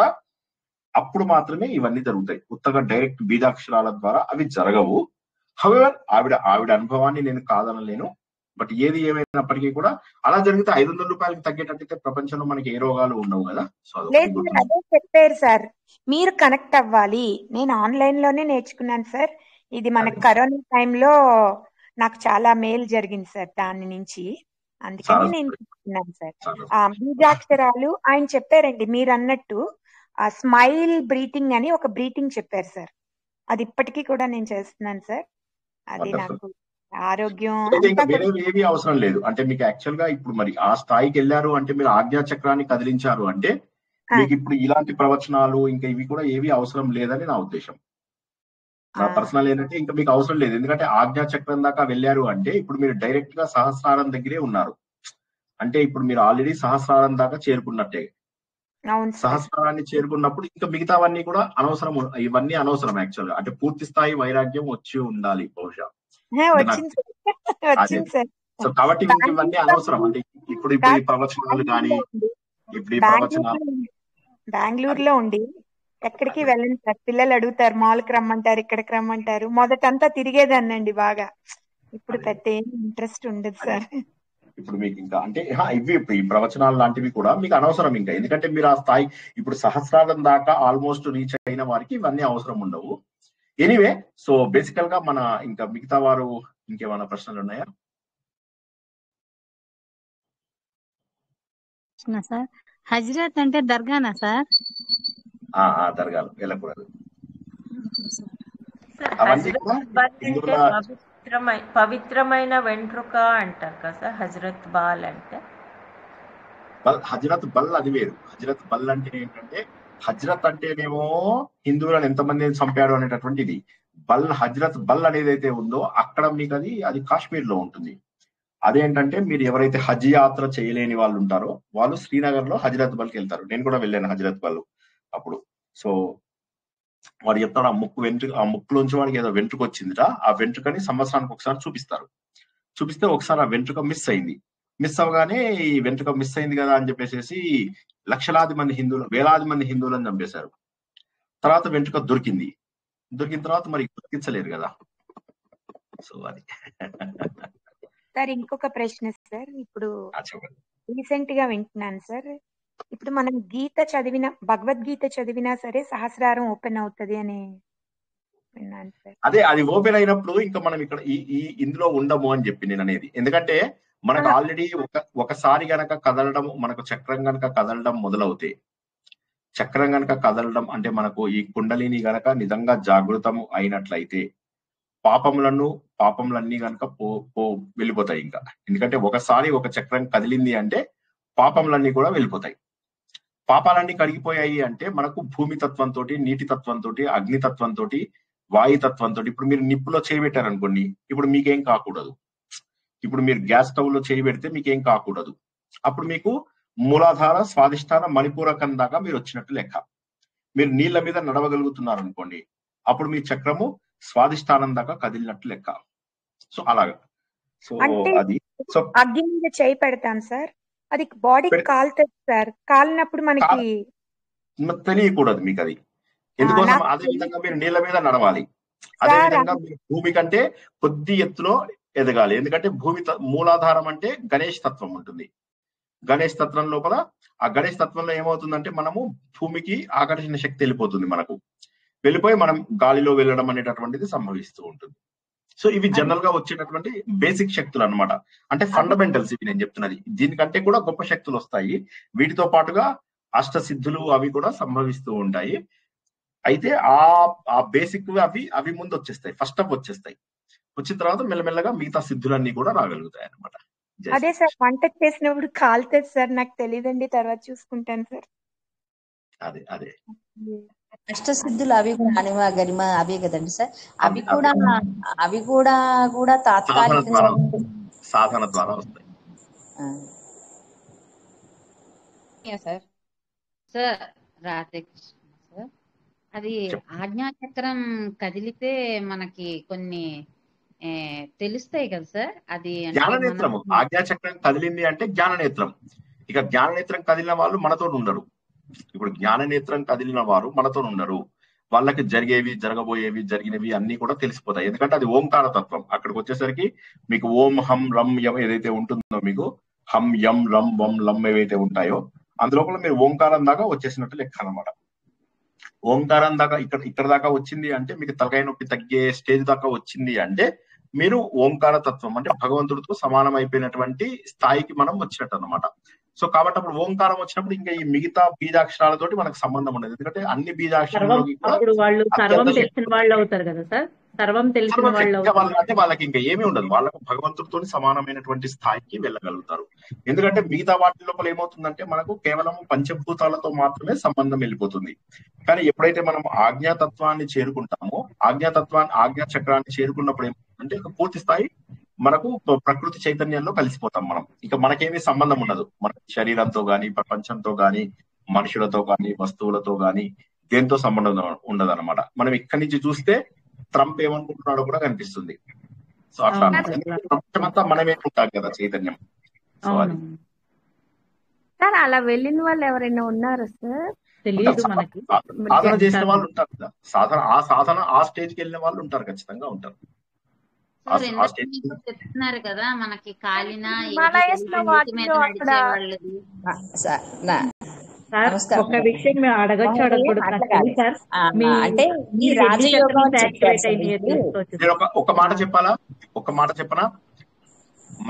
అప్పుడు మాత్రమే ఇవన్నీ జరుగుతాయి. ఉత్తగా డైరెక్ట్ బీజాక్షరాల ద్వారా అవి జరగవు. హవెవర్ ఆవిడ అనుభవాన్ని నేను కాదనలేను. బట్ ఏది ఏమైనప్పటికీ కూడా అలా జరిగితే 500 రూపాయలకి తగ్గేటట్టయితే ప్రపంచంలో మనకి ఏ రోగాలు ఉండవు కదా. సో అదే చెప్పారు సార్, మీరు కనెక్ట్ అవ్వాలి. నేను ఆన్లైన్ లోనే నేర్చుకున్నాను సార్. ఇది మనకి కరోనా టైంలో నాకు చాలా మేలు జరిగింది సార్ దాని నుంచి. అందుకని నేను చెప్తున్నాను సార్. బీజాక్షరాలు ఆయన చెప్పారండి, మీరు అన్నట్టు ఆ స్మైల్ బ్రీతింగ్ అని ఒక బ్రీతింగ్ చెప్పారు సార్. అది ఇప్పటికీ కూడా నేను చేస్తున్నాను సార్. అది నాకు ఆరోగ్యం ఏమీ అవసరం లేదు. అంటే మీకు యాక్చువల్ గా ఇప్పుడు మరి ఆ స్థాయికి వెళ్ళారు అంటే మీరు ఆజ్ఞా చక్రాన్ని కదిలించారు అంటే మీకు ఇప్పుడు ఇలాంటి ప్రవచనాలు ఇంకా ఇవి కూడా ఏవి అవసరం లేదని నా ఉద్దేశం. నా పర్సనల్ ఏంటంటే ఇంకా మీకు అవసరం లేదు. ఎందుకంటే ఆజ్ఞా చక్రం దాకా వెళ్ళారు అంటే ఇప్పుడు మీరు డైరెక్ట్ గా సహస్రారం దగ్గరే ఉన్నారు. అంటే ఇప్పుడు మీరు ఆల్రెడీ సహస్రారం దాకా చేరుకున్నట్టే. సహస్రారాన్ని చేరుకున్నప్పుడు ఇంకా మిగతావన్నీ కూడా అనవసరం. ఇవన్నీ అనవసరం యాక్చువల్ గా. అంటే పూర్తి స్థాయి వైరాగ్యం వచ్చి ఉండాలి బహుశా. సో కాబట్టి మీకు ఇవన్నీ అనవసరం. అంటే ఇప్పుడు ఈ ప్రవచనాలు కానీ ఇప్పుడు ఈ ప్రవచనాలు బెంగళూరులో ఉండి ఎక్కడికి వెళ్ళండి సార్. పిల్లలు అడుగుతారు, మాల్కి రమ్మంటారు, ఇక్కడికి రమ్మంటారు. మొదటంతా తిరిగేదాన్నండి బాగా. ఇప్పుడు పెద్ద ఏం ఇంట్రెస్ట్ ఉండదు సార్. ఇప్పుడు మీకు ఇంకా అంటే ఇవి ఈ ప్రవచనాలు లాంటివి కూడా మీకు అనవసరం ఇంకా. ఎందుకంటే మీరు ఆ స్థాయి ఇప్పుడు సహస్రారం దాకా ఆల్మోస్ట్ రీచ్ అయిన వారికి ఇవన్నీ అవసరం ఉండవు. ఎనీవే, సో బేసికల్ గా మన ఇంకా మిగతా వారు ఇంకేమైనా ప్రశ్నలు ఉన్నాయా? సార్ హజ్రత్ అంటే దర్గానా సార్? దర్గాలు వెళ్ళకూడదు. పవిత్రమైన వెంట్రుక అంటారు కదా సార్ హజ్రత్ బాల్ అంటే. హజ్రత్ బల్ అది వేరు. హజ్రత్ బల్ అంటే ఏంటంటే హజ్రత్ అంటేనేమో హిందువులను ఎంతమంది చంపాడు అనేటటువంటి ఇది. హజ్రత్ బల్ అనేది అయితే ఉందో అక్కడ మీకు అది కాశ్మీర్ లో ఉంటుంది. అదేంటంటే మీరు ఎవరైతే హజ్ యాత్ర చేయలేని వాళ్ళు ఉంటారో వాళ్ళు శ్రీనగర్ లో హజ్రత్ బల్కి వెళ్తారు. నేను కూడా వెళ్ళాను హజ్రత్ బల్ అప్పుడు. సో వాడు చెప్తాడు ఆ ముక్కులోంచి వాడికి ఏదో వెంట్రుక వచ్చిందిట. ఆ వెంట్రుకని సంవత్సరానికి ఒకసారి చూపిస్తారు. చూపిస్తే ఒకసారి ఆ వెంట్రుక మిస్ అయింది. మిస్ అవగానే ఈ వెంట్రుక మిస్ అయింది కదా అని చెప్పేసి లక్షలాది మంది వేలాది మంది హిందువులను చంపేశారు. తర్వాత వెంట్రుక దొరికింది. దొరికిన తర్వాత మరి గుర్తించలేరు కదా. సో అది సార్ ఇంకొక ప్రశ్న సార్. ఇప్పుడు రీసెంట్ గా వింటున్నాను సార్, ఇప్పుడు మనం భగవద్గీత చదివినా సరే సహస్రారం ఓపెన్ అవుతుంది అని విన్నాను సార్. అదే అది ఓపెన్ అయినప్పుడు ఇంకా మనం ఇక్కడ ఇందులో ఉండము అని చెప్పి నేను అనేది. ఎందుకంటే మనకు ఆల్రెడీ ఒకసారి గనక కదలడం, మనకు చక్రం గనక కదలడం మొదలవుతే, చక్రం గనక కదలడం అంటే మనకు ఈ కుండలిని గనక నిజంగా జాగృతము అయినట్లయితే పాపములన్నీ గనక వెళ్ళిపోతాయి ఇంకా. ఎందుకంటే ఒకసారి ఒక చక్రం కదిలింది అంటే పాపములన్నీ కూడా వెళ్ళిపోతాయి. పాపాలన్నీ కడిగిపోయాయి అంటే మనకు భూమి తత్వంతో, నీటి తత్వంతో, అగ్ని తత్వంతో, వాయుతత్వంతో. ఇప్పుడు మీరు నిప్పులో చేయబెట్టారనుకోండి, ఇప్పుడు మీకేం కాకూడదు. ఇప్పుడు మీరు గ్యాస్ స్టవ్ లో చేయబెడితే మీకేం కాకూడదు. అప్పుడు మీకు మూలాధార, స్వాధిష్టాన, మణిపూరకం దాకా మీరు వచ్చినట్టు లెక్క. మీరు నీళ్ల మీద నడవగలుగుతున్నారు అనుకోండి, అప్పుడు మీ చక్రము స్వాధిష్టానం దాకా కదిలినట్టు లెక్క. సో అలాగా. సో అంటే అది సో అగ్గి మీద చేయి పెడతాం సార్, అది బాడీకి కాలుతుంది సార్. కాలినప్పుడు మనకి తెలియకూడదు మీకు అది. ఎందుకోసం? నాకు అదే విధంగా మీరు నీళ్ల మీద నడవాలి. అదే సార్ విధంగా మీరు భూమి కంటే కొద్ది ఎత్తులో ఎదగాలి. ఎందుకంటే భూమి మూలాధారం అంటే గణేష్ తత్వం ఉంటుంది. గణేష్ తత్వం లోపల ఆ గణేష్ తత్వంలో ఏమవుతుందంటే మనము భూమికి ఆకర్షణ శక్తి వెళ్ళిపోతుంది. మనకు వెళ్ళిపోయి మనం గాలిలో వెళ్ళడం అనేటటువంటిది సంభవిస్తూ ఉంటుంది. సో ఇవి జనరల్ గా వచ్చేటటువంటి బేసిక్ శక్తులు అన్నమాట. అంటే ఫండమెంటల్స్ ఇవి నేను చెప్తున్నది. దీనికంటే కూడా గొప్ప శక్తులు వస్తాయి. వీటితో పాటుగా అష్టసిద్ధులు అవి కూడా సంభవిస్తూ ఉంటాయి. అయితే ఆ బేసిక్ అవి ముందు వచ్చేస్తాయి, ఫస్ట్ అప్ వచ్చేస్తాయి. వచ్చిన తర్వాత మెల్లమెల్లగా మిగతా సిద్ధులన్నీ కూడా రాగలుగుతాయి అనమాట. అదే సార్, వంట చేసినప్పుడు కాలుతుంది సార్. నాకు తెలియదండి, తర్వాత చూసుకుంటాను సార్. అదే అదే అష్టసిద్ధులు అవి కూడా అనిమ గరిమ అవే కదండి సార్. అవి అవి అవి కూడా సాధన తాత్కాలికంగా ద్వారా సాధన ద్వారా వస్తాయి. సార్ సార్ రాధాకృష్ణ సార్, అది ఆజ్ఞాచక్రం కదిలితే మనకి కొన్ని తెలుస్తాయి కదా సార్. అది అంటే జ్ఞాననేత్రము ఆజ్ఞాచక్రం కదిలింది అంటే జ్ఞాననేత్రం. ఇక జ్ఞాననేత్రం కదిలిన వాళ్ళు మనతో ఉండరు. ఇప్పుడు జ్ఞాననేత్రం కదిలిన వారు మనతో ఉండరు. వాళ్ళకి జరిగేవి, జరగబోయేవి, జరిగినవి అన్ని కూడా తెలిసిపోతాయి. ఎందుకంటే అది ఓంకార తత్వం. అక్కడికి వచ్చేసరికి మీకు ఓం హం రం యం ఏదైతే ఉంటుందో, మీకు హం యం రం వం లం ఏవైతే ఉంటాయో అందులోపల మీరు ఓంకారం దాకా వచ్చేసినట్టు లెక్క అనమాట. ఓంకారం దాకా ఇక్కడ దాకా వచ్చింది అంటే మీకు తలకాయ నొప్పి తగ్గే స్టేజ్ దాకా వచ్చింది అంటే మీరు ఓంకార తత్వం అంటే భగవంతుడితో సమానం అయిపోయినటువంటి స్థాయికి మనం వచ్చినట్టు అనమాట. సో కాబట్టి అప్పుడు ఓంకారం వచ్చినప్పుడు ఇంకా ఈ మిగతా బీజాక్షరాలతోటి మనకు సంబంధం ఉండదు. ఎందుకంటే అన్ని బీజాక్షరాలకి కూడా అప్పుడు వాళ్ళు సర్వం అత్యంత తెలిసిన వాళ్ళు అవుతారు కదా సార్. సర్వం తెలిసిన వాళ్ళు అవుతారు. అంటే వాళ్ళకి ఇంకా ఏమీ ఉండదు. వాళ్ళకు భగవంతుడితో సమానమైనటువంటి స్థాయికి వెళ్ళగలుగుతారు. ఎందుకంటే మిగతా వాటి లోపల ఏమవుతుందంటే మనకు కేవలం పంచభూతాలతో మాత్రమే సంబంధం వెళ్ళిపోతుంది. కానీ ఎప్పుడైతే మనం ఆజ్ఞాతత్వాన్ని చేరుకుంటామో, ఆజ్ఞా చక్రాన్ని చేరుకున్నప్పుడు ఏమంటే పూర్తి స్థాయి మనకు ప్రకృతి చైతన్యంలో కలిసిపోతాం మనం. ఇక మనకేమీ సంబంధం ఉండదు. మన శరీరంతో గాని, ప్రపంచంతో గాని, మనుషులతో గాని, వస్తువులతో గాని దేంతో సంబంధం ఉండదు అనమాట. మనం ఇక్కడి నుంచి చూస్తే ట్రంప్ ఏమనుకుంటున్నాడో కూడా కనిపిస్తుంది. సో అట్లా అన్నమాట. ప్రపంచమంతా మనమే ఉంటాం కదా చైతన్యం. సో అది సార్ అలా వెళ్ళిన వాళ్ళు ఎవరైనా ఉన్నారా సార్? తెలియదు మనకి. సాధన చేసిన వాళ్ళు ఉంటారు కదా. సాధన ఆ స్టేజ్కి వెళ్ళిన వాళ్ళు ఉంటారు, ఖచ్చితంగా ఉంటారు. సార్ ఎందుకు మీకు చెప్తున్నారు కదా, మనకి కాలిన హిమాలయస్ లో వాటిలో అక్కడ సార్ ఒక విషయం మేము అడగొచ్చు అడగకూడదు సార్. అంటే ఈ రాజయోగం నేను ఒక మాట చెప్పాలా? ఒక మాట చెప్పనా?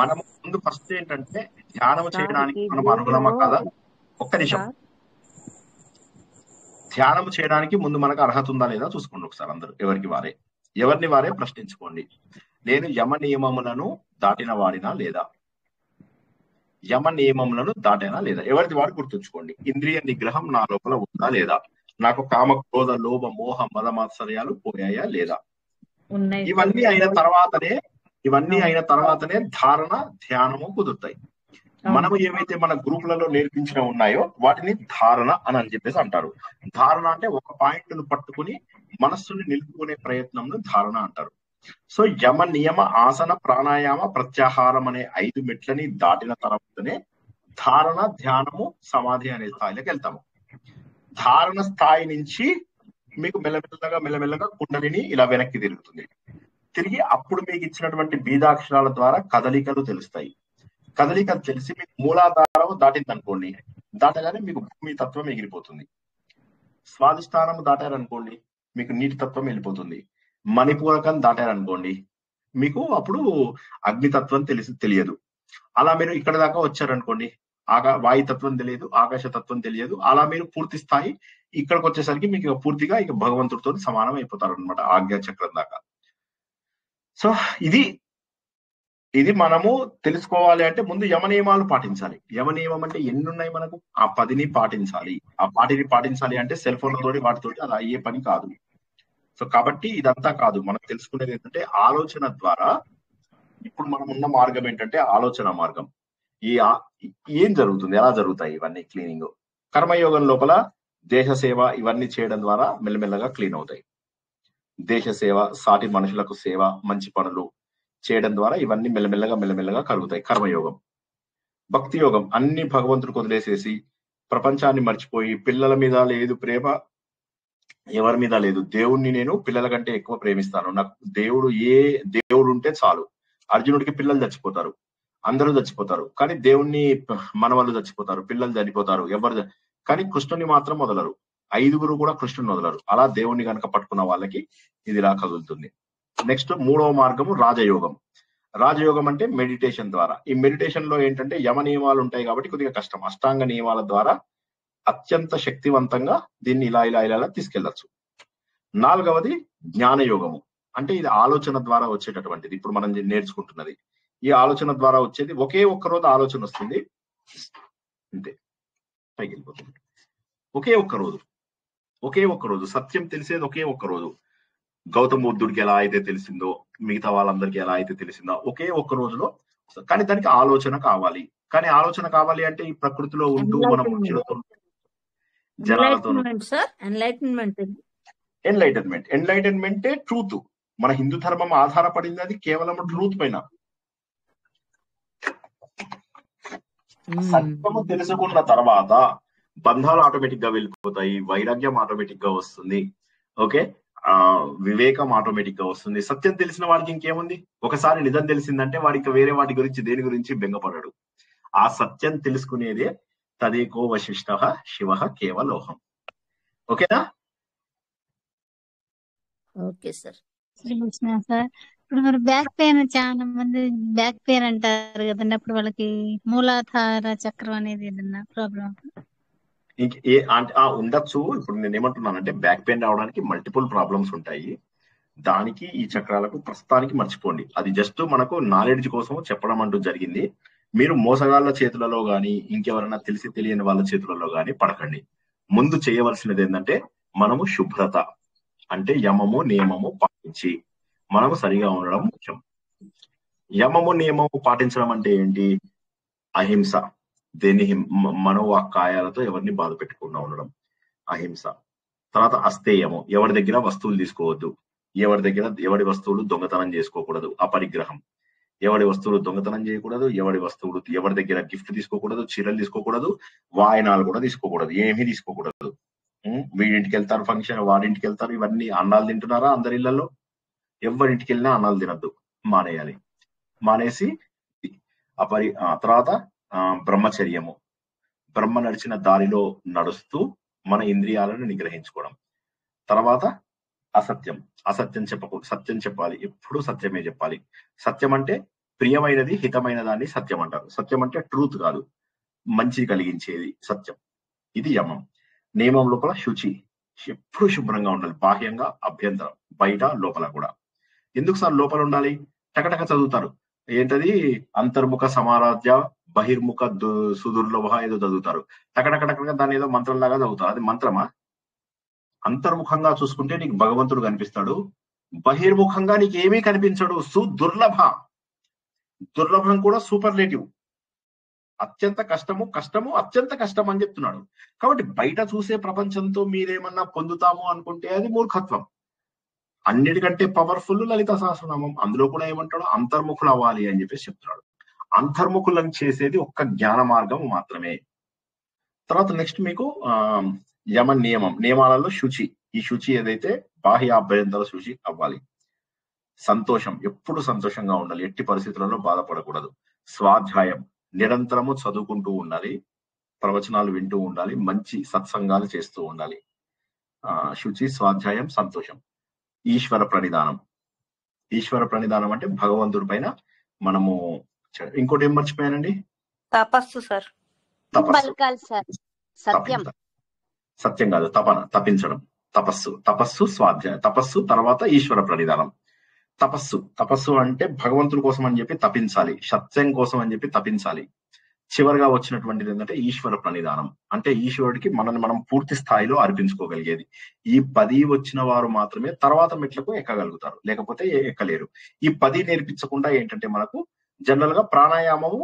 మనం ముందు ఫస్ట్ ఏంటంటే ధ్యానం చేయడానికి మనం అర్హులమా కాదా? ఒక్క నిమిషం. ధ్యానం చేయడానికి ముందు మనకు అర్హత ఉందా లేదా చూసుకోండి ఒకసారి. అందరూ ఎవరిని వారే ప్రశ్నించుకోండి. నేను యమ నియమములను దాటిన వాడినా లేదా? యమ నియమములను దాటేనా లేదా? ఎవరిది వాడు గుర్తుంచుకోండి. ఇంద్రియ నిగ్రహం నా లోపల ఉందా లేదా? నాకు కామ క్రోధ లోభ మోహ మద మాత్సర్యాలు పోయాయా లేదా? ఇవన్నీ అయిన తర్వాతనే ధారణ ధ్యానము కుదురుతాయి. మనము ఏవైతే మన గ్రూపులలో నేర్పించిన ఉన్నాయో వాటిని ధారణ అని చెప్పేసి అంటారు. ధారణ అంటే ఒక పాయింట్ ను పట్టుకుని మనస్సుని నిలుపుకునే ప్రయత్నంను ధారణ అంటారు. సో యమ నియమ ఆసన ప్రాణాయామ ప్రత్యాహారం అనే 5 మెట్లని దాటిన తర్వాతనే ధారణ ధ్యానము సమాధి అనే స్థాయిలోకి వెళ్తాము. ధారణ స్థాయి నుంచి మీకు మెల్లమెల్లగా కుండలిని ఇలా వెనక్కి తిరిగి అప్పుడు మీకు ఇచ్చినటువంటి బీజాక్షరాల ద్వారా కదలికలు తెలుస్తాయి. కదలికలు తెలిసి మీకు మూలాధారం దాటింది అనుకోండి, దాటగానే మీకు భూమి తత్వం ఎగిరిపోతుంది. స్వాధిష్టానం దాటారనుకోండి, మీకు నీటి తత్వం వెళ్ళిపోతుంది. మణిపూరకం దాటారనుకోండి, మీకు అప్పుడు అగ్నితత్వం తెలియదు. అలా మీరు ఇక్కడ దాకా వచ్చారనుకోండి, వాయుతత్వం తెలియదు, ఆకాశతత్వం తెలియదు. అలా మీరు పూర్తి స్థాయి ఇక్కడికి వచ్చేసరికి మీకు పూర్తిగా ఇక భగవంతుడితో సమానం అయిపోతారు అనమాట ఆజ్ఞా చక్రం దాకా. సో ఇది మనము తెలుసుకోవాలి అంటే ముందు యమ నియమాలు పాటించాలి. యమ నియమం అంటే ఎన్ని ఉన్నాయి మనకు? ఆ 10ని పాటించాలి. ఆ 10ని పాటించాలి అంటే సెల్ ఫోన్లతోటి వాటితోటి అది అయ్యే పని కాదు. సో కాబట్టి ఇదంతా కాదు, మనం తెలుసుకునేది ఏంటంటే ఆలోచన ద్వారా. ఇప్పుడు మనం ఉన్న మార్గం ఏంటంటే ఆలోచన మార్గం. ఏం జరుగుతుంది, ఎలా జరుగుతాయి ఇవన్నీ క్లీనింగ్? కర్మయోగం లోపల దేశ సేవ ఇవన్నీ చేయడం ద్వారా మెల్లమెల్లగా క్లీన్ అవుతాయి. దేశ సేవ, సాటి మనుషులకు సేవ, మంచి పనులు చేయడం ద్వారా ఇవన్నీ మెల్లమెల్లగా కలుగుతాయి. కర్మయోగం. భక్తి యోగం అన్ని భగవంతుడికి వదిలేసేసి ప్రపంచాన్ని మర్చిపోయి, పిల్లల మీద లేదు ప్రేమ, ఎవరి మీద లేదు, దేవుణ్ణి నేను పిల్లల కంటే ఎక్కువ ప్రేమిస్తాను, నాకు దేవుడు ఉంటే చాలు. అర్జునుడికి పిల్లలు చచ్చిపోతారు, అందరూ చచ్చిపోతారు, కానీ దేవుణ్ణి మనవాళ్ళు చచ్చిపోతారు, పిల్లలు చనిపోతారు, కానీ కృష్ణుని మాత్రం వదలరు. 5 కూడా కృష్ణుని వదలరు. అలా దేవుణ్ణి కనుక పట్టుకున్న వాళ్ళకి ఇది ఇలా కదులుతుంది. నెక్స్ట్ 3వ మార్గము రాజయోగం. రాజయోగం అంటే మెడిటేషన్ ద్వారా. ఈ మెడిటేషన్ లో ఏంటంటే యమ నియమాలు ఉంటాయి కాబట్టి కొద్దిగా కష్టం. అష్టాంగ నియమాల ద్వారా అత్యంత శక్తివంతంగా దీన్ని ఇలా తీసుకెళ్లొచ్చు. 4వది జ్ఞానయోగము. అంటే ఇది ఆలోచన ద్వారా వచ్చేటటువంటిది. ఇప్పుడు మనం నేర్చుకుంటున్నది ఈ ఆలోచన ద్వారా వచ్చేది. ఒకే ఒక్క రోజు ఆలోచన వస్తుంది, అంతే, పైకి వెళ్ళిపోతుంది. ఒకే ఒక్క రోజు సత్యం తెలిసేది ఒకే ఒక్క రోజు. గౌతమ బుద్ధుడికి ఎలా అయితే తెలిసిందో, మిగతా వాళ్ళందరికీ ఎలా అయితే తెలిసిందో ఒకే ఒక్క రోజులో. కానీ దానికి ఆలోచన కావాలి. కానీ ఆలోచన కావాలి అంటే ఈ ప్రకృతిలో ఉంటూ మనం మనుషులతో జనాలతో ఎన్లైటన్మెంటే ట్రూత్. మన హిందూ ధర్మం ఆధారపడింది అది కేవలం ట్రూత్ పైన. సత్యము తెలుసుకున్న తర్వాత బంధాలు ఆటోమేటిక్ గా వెళ్ళిపోతాయి, వైరాగ్యం ఆటోమేటిక్ గా వస్తుంది, ఓకే, వివేకం ఆటోమేటిక్ గా వస్తుంది. సత్యం తెలిసిన వాడికి ఇంకేముంది? ఒకసారి నిజం తెలిసిందంటే వాడికి వేరే వాటి గురించి దేని గురించి బెంగపడడు. ఆ సత్యం తెలుసుకునేదే తదేకో వశిష్ఠ శివ కేవలోహం. ఓకేనా? Okay sir. సార్ ఇప్పుడు మరి బ్యాక్ పెయిన్, చాలా మంది బ్యాక్ పెయిన్ అంటారు కదండి, అప్పుడు వాళ్ళకి మూలాధార చక్రం అనేది ఏదన్నా ప్రాబ్లం ఉండొచ్చు. ఇప్పుడు నేను ఏమంటున్నానంటే బ్యాక్ పెయిన్ రావడానికి మల్టిపుల్ ప్రాబ్లమ్స్ ఉంటాయి. దానికి ఈ చక్రాలకు ప్రస్తుతానికి మర్చిపోండి. అది జస్ట్ మనకు నాలెడ్జ్ కోసం చెప్పడం అంటూ జరిగింది. మీరు మోసగాళ్ళ చేతులలో గాని ఇంకెవరైనా తెలిసి తెలియని వాళ్ళ చేతులలో గాని పడకండి. ముందు చేయవలసినది ఏంటంటే మనము శుభ్రత, అంటే యమము నియమము పాటించి మనము సరిగా ఉండడం ముఖ్యం. యమము నియమము పాటించడం అంటే ఏంటి? అహింస, దేని మనోవాక్కాయాలతో ఎవరిని బాధ పెట్టకుండా ఉండడం, అహింస. తర్వాత అస్తేయము, ఎవరి దగ్గర వస్తువులు తీసుకోవద్దు, ఎవరి వస్తువులు దొంగతనం చేసుకోకూడదు, అపరిగ్రహం, ఎవడి వస్తువులు దొంగతనం చేయకూడదు, ఎవరి దగ్గర గిఫ్ట్ తీసుకోకూడదు, చీరలు తీసుకోకూడదు, వాయినాలు కూడా తీసుకోకూడదు, ఏమీ తీసుకోకూడదు. వీడింటికి వెళ్తారు ఫంక్షన్, వాడింటికి వెళ్తారు, ఇవన్నీ అన్నాలు తింటున్నారా అందరి ఇళ్లలో? ఎవరింటికి వెళ్ళినా అన్నాలు తినద్దు, మానేయాలి. మానేసి తర్వాత బ్రహ్మచర్యము, బ్రహ్మ నడిచిన దారిలో నడుస్తూ మన ఇంద్రియాలను నిగ్రహించుకోవడం. తర్వాత అసత్యం చెప్పకూడదు, సత్యం చెప్పాలి, ఎప్పుడు సత్యమే చెప్పాలి. సత్యం అంటే ప్రియమైనది, హితమైన దాన్ని సత్యం అంటారు. సత్యం అంటే ట్రూత్ కాదు, మంచి కలిగించేది సత్యం. ఇది యమం. నియమం లోపల శుచి, ఎప్పుడు శుభ్రంగా ఉండాలి, బాహ్యంగా అభ్యంతరం, బయట లోపల కూడా. ఎందుకు సార్ లోపల ఉండాలి? టకటక చదువుతారు, ఏంటది అంతర్ముఖ సమారాధ్య బహిర్ముఖ సుదుర్లభ ఏదో చదువుతారు, టకటకటక దాన్ని ఏదో మంత్రం లాగా చదువుతారు. అది మంత్రమా? అంతర్ముఖంగా చూసుకుంటే నీకు భగవంతుడు కనిపిస్తాడు, బహిర్ముఖంగా నీకు ఏమీ కనిపించడు. దుర్లభం కూడా సూపర్లేటివ్. అత్యంత కష్టము అత్యంత కష్టం అని చెప్తున్నాడు. కాబట్టి బయట చూసే ప్రపంచంతో మీరేమన్నా పొందుతాము అనుకుంటే అది మూర్ఖత్వం. అన్నిటికంటే పవర్ఫుల్ లలిత సహస్రనామం, అందులో కూడా ఏమంటాడు? అంతర్ముఖులు అవ్వాలి అని చెప్పేసి చెప్తున్నాడు. అంతర్ముఖులను చేసేది ఒక్క జ్ఞాన మార్గం మాత్రమే. తర్వాత నెక్స్ట్ మీకు యమ నియమాలలో శుచి. ఈ శుచి ఏదైతే బాహ్య అభ్యంతర శుచి అవ్వాలి. సంతోషం, ఎప్పుడు సంతోషంగా ఉండాలి, ఎట్టి పరిస్థితులలో బాధపడకూడదు. స్వాధ్యాయం, నిరంతరము చదువుకుంటూ ఉండాలి, ప్రవచనాలు వింటూ ఉండాలి, మంచి సత్సంగాలు చేస్తూ ఉండాలి. శుచి, స్వాధ్యాయం, సంతోషం. ఈశ్వర ప్రణిధానం అంటే భగవంతుడి పైన మనము. ఇంకోటి ఏం మర్చిపోయానండి? తపస్సు సార్. తపస్సు, పలకాలి సార్, సత్యం. సత్యం కాదు, తపన, తపించడం. తపస్సు స్వాధ్యాయం. తపస్సు తర్వాత ఈశ్వర ప్రణిధానం. తపస్సు అంటే భగవంతుడి కోసం అని చెప్పి తపించాలి, సత్యం కోసం అని చెప్పి తపించాలి. చివరిగా వచ్చినటువంటిది ఏంటంటే ఈశ్వర ప్రణిధానం, అంటే ఈశ్వరుడికి మనల్ని మనం పూర్తి స్థాయిలో అర్పించుకోగలిగేది. ఈ 10 వచ్చిన వారు మాత్రమే తర్వాత మెట్లకు ఎక్కగలుగుతారు, లేకపోతే ఎక్కలేరు. ఈ 10 నేర్పించకుండా ఏంటంటే మనకు జనరల్ గా ప్రాణాయామము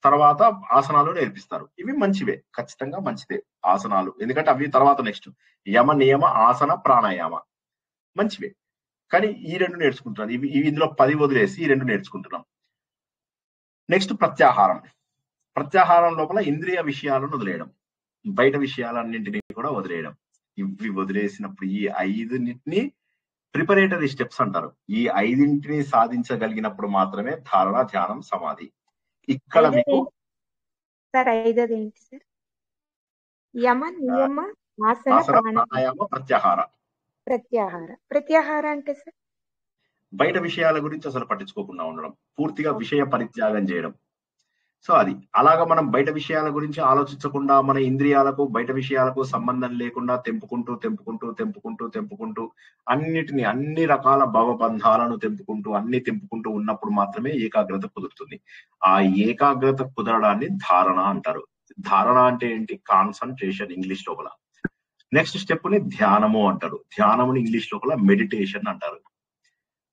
తర్వాత ఆసనాలు నేర్పిస్తారు. ఇవి మంచివే, ఖచ్చితంగా మంచిదే ఆసనాలు, ఎందుకంటే అవి తర్వాత నెక్స్ట్ యమ నియమ ఆసన ప్రాణాయామ మంచివే. కానీ ఈ 2 నేర్చుకుంటున్నాం. ఇవి ఇందులో 10 వదిలేసి ఈ 2 నేర్చుకుంటున్నాం. నెక్స్ట్ ప్రత్యాహారం లోపల ఇంద్రియ విషయాలను వదిలేయడం, బయట విషయాలన్నింటినీ కూడా వదిలేయడం. ఇవి వదిలేసినప్పుడు ఈ 5 ప్రిపరేటరీ స్టెప్స్ అంటారు. ఈ 5 సాధించగలిగినప్పుడు మాత్రమే ధారణ, ధ్యానం, సమాధి. ఇక్కడ మీకు సార్ 5ది ఏంటి సార్? యమ నియమ ఆసన ఆసన ప్రాణాయామ ప్రత్యాహార అంటే సార్ బయట విషయాల గురించి అసలు పట్టించుకోకుండా ఉండడం, పూర్తిగా విషయ పరిత్యాగం చేయడం. సో అది అలాగా మనం బయట విషయాల గురించి ఆలోచించకుండా మన ఇంద్రియాలకు బయట విషయాలకు సంబంధం లేకుండా తెంపుకుంటూ అన్ని రకాల భవబంధాలను తెంపుకుంటూ ఉన్నప్పుడు మాత్రమే ఏకాగ్రత కుదురుతుంది. ఆ ఏకాగ్రత కుదరడాన్ని ధారణ అంటారు. ధారణ అంటే ఏంటి? కాన్సన్ట్రేషన్ ఇంగ్లీష్ లోపల. నెక్స్ట్ స్టెప్ ని ధ్యానము అంటారు. ధ్యానముని ఇంగ్లీష్ లోపల మెడిటేషన్ అంటారు.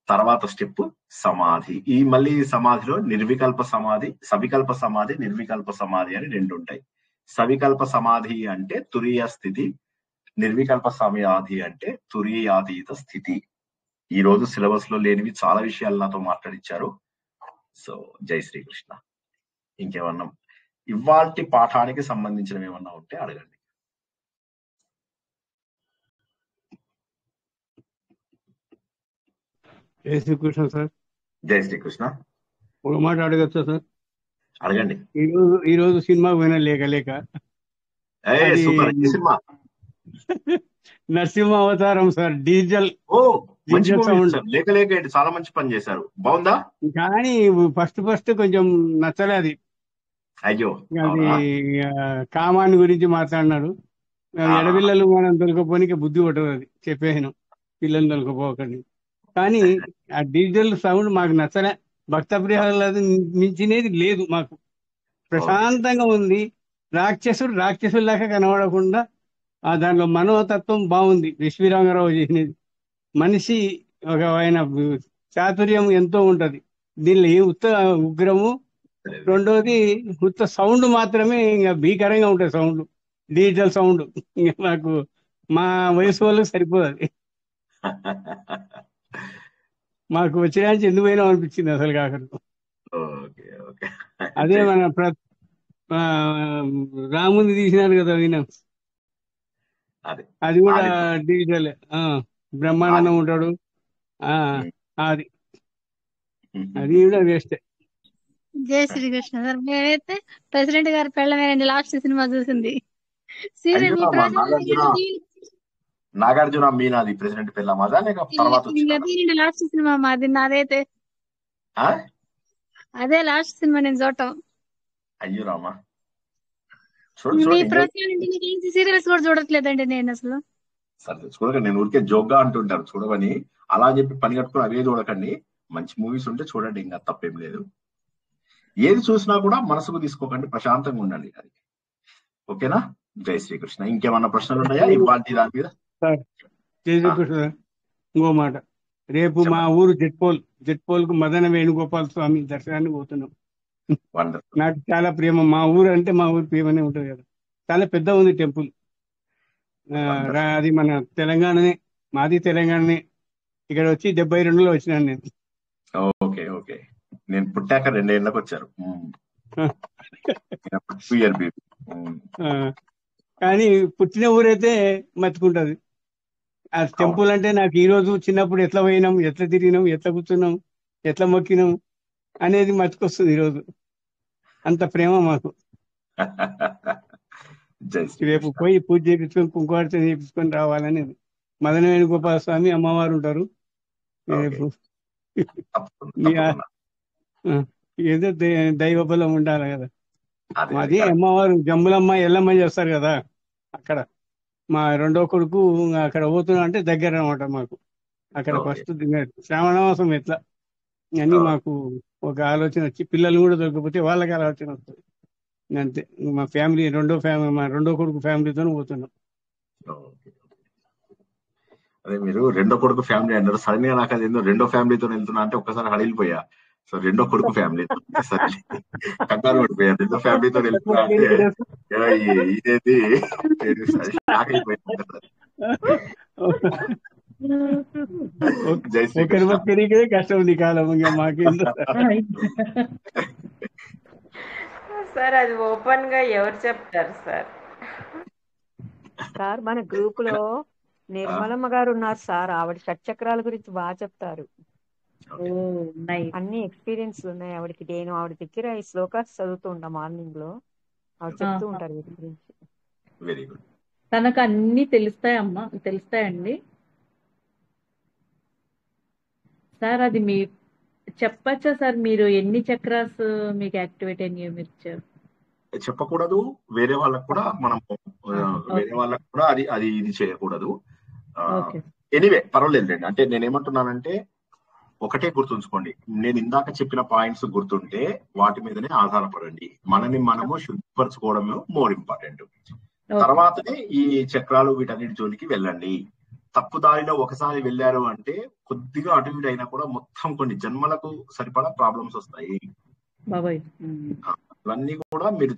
తర్వాత స్టెప్ సమాధి. ఈ మళ్ళీ సమాధిలో నిర్వికల్ప సమాధి, సవికల్ప సమాధి, నిర్వికల్ప సమాధి అని 2 ఉంటాయి. సవికల్ప సమాధి అంటే తురీయ స్థితి, నిర్వికల్ప సమాధి అంటే తురీయాతీత స్థితి. ఈ రోజు సిలబస్ లో లేనివి చాలా విషయాలు నాతో మాట్లాడించారు. సో జై శ్రీకృష్ణ. ఇంకేమన్నా ఇవాల్టి పాఠానికి సంబంధించినవి ఏమన్నా ఉంటే అడగండి. జై శ్రీకృష్ణ సార్. జై శ్రీకృష్ణ. ఒక మాట అడగచ్చా సార్? అడగండి. ఈ రోజు సినిమా పోయినా లేక అది నరసింహ అవతారం సార్. డీజిల్ సౌండ్ లేక చాలా మంచి పని చేశారు, బాగుందా? కానీ ఫస్ట్ కొంచెం నచ్చలే అది. అయ్యో, అది కామాన్ని గురించి మాట్లాడినాడు. ఎడపిల్లలు మనం దొరకపోనికి బుద్ధి పట్టదు, అది చెప్పేసాను, పిల్లలు దొరకపోకండి. కానీ ఆ డీజిల్ సౌండ్ మాకు నచ్చలే. భక్త ప్రియాలది మించినది లేదు మాకు. ప్రశాంతంగా ఉంది. రాక్షసులాగా కనబడకుండా దాంట్లో మనోతత్వం బాగుంది. విశ్వరాంగరావు చేసినది. మనిషి ఆయన చాతుర్యం ఎంతో ఉంటది దీనిలో. ఏ ఉగ్రము. రెండోది ఉత్త సౌండ్ మాత్రమే ఇంకా భీకరంగా ఉంటుంది సౌండ్, డీజిల్ సౌండ్. ఇంకా నాకు మా వయసు వాళ్ళకి సరిపోదు అది. మాకు వచ్చేదానికి ఎందుకు పోయినా అనిపించింది అసలు కాకరు. అదే మన రాముని తీసినారు కదా ఈయన, అది కూడా డీజిల్. బ్రహ్మానందం ఉంటాడు, అది కూడా వేస్తే. జై శ్రీకృష్ణ సార్. మేమైతే ప్రెసిడెంట్ గారి పెళ్ళమేనండి లాస్ట్ సినిమా చూసింది. సీరియల్ నాగార్జున మీనాది ప్రెసిడెంట్ పెళ్ళమాదా లేక తర్వాత లాస్ట్ సినిమా మాది. నాదైతే అదే లాస్ట్ సినిమా నేను చూడటం. అయ్యో రామా, మీ సీరియల్స్ కూడా చూడట్లేదండి నేను అసలు. సరే చూడకండి, నేను ఊరికే జోక్గా అంటుంటాను చూడమని. అలా చెప్పి పని కట్టుకుని అవే చూడకండి. మంచి మూవీస్ ఉంటే చూడండి, ఇంకా తప్పేం లేదు. ఏది చూసినా కూడా మనసుకు తీసుకోకండి, ప్రశాంతంగా ఉండండి. అది ఓకేనా? జై శ్రీకృష్ణ. ఇంకేమన్నా ప్రశ్నలు ఉన్నాయా ఇవాళ దాని మీద? జై శ్రీకృష్ణ. ఇంకో మాట, రేపు మా ఊరు జట్పోల్ కు మదన వేణుగోపాల స్వామి దర్శనానికి పోతున్నాం. నాకు చాలా ప్రేమ. మా ఊరు అంటే మా ఊరు ప్రేమనే ఉంటది కదా. చాలా పెద్ద ఉంది టెంపుల్. అది మన తెలంగాణనే, మాది తెలంగాణనే. ఇక్కడ వచ్చి 72లో వచ్చినాను నేను. Okay okay. నేను పుట్టాక 2 ఏళ్ళకి వచ్చారు. కానీ పుట్టిన ఊరైతే మర్చుకుంటది. ఆ టెంపుల్ అంటే నాకు ఈ రోజు చిన్నప్పుడు ఎట్లా పోయినాం, ఎట్లా తిరిగినాం, ఎట్లా కూర్చున్నాం, ఎట్లా మొక్కినాం అనేది మర్చుకొస్తుంది ఈరోజు. అంత ప్రేమ మాకు. రేపు పోయి పూజ చేయించుకొని కుంకుమార్చన చేయించుకొని రావాలని. మదన వేణుగోపాల స్వామి అమ్మవారు ఉంటారు రేపు. ఏదో దైవ బలం ఉండాలి కదా. మాది అమ్మవారు జంబులమ్మ ఎల్లమ్మ చేస్తారు కదా అక్కడ. మా రెండో కొడుకు అక్కడ పోతున్నా అంటే దగ్గర అనమాట మాకు. అక్కడ ఓకే ఫస్ట్ శ్రావణ మాసం ఎట్లా అని మాకు ఒక ఆలోచన వచ్చి, పిల్లలు కూడా దొరకకపోతే వాళ్ళకి ఆలోచన వస్తుంది. అంతే. మా ఫ్యామిలీ మా రెండో కొడుకు ఫ్యామిలీతో పోతున్నాం. ఓకే. అదే మీరు రెండో కొడుకు ఫ్యామిలీ అన్నారు, సడన్ గా నాకు అది ఏందో రెండో ఫ్యామిలీతో వెళ్తున్నా అంటే ఒక్కసారి హడిలిపోయా. సో రెండో కొడుకు ఫ్యామిలీ సరే కంగారు పడిపోయా. రెండో ఫ్యామిలీతో వెళ్తున్నా అంటే ఇదేంటి షాక్ అయిపోయింది. జై ఒకరి శ్రీకృష్ణ. ఒక్కరికే కష్టం ఉంది కాలం, ఇంకా మాకేందో. సార్ అది ఓపెన్ గా ఎవరు చెప్తారు సార్? సార్ మన గ్రూప్ లో నిర్మలమ్మ గారు ఉన్నారు సార్, ఆవిడ షట్చక్రాల గురించి బాగా చెప్తారు. అన్ని ఎక్స్పీరియన్స్ ఉన్నాయి ఆవిడకి. నేను ఆవిడ దగ్గర ఈ శ్లోకాస్ చదువుతూ ఉంటా మార్నింగ్ లో, ఆవిడ చెప్తూ ఉంటారు వీటి గురించి. Very good. తనకు అన్ని తెలుస్తాయమ్మా, తెలుస్తాయండి సార్. అది మీ చెప్పచ్చా సార్, మీరు ఎన్ని చక్రాస్ మీకు యాక్టివేట్ అయినాయో మీరు చెప్పకూడదు, వేరే వాళ్ళకు కూడా మనం వేరే వాళ్ళకు కూడా అది ఇది చేయకూడదు. ఎనీవే పర్వాలేదులేండి. అంటే నేనేమంటున్నానంటే ఒకటే గుర్తుంచుకోండి, నేను ఇందాక చెప్పిన పాయింట్స్ గుర్తుంటే వాటి మీదనే ఆధారపడండి. మనని మనము శుద్ధిపరచుకోవడమే మోర్ ఇంపార్టెంట్. తర్వాతనే ఈ చక్రాలు వీటన్నిటి జోలికి వెళ్ళండి. తప్పు దారిలో ఒకసారి వెళ్ళారు అంటే కొద్దిగా అటు ఇటు అయినా కూడా మొత్తం కొన్ని జన్మలకు సరిపడా ప్రాబ్లమ్స్ వస్తాయి. ఇవన్నీ కూడా మీరు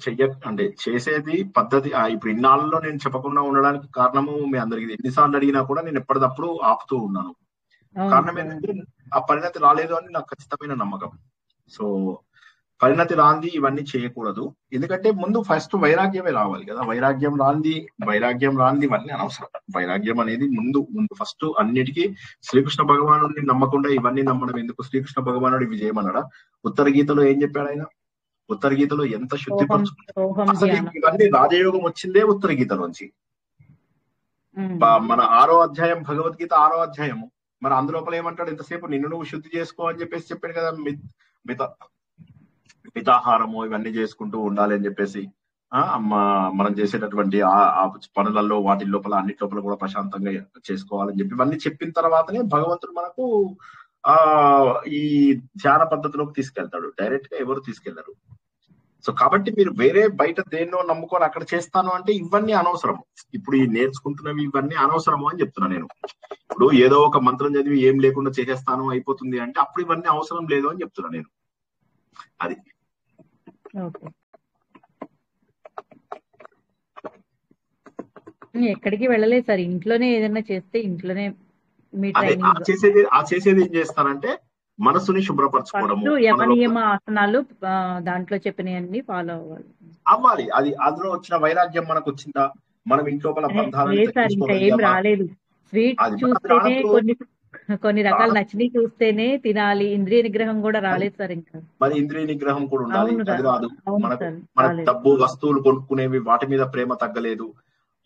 అంటే చేసేది పద్ధతి. ఇప్పుడు ఇన్నాళ్ళలో నేను చెప్పకుండా ఉండడానికి కారణము మీ అందరికి ఎన్నిసార్లు అడిగినా కూడా నేను ఎప్పటికప్పుడు ఆపుతూ ఉన్నాను. కారణం ఏంటంటే ఆ పరిణతి రాలేదు అని నాకు ఖచ్చితమైన నమ్మకం. సో పరిణతి రాంది ఇవన్నీ చేయకూడదు. ఎందుకంటే ముందు ఫస్ట్ వైరాగ్యమే రావాలి కదా. వైరాగ్యం రాంది ఇవన్నీ అనవసరం. వైరాగ్యం అనేది ముందు ఫస్ట్ అన్నిటికీ. శ్రీకృష్ణ భగవానుడిని నమ్మకుండా ఇవన్నీ నమ్మడం ఎందుకు? శ్రీకృష్ణ భగవానుడు ఇవి చేయమన్నాడా? ఉత్తర గీతలో ఏం చెప్పాడు ఆయన? ఉత్తర గీతలో ఎంత శుద్ధిపరచుకుంటారు. అసలు ఇవన్నీ రాజయోగం వచ్చిందే ఉత్తర గీత నుంచి. మన 6వ అధ్యాయం భగవద్గీత 6వ అధ్యాయము. మరి అందులోపల ఏమంటాడు? ఎంతసేపు నిన్ను నువ్వు శుద్ధి చేసుకో అని చెప్పేసి చెప్పాడు కదా. మితాహారము ఇవన్నీ చేసుకుంటూ ఉండాలి అని చెప్పేసి. మనం చేసేటటువంటి ఆ పనులలో వాటి లోపల అన్నిటి లోపల కూడా ప్రశాంతంగా చేసుకోవాలని చెప్పి ఇవన్నీ చెప్పిన తర్వాతనే భగవంతుడు మనకు ఈ ధ్యాన పద్ధతిలోకి తీసుకెళ్తాడు. డైరెక్ట్ గా ఎవరు తీసుకెళ్లరు. సో కాబట్టి మీరు వేరే బయట దేన్నో నమ్ముకొని అక్కడ చేస్తాను అంటే ఇవన్నీ అనవసరం. ఇప్పుడు ఈ నేర్చుకుంటున్నవి ఇవన్నీ అనవసరము అని చెప్తున్నా నేను. ఇప్పుడు ఏదో ఒక మంత్రం చదివి ఏం లేకుండా చేసేస్తాను అయిపోతుంది అంటే అప్పుడు ఇవన్నీ అవసరం లేదు అని చెప్తున్నా నేను. అది ఎక్కడికి వెళ్ళలేదు సార్, ఇంట్లోనే ఏదైనా చేస్తే ఇంట్లోనే మీ చేసేది ఏం చేస్తానంటే మనసుని శుభ్రపరచుకోవడము. యమనియమ ఆసనాలు దాంట్లో చెప్పినవన్నీ ఫాలో అవ్వాలి. అది అందులో వచ్చిన వైరాగ్యం మనకు వచ్చిందా? మనం ఇంట్లో ఇంకా ఏం రాలేదు. స్వీట్ చూస్తేనే కొన్ని రకాల నచ్చినవి చూస్తేనే తినాలి. ఇంద్రియ నిగ్రహం కూడా రాలేదు సార్. ఇంకా మరి ఇంద్రియ నిగ్రహం కూడా ఉండాలి. అది రాదు. మన డబ్బు వస్తువులు కొనుక్కునేవి వాటి మీద ప్రేమ తగ్గలేదు.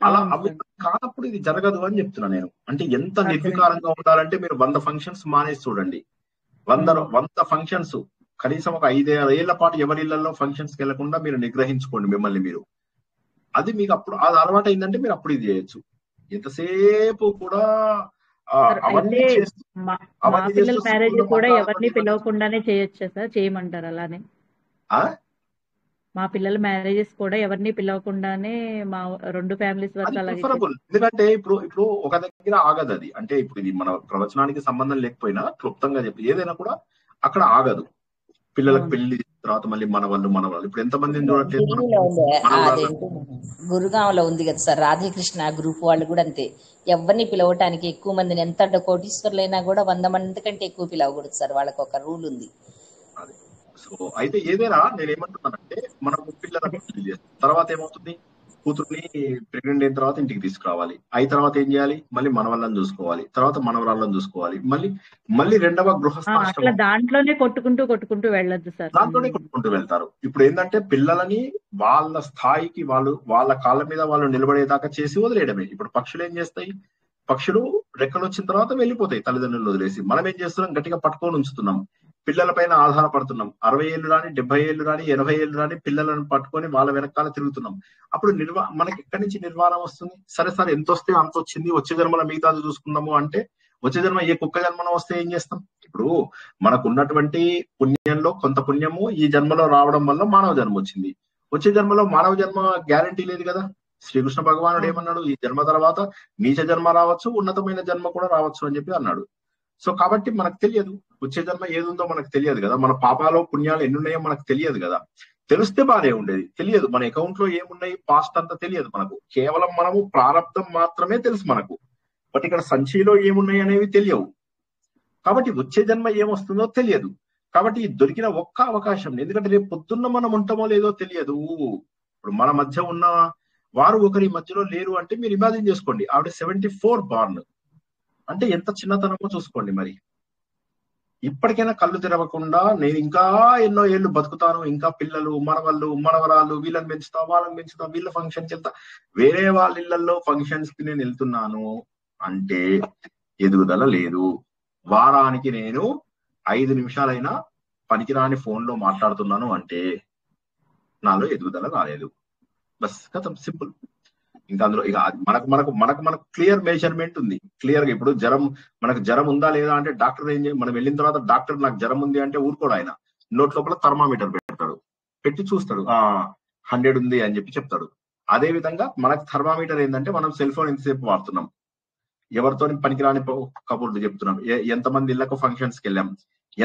అలా అవి కానప్పుడు ఇది జరగదు అని చెప్తున్నా నేను. అంటే ఎంత నిర్వికారంగా ఉండాలంటే మీరు 100 ఫంక్షన్స్ మానేసి చూడండి. 100 ఫంక్షన్స్ కనీసం ఒక 5-6 ఏళ్ల పాటు ఎవరి ఇళ్లలో ఫంక్షన్స్ కి వెళ్లకుండా మీరు నిగ్రహించుకోండి మిమ్మల్ని మీరు. అది మీకు అప్పుడు అది అలవాటు అయిందంటే మీరు అప్పుడు ఇది చేయొచ్చు. ఎంతసేపు కూడా అవన్నీ పిల్లల మ్యారేజ్ కూడా ఎవరిని పిలవకుండానే చేయొచ్చా సార్? చేయమంటారు అలానే? మా పిల్లల మ్యారేజెస్ కూడా ఎవరిని పిలవకుండానే మా 2 ఫ్యామిలీస్ వరకు అలాగే. ఎందుకంటే ఇప్పుడు ఒక దగ్గర ఆగదు అది. అంటే ఇప్పుడు ఇది మన ప్రవచనానికి సంబంధం లేకపోయినా క్లుప్తంగా చెప్పి ఏదైనా కూడా అక్కడ ఆగదు. పిల్లలకు పెళ్లి తర్వాత మళ్ళీ మన వాళ్ళు ఇప్పుడు ఎంతమందిని చూడట్లేదు. గురుగాంలో ఉంది కదా సార్ రాధాకృష్ణ గ్రూప్ వాళ్ళు కూడా అంతే. ఎవరిని పిలవటానికి ఎక్కువ మందిని ఎంత కోటీశ్వర్లైనా కూడా 100 మంది కంటే ఎక్కువ పిలవకూడదు సార్. వాళ్ళకి ఒక రూల్ ఉంది. సో అయితే ఏదైనా నేనేమంటున్నానంటే మనం పిల్లలకు పెళ్లి చేస్తాం. తర్వాత ఏమవుతుంది? కూతుర్ని ప్రెగ్నెంట్ అయిన తర్వాత ఇంటికి తీసుకురావాలి. అయిన తర్వాత ఏం చేయాలి? మళ్ళీ మనవళ్ళని చూసుకోవాలి. తర్వాత మనవరాళ్ళని చూసుకోవాలి. మళ్ళీ రెండవ గృహస్థాశ్రమం. దాంట్లోనే కొట్టుకుంటూ వెళ్ళొద్దు సార్. దాంట్లోనే కొట్టుకుంటూ వెళ్తారు. ఇప్పుడు ఏంటంటే పిల్లలని వాళ్ళ స్థాయికి వాళ్ళ కాళ్ళ మీద వాళ్ళు నిలబడేదాకా చేసి వదిలేయడమే. ఇప్పుడు పక్షులు ఏం చేస్తాయి? పక్షులు రెక్కలు వచ్చిన తర్వాత వెళ్ళిపోతాయి తల్లిదండ్రులు వదిలేసి. మనం ఏం చేస్తున్నాం? గట్టిగా పట్టుకొని ఉంచుతున్నాం. పిల్లల పైన ఆధారపడుతున్నాం. 60 ఏళ్ళు రాని, 70 ఏళ్ళు రాని, 80 ఏళ్ళు రాని పిల్లలను పట్టుకొని వాళ్ళ వెనకాల తిరుగుతున్నాం. అప్పుడు మనకి ఎక్కడి నుంచి నిర్వాణం వస్తుంది? సరే సార్ ఎంత వస్తే అంత వచ్చింది, వచ్చే జన్మల మిగతాది చూసుకుందాము అంటే వచ్చే జన్మ ఏ కుక్క జన్మలో వస్తే ఏం చేస్తాం? ఇప్పుడు మనకు ఉన్నటువంటి పుణ్యంలో కొంత పుణ్యము ఈ జన్మలో రావడం వల్ల మానవ జన్మ వచ్చింది. వచ్చే జన్మలో మానవ జన్మ గ్యారంటీ లేదు కదా. శ్రీకృష్ణ భగవానుడు ఏమన్నాడు? ఈ జన్మ తర్వాత నీచ జన్మ రావచ్చు, ఉన్నతమైన జన్మ కూడా రావచ్చు అని చెప్పి అన్నాడు. సో కాబట్టి మనకు తెలియదు వచ్చే జన్మ ఏదుందో మనకు తెలియదు కదా. మన పాపాలు పుణ్యాలు ఎన్ని ఉన్నాయో మనకు తెలియదు కదా. తెలిస్తే బానే ఉండేది. తెలియదు మన అకౌంట్ లో ఏమున్నాయి, పాస్ట్ అంతా తెలియదు మనకు. కేవలం మనము ప్రారంభం మాత్రమే తెలుసు మనకు. బట్ ఇక్కడ సంచిలో ఏమున్నాయి అనేవి తెలియవు. కాబట్టి వచ్చే జన్మ ఏమొస్తుందో తెలియదు. కాబట్టి దొరికిన ఒక్క అవకాశం, ఎందుకంటే రేపు పొద్దున్న మనం ఉంటామో లేదో తెలియదు. ఇప్పుడు మన మధ్య ఉన్న వారు ఒకరి మధ్యలో లేరు అంటే మీరు ఇమాజిన్ చేసుకోండి. ఆవిడ 74 బార్న్ అంటే ఎంత చిన్నతనమో చూసుకోండి. మరి ఇప్పటికైనా కళ్ళు తెరవకుండా నేను ఇంకా ఎన్నో ఏళ్ళు బతుకుతాను, ఇంకా పిల్లలు, మనవళ్ళు, మనవరాలు, వీళ్ళని పెంచుతా, వాళ్ళని పెంచుతా, వీళ్ళ ఫంక్షన్కి వెళ్తా, వేరే వాళ్ళ ఇళ్లలో ఫంక్షన్స్ కి నేను వెళ్తున్నాను అంటే ఎదుగుదల లేదు. వారానికి నేను 5 నిమిషాలైనా పనికిరాని ఫోన్ లో మాట్లాడుతున్నాను అంటే నాలో ఎదుగుదల రాలేదు. బస్ కథం, సింపుల్. ఇంకా అందులో ఇక మనకు క్లియర్ మెజర్మెంట్ ఉంది. క్లియర్ గా ఇప్పుడు మనకు జ్వరం ఉందా లేదా అంటే డాక్టర్ ఏం మనం వెళ్ళిన తర్వాత డాక్టర్ నాకు జ్వరం ఉంది అంటే ఊరుకోడు. ఆయన నోట్ లోపల థర్మామీటర్ పెడతాడు, పెట్టి చూస్తాడు, 100 ఉంది అని చెప్పి చెప్తాడు. అదే విధంగా మనకు థర్మామీటర్ ఏంటంటే మనం సెల్ ఫోన్ ఎంతసేపు వాడుతున్నాం, ఎవరితో పనికిరాని కబుర్లు చెప్తున్నాం, ఎంతమంది ఇళ్లకు ఫంక్షన్స్కి వెళ్ళాం,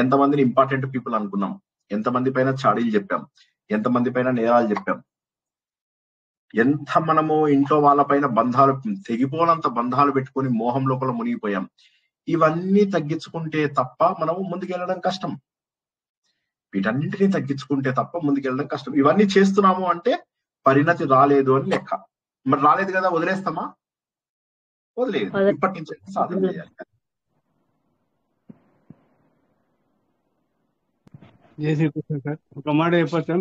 ఎంతమందిని ఇంపార్టెంట్ పీపుల్ అనుకున్నాం, ఎంతమంది పైన చాడీలు చెప్పాం, ఎంతమంది పైన నేరాలు చెప్పాం, ఎంత మనము ఇంట్లో వాళ్ళ పైన బంధాలు, తెగిపోనంత బంధాలు పెట్టుకొని మోహం లోపల మునిగిపోయాం. ఇవన్నీ తగ్గించుకుంటే తప్ప మనము ముందుకెళ్ళడం కష్టం. వీటన్నింటినీ తగ్గించుకుంటే తప్ప ముందుకెళ్ళడం కష్టం. ఇవన్నీ చేస్తున్నాము అంటే పరిణతి రాలేదు అని లెక్క. మరి రాలేదు కదా, వదిలేస్తామా? వదిలేదు. ఇప్పటి నుంచి సాధన చేయాలి. జయశ్రీకృష్ణ సార్, ఒక మాట చెప్పొచ్చు?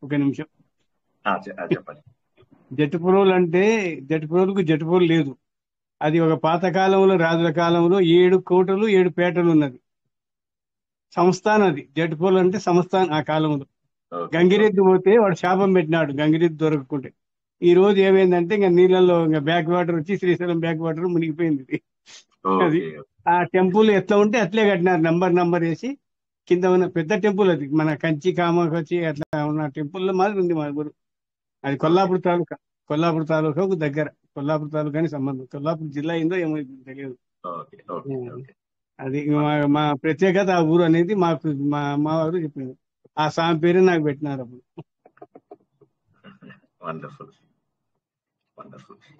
ఒక నిమిషం చెప్పండి. జట్టు పురుగులు అంటే జట్టు పురుగులకు జట్టు పురుగు లేదు. అది ఒక పాత కాలంలో, రాజుల కాలంలో 7 కోటలు 7 పేటలు ఉన్నది సంస్థానం. అది జట్టు పురుగులు అంటే సంస్థానం. ఆ కాలంలో గంగిరెద్దు పోతే వాడు శాపం పెట్టినాడు, గంగిరెద్దు దొరకకుంటే. ఈ రోజు ఏమైందంటే ఇంకా నీళ్ళల్లో ఇంకా బ్యాక్ వాటర్ వచ్చి శ్రీశైలం బ్యాక్ వాటర్ మునిగిపోయింది. అది ఆ టెంపుల్ ఎట్లా ఉంటే అట్లే కట్టినారు, నంబర్ వేసి. కింద ఉన్న పెద్ద టెంపుల్ అది, మన కంచి కామాక్షి అట్లా ఉన్న టెంపుల్ మాదిరి ఉంది మా ఊరు. అది కొల్లాపూర్ తాలూకాకు దగ్గర. కొల్లాపూర్ తాలూకాని సంబంధం. కొల్లాపూర్ జిల్లా ఏందో ఏమో తెలియదు. అది మా ప్రత్యేకత. ఆ ఊరు అనేది మాకు మా వారు చెప్పింది. ఆ స్వామి పేరు నాకు పెట్టినారు అప్పుడు. వండర్ఫుల్.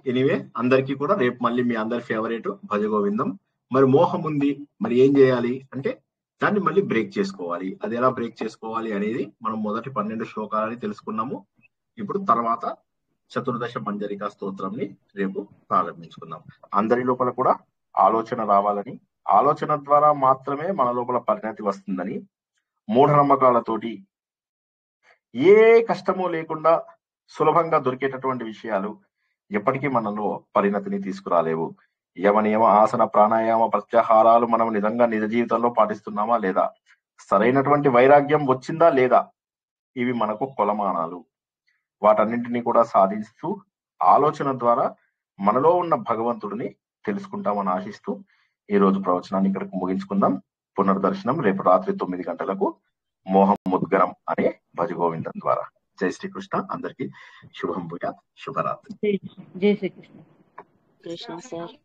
ఎనీవే, అందరికీ కూడా రేపు మళ్ళీ మీ అందరి ఫేవరెట్ భజగోవిందం. మరి మోహం ఉంది, మరి ఏం చేయాలి అంటే దాన్ని మళ్ళీ బ్రేక్ చేసుకోవాలి. అది ఎలా బ్రేక్ చేసుకోవాలి అనేది మనం మొదటి 12 శ్లోకాలని తెలుసుకున్నాము. ఇప్పుడు తర్వాత చతుర్దశ మంజరికా స్తోత్రంని రేపు ప్రారంభించుకుందాం. అందరి లోపల కూడా ఆలోచన రావాలని, ఆలోచన ద్వారా మాత్రమే మన లోపల పరిణతి వస్తుందని, మూఢనమ్మకాలతోటి ఏ కష్టము లేకుండా సులభంగా దొరికేటటువంటి విషయాలు ఎప్పటికీ మనలో పరిణతిని తీసుకురాలేవు. యమనియమ ఆసన ప్రాణాయామ ప్రత్యాహారాలు మనం నిజంగా నిజ జీవితంలో పాటిస్తున్నామా లేదా, సరైనటువంటి వైరాగ్యం వచ్చిందా లేదా, ఇవి మనకు కొలమానాలు. వాటన్నింటినీ కూడా సాధిస్తూ ఆలోచన ద్వారా మనలో ఉన్న భగవంతుడిని తెలుసుకుంటామని ఆశిస్తూ ఈ రోజు ప్రవచనాన్ని ఇక్కడికి ముగించుకుందాం. పునర్దర్శనం రేపు రాత్రి 9 గంటలకు మోహం ముద్గరం అనే భజగోవిందం ద్వారా. జై శ్రీకృష్ణ. అందరికీ శుభం భూయాత్. శుభరాత్రి. జై శ్రీకృష్ణ. కృష్ణ సార్.